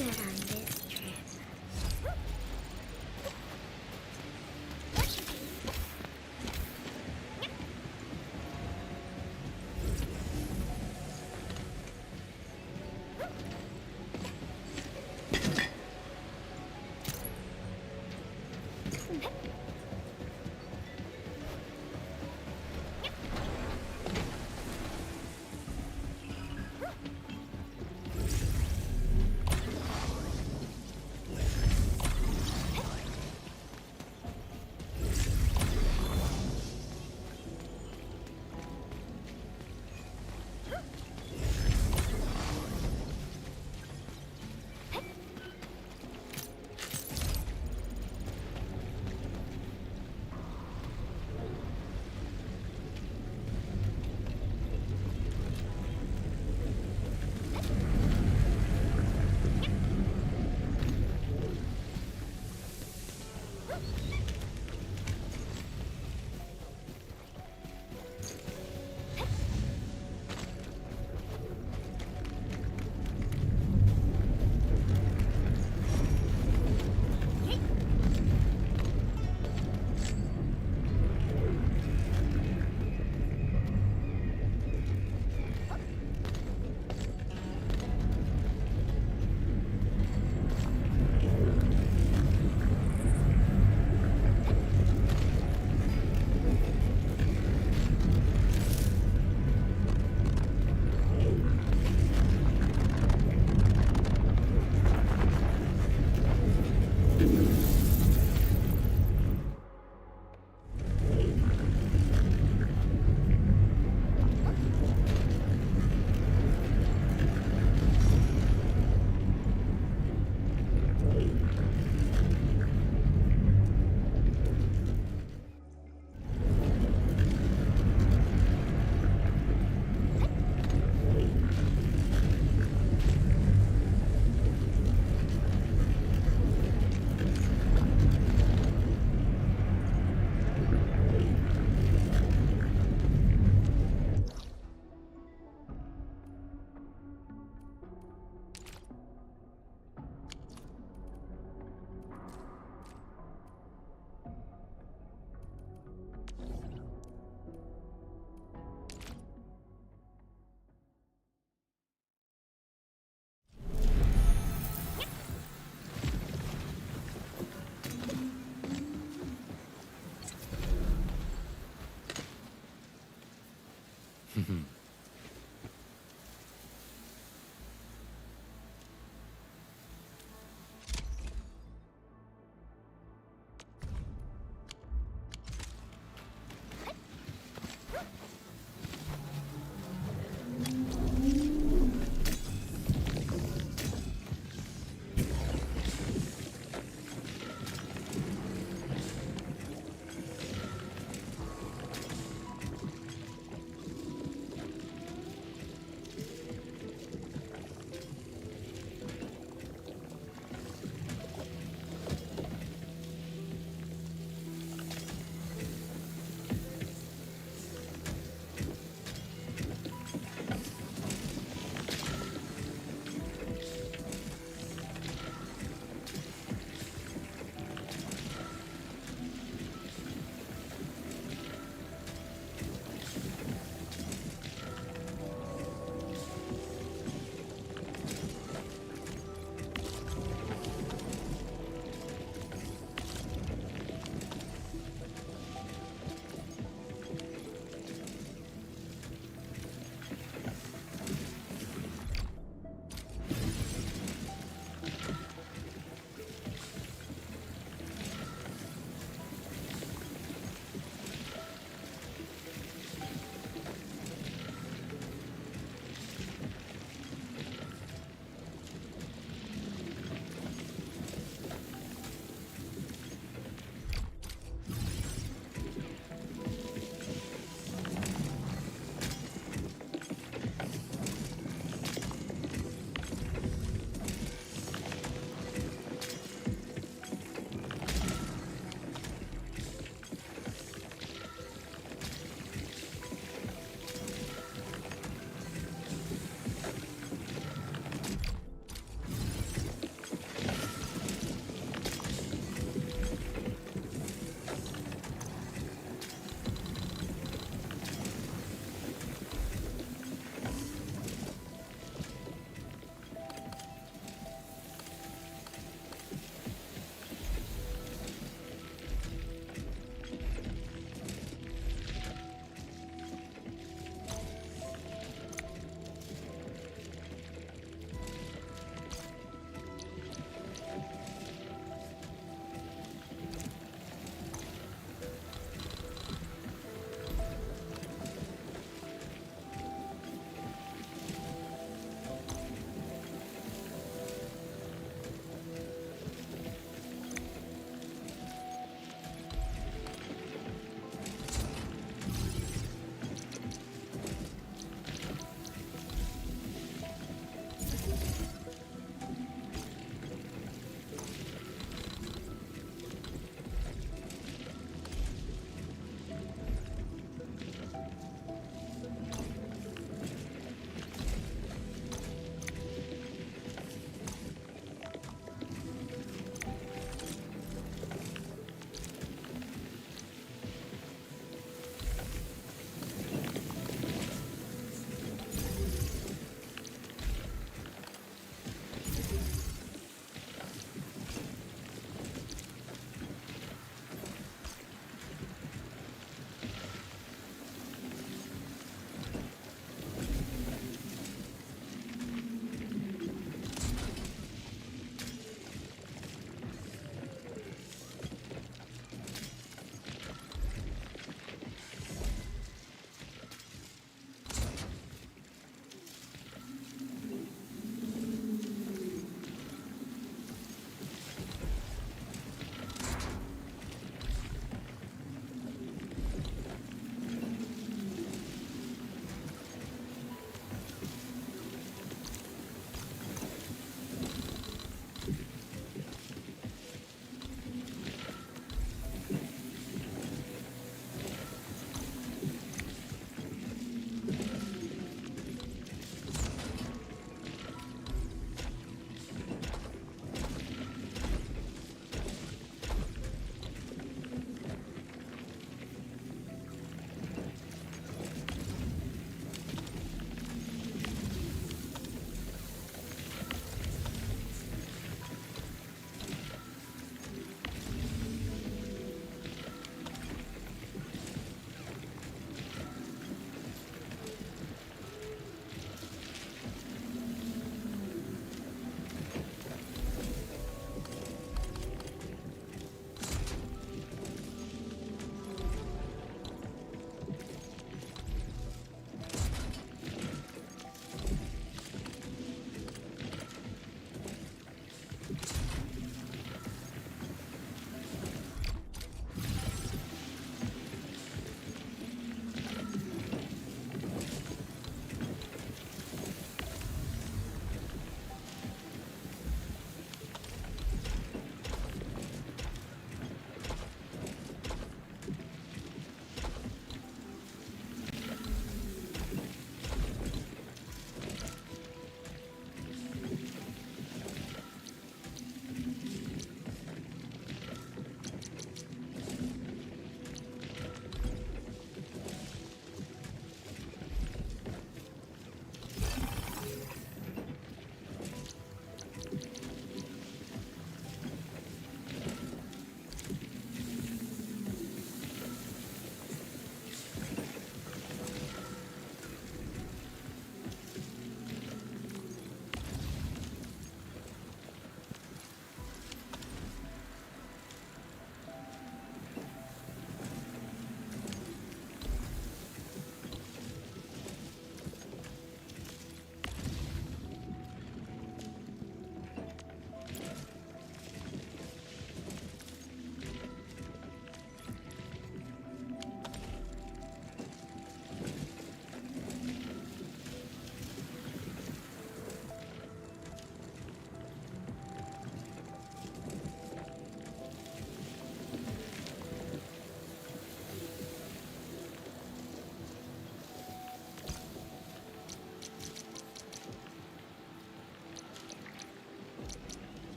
good on this trip.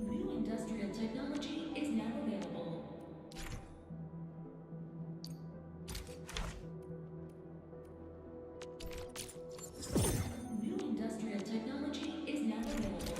New industrial technology is now available. New industrial technology is now available.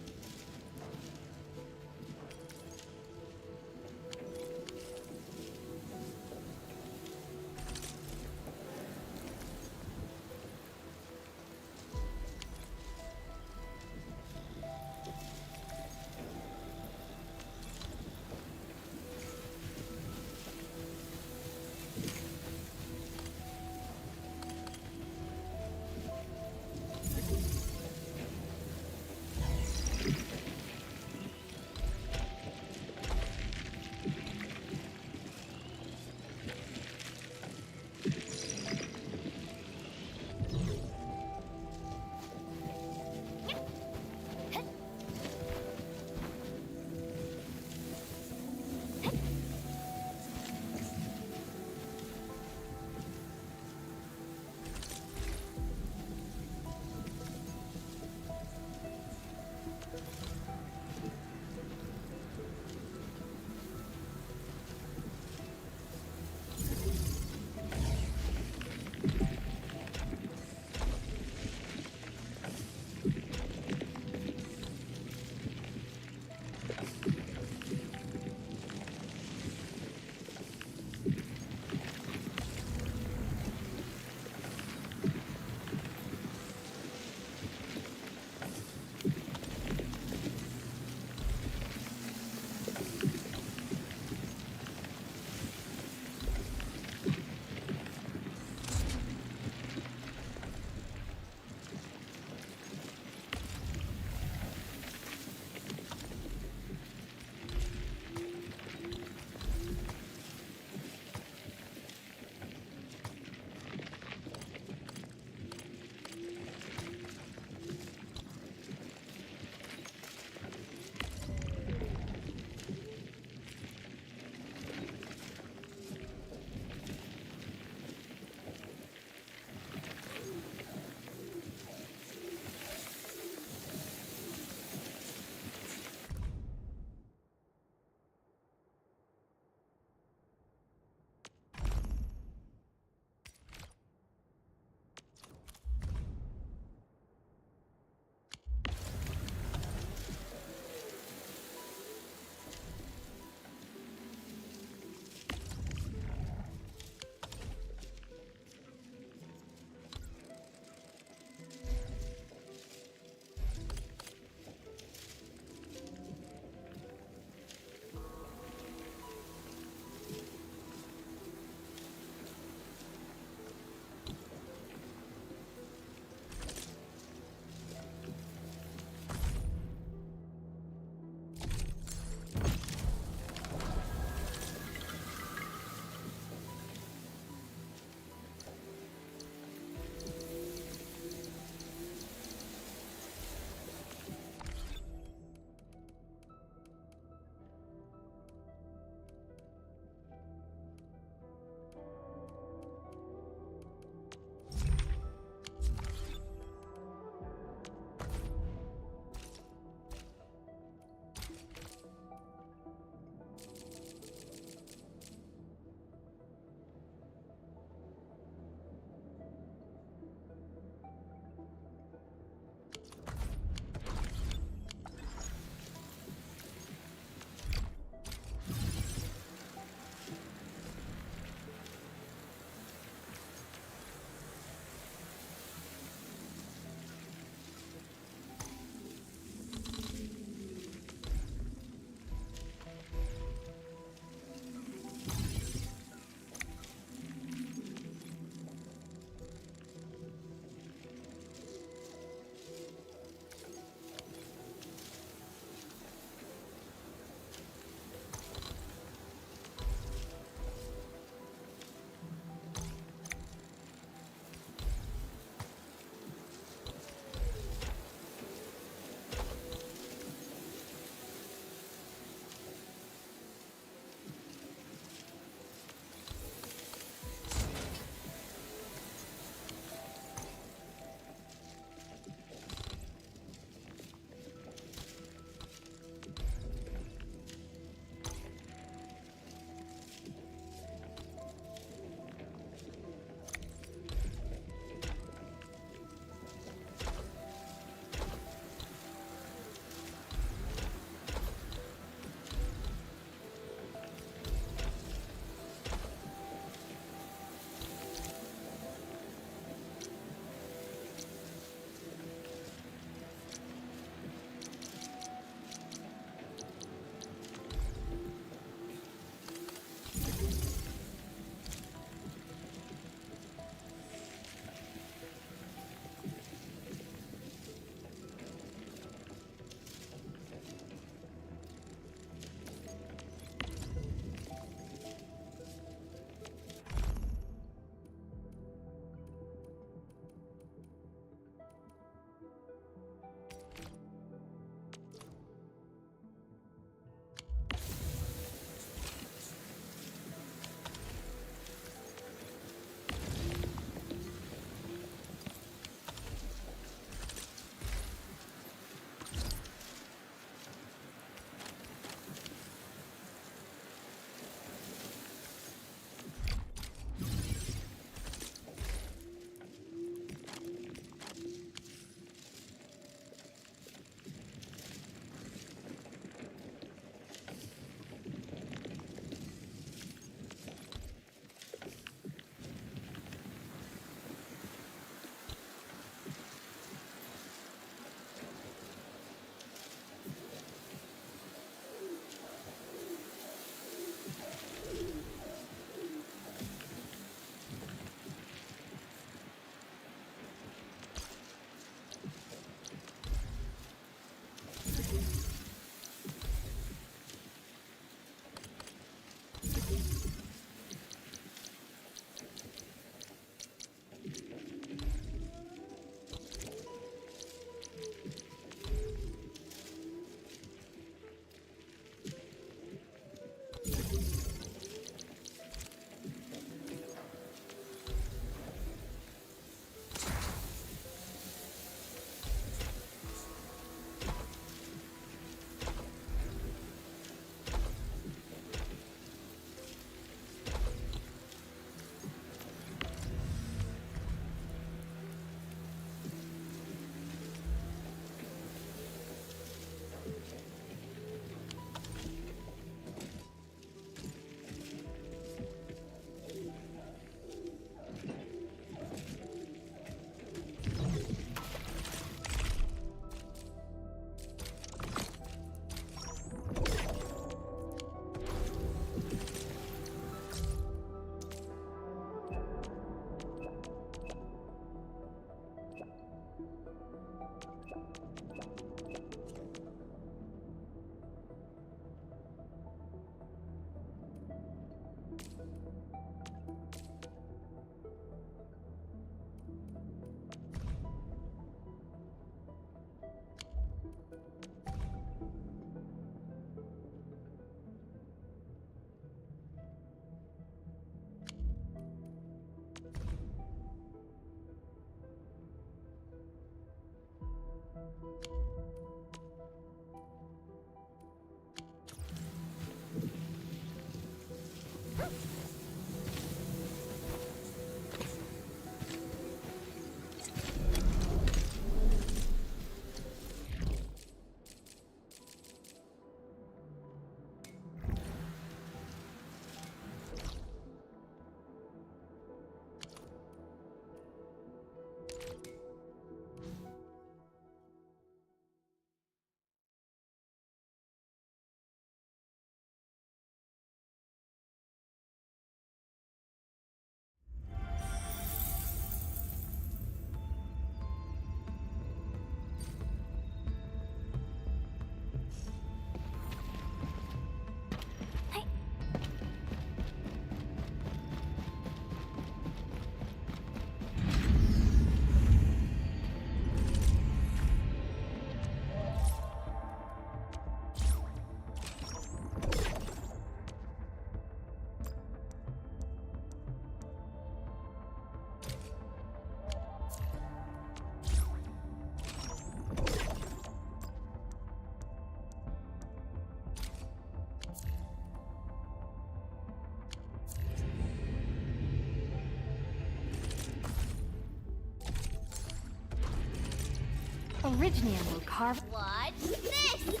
Originium will carve. Watch this!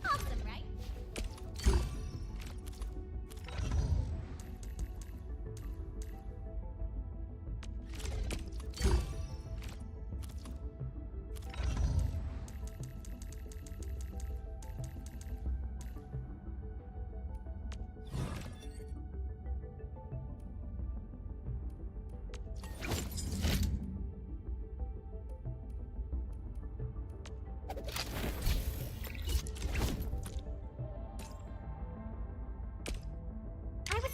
Awesome, right?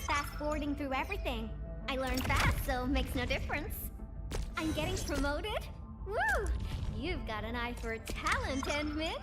Fast-forwarding through everything. I learned fast, so makes no difference. I'm getting promoted? Woo! You've got an eye for talent, Endmin.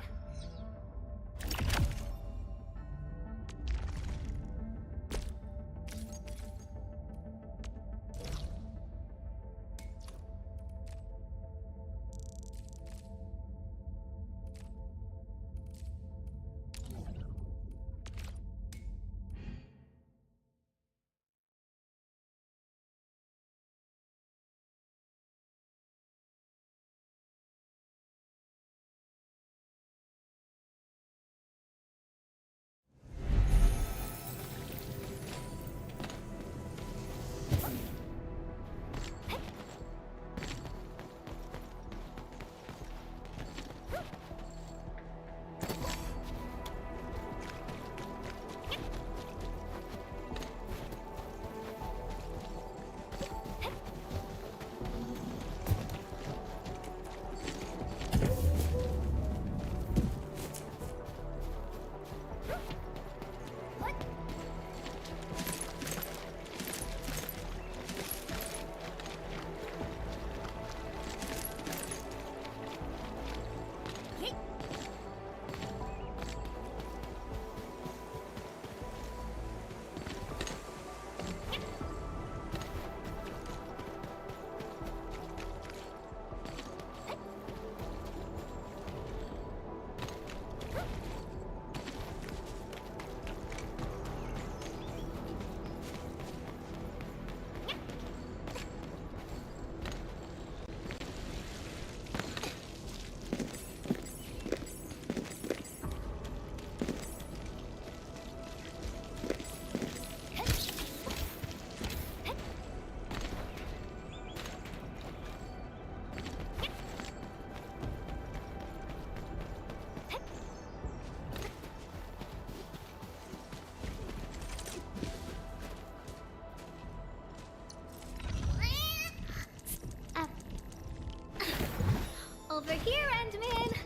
Over here, Endmin!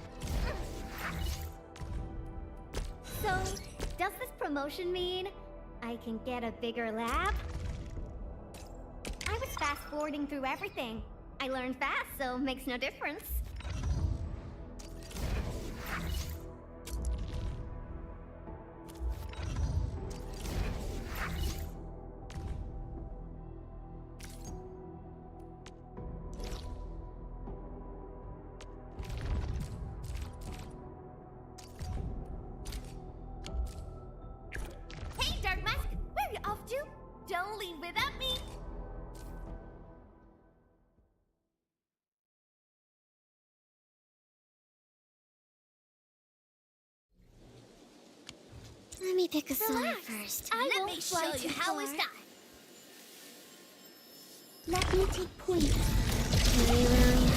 So, does this promotion mean I can get a bigger lab? I was fast-forwarding through everything. I learned fast, so makes no difference. me pick a song first. Let me show you how it's done. Let me take point. Play around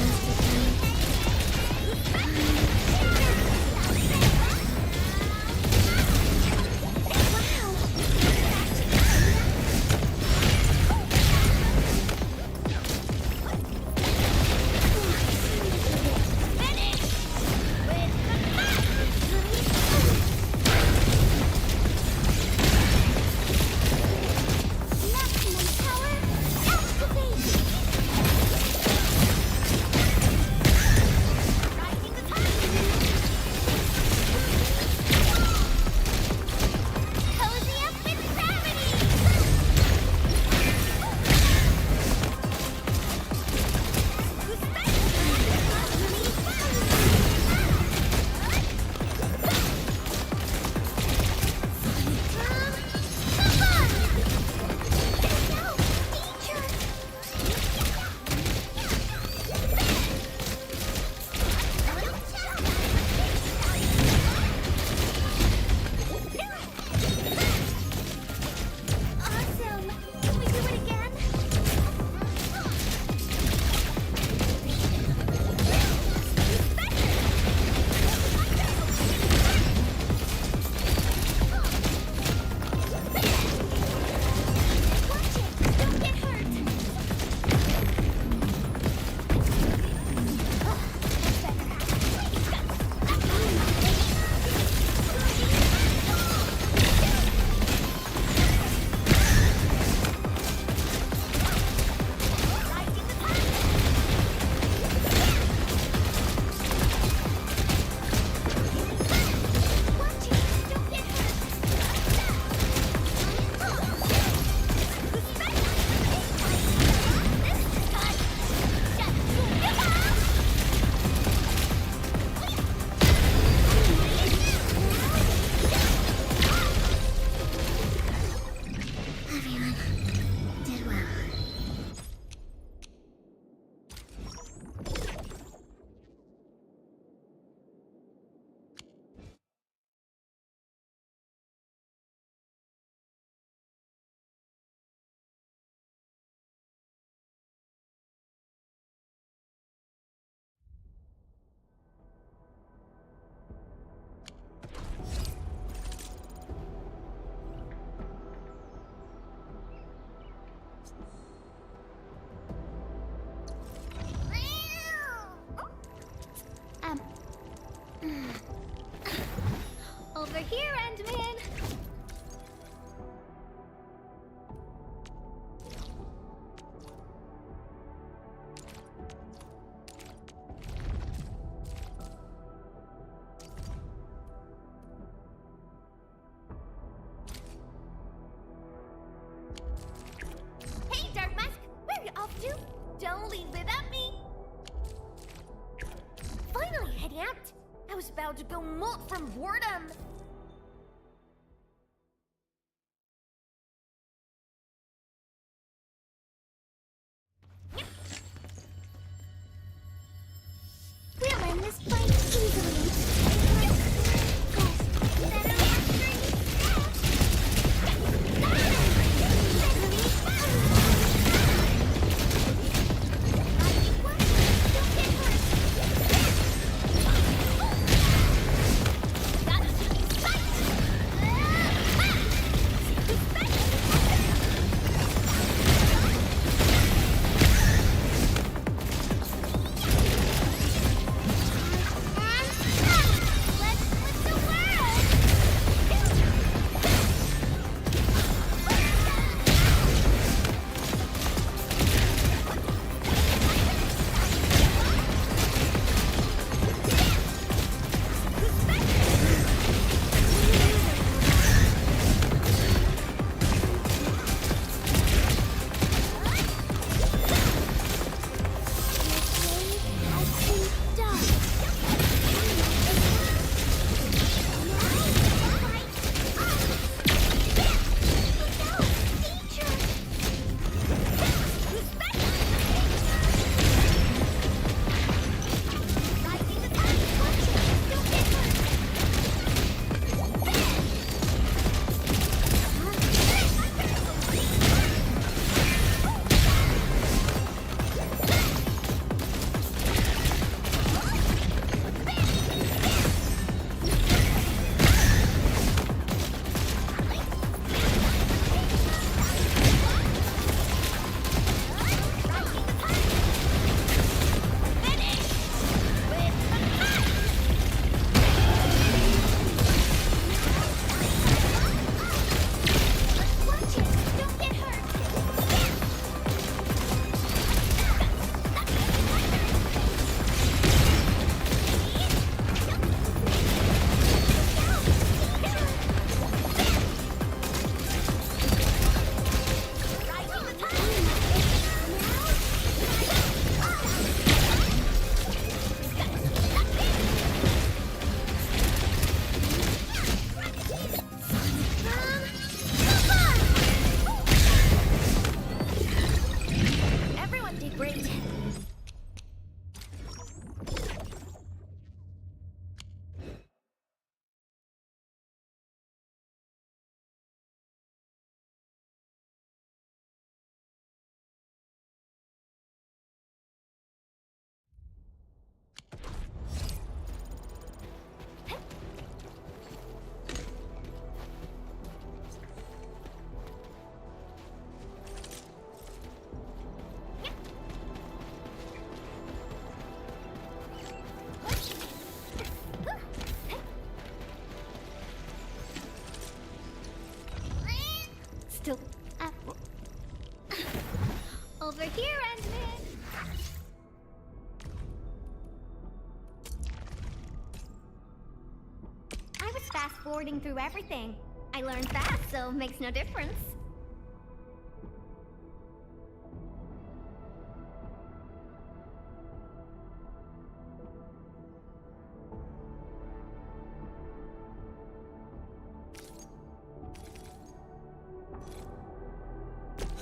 over here, Endman. Hey, Dark Mask, where are you off to? Don't leave without me. Finally heading out. I was about to go molt from boredom. We'll learn this fight easily. still... Over here, Endman! I was fast-forwarding through everything. I learned fast, so makes no difference.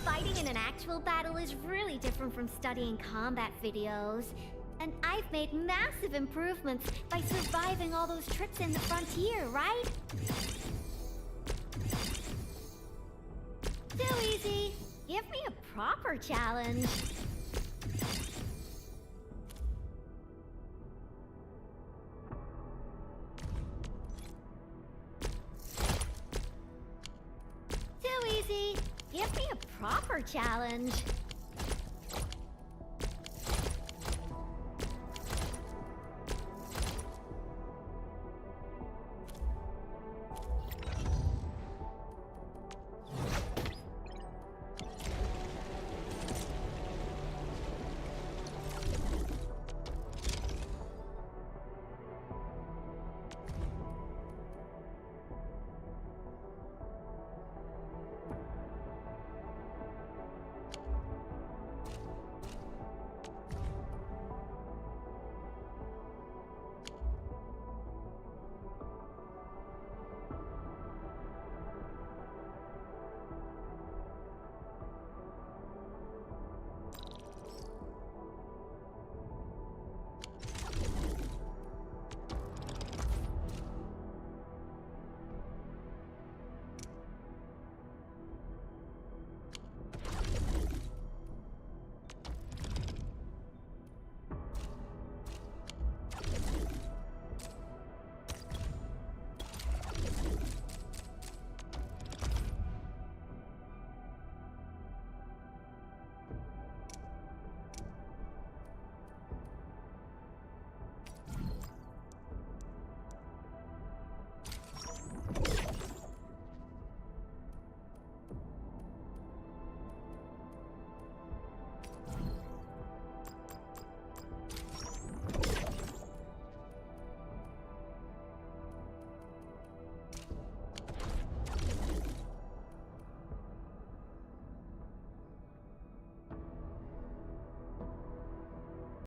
Fighting in an actual battle is really different from studying combat videos. And I've made massive improvements by surviving all those trips in the frontier, right? Too easy. Give me a proper challenge. Too easy. Give me a proper challenge.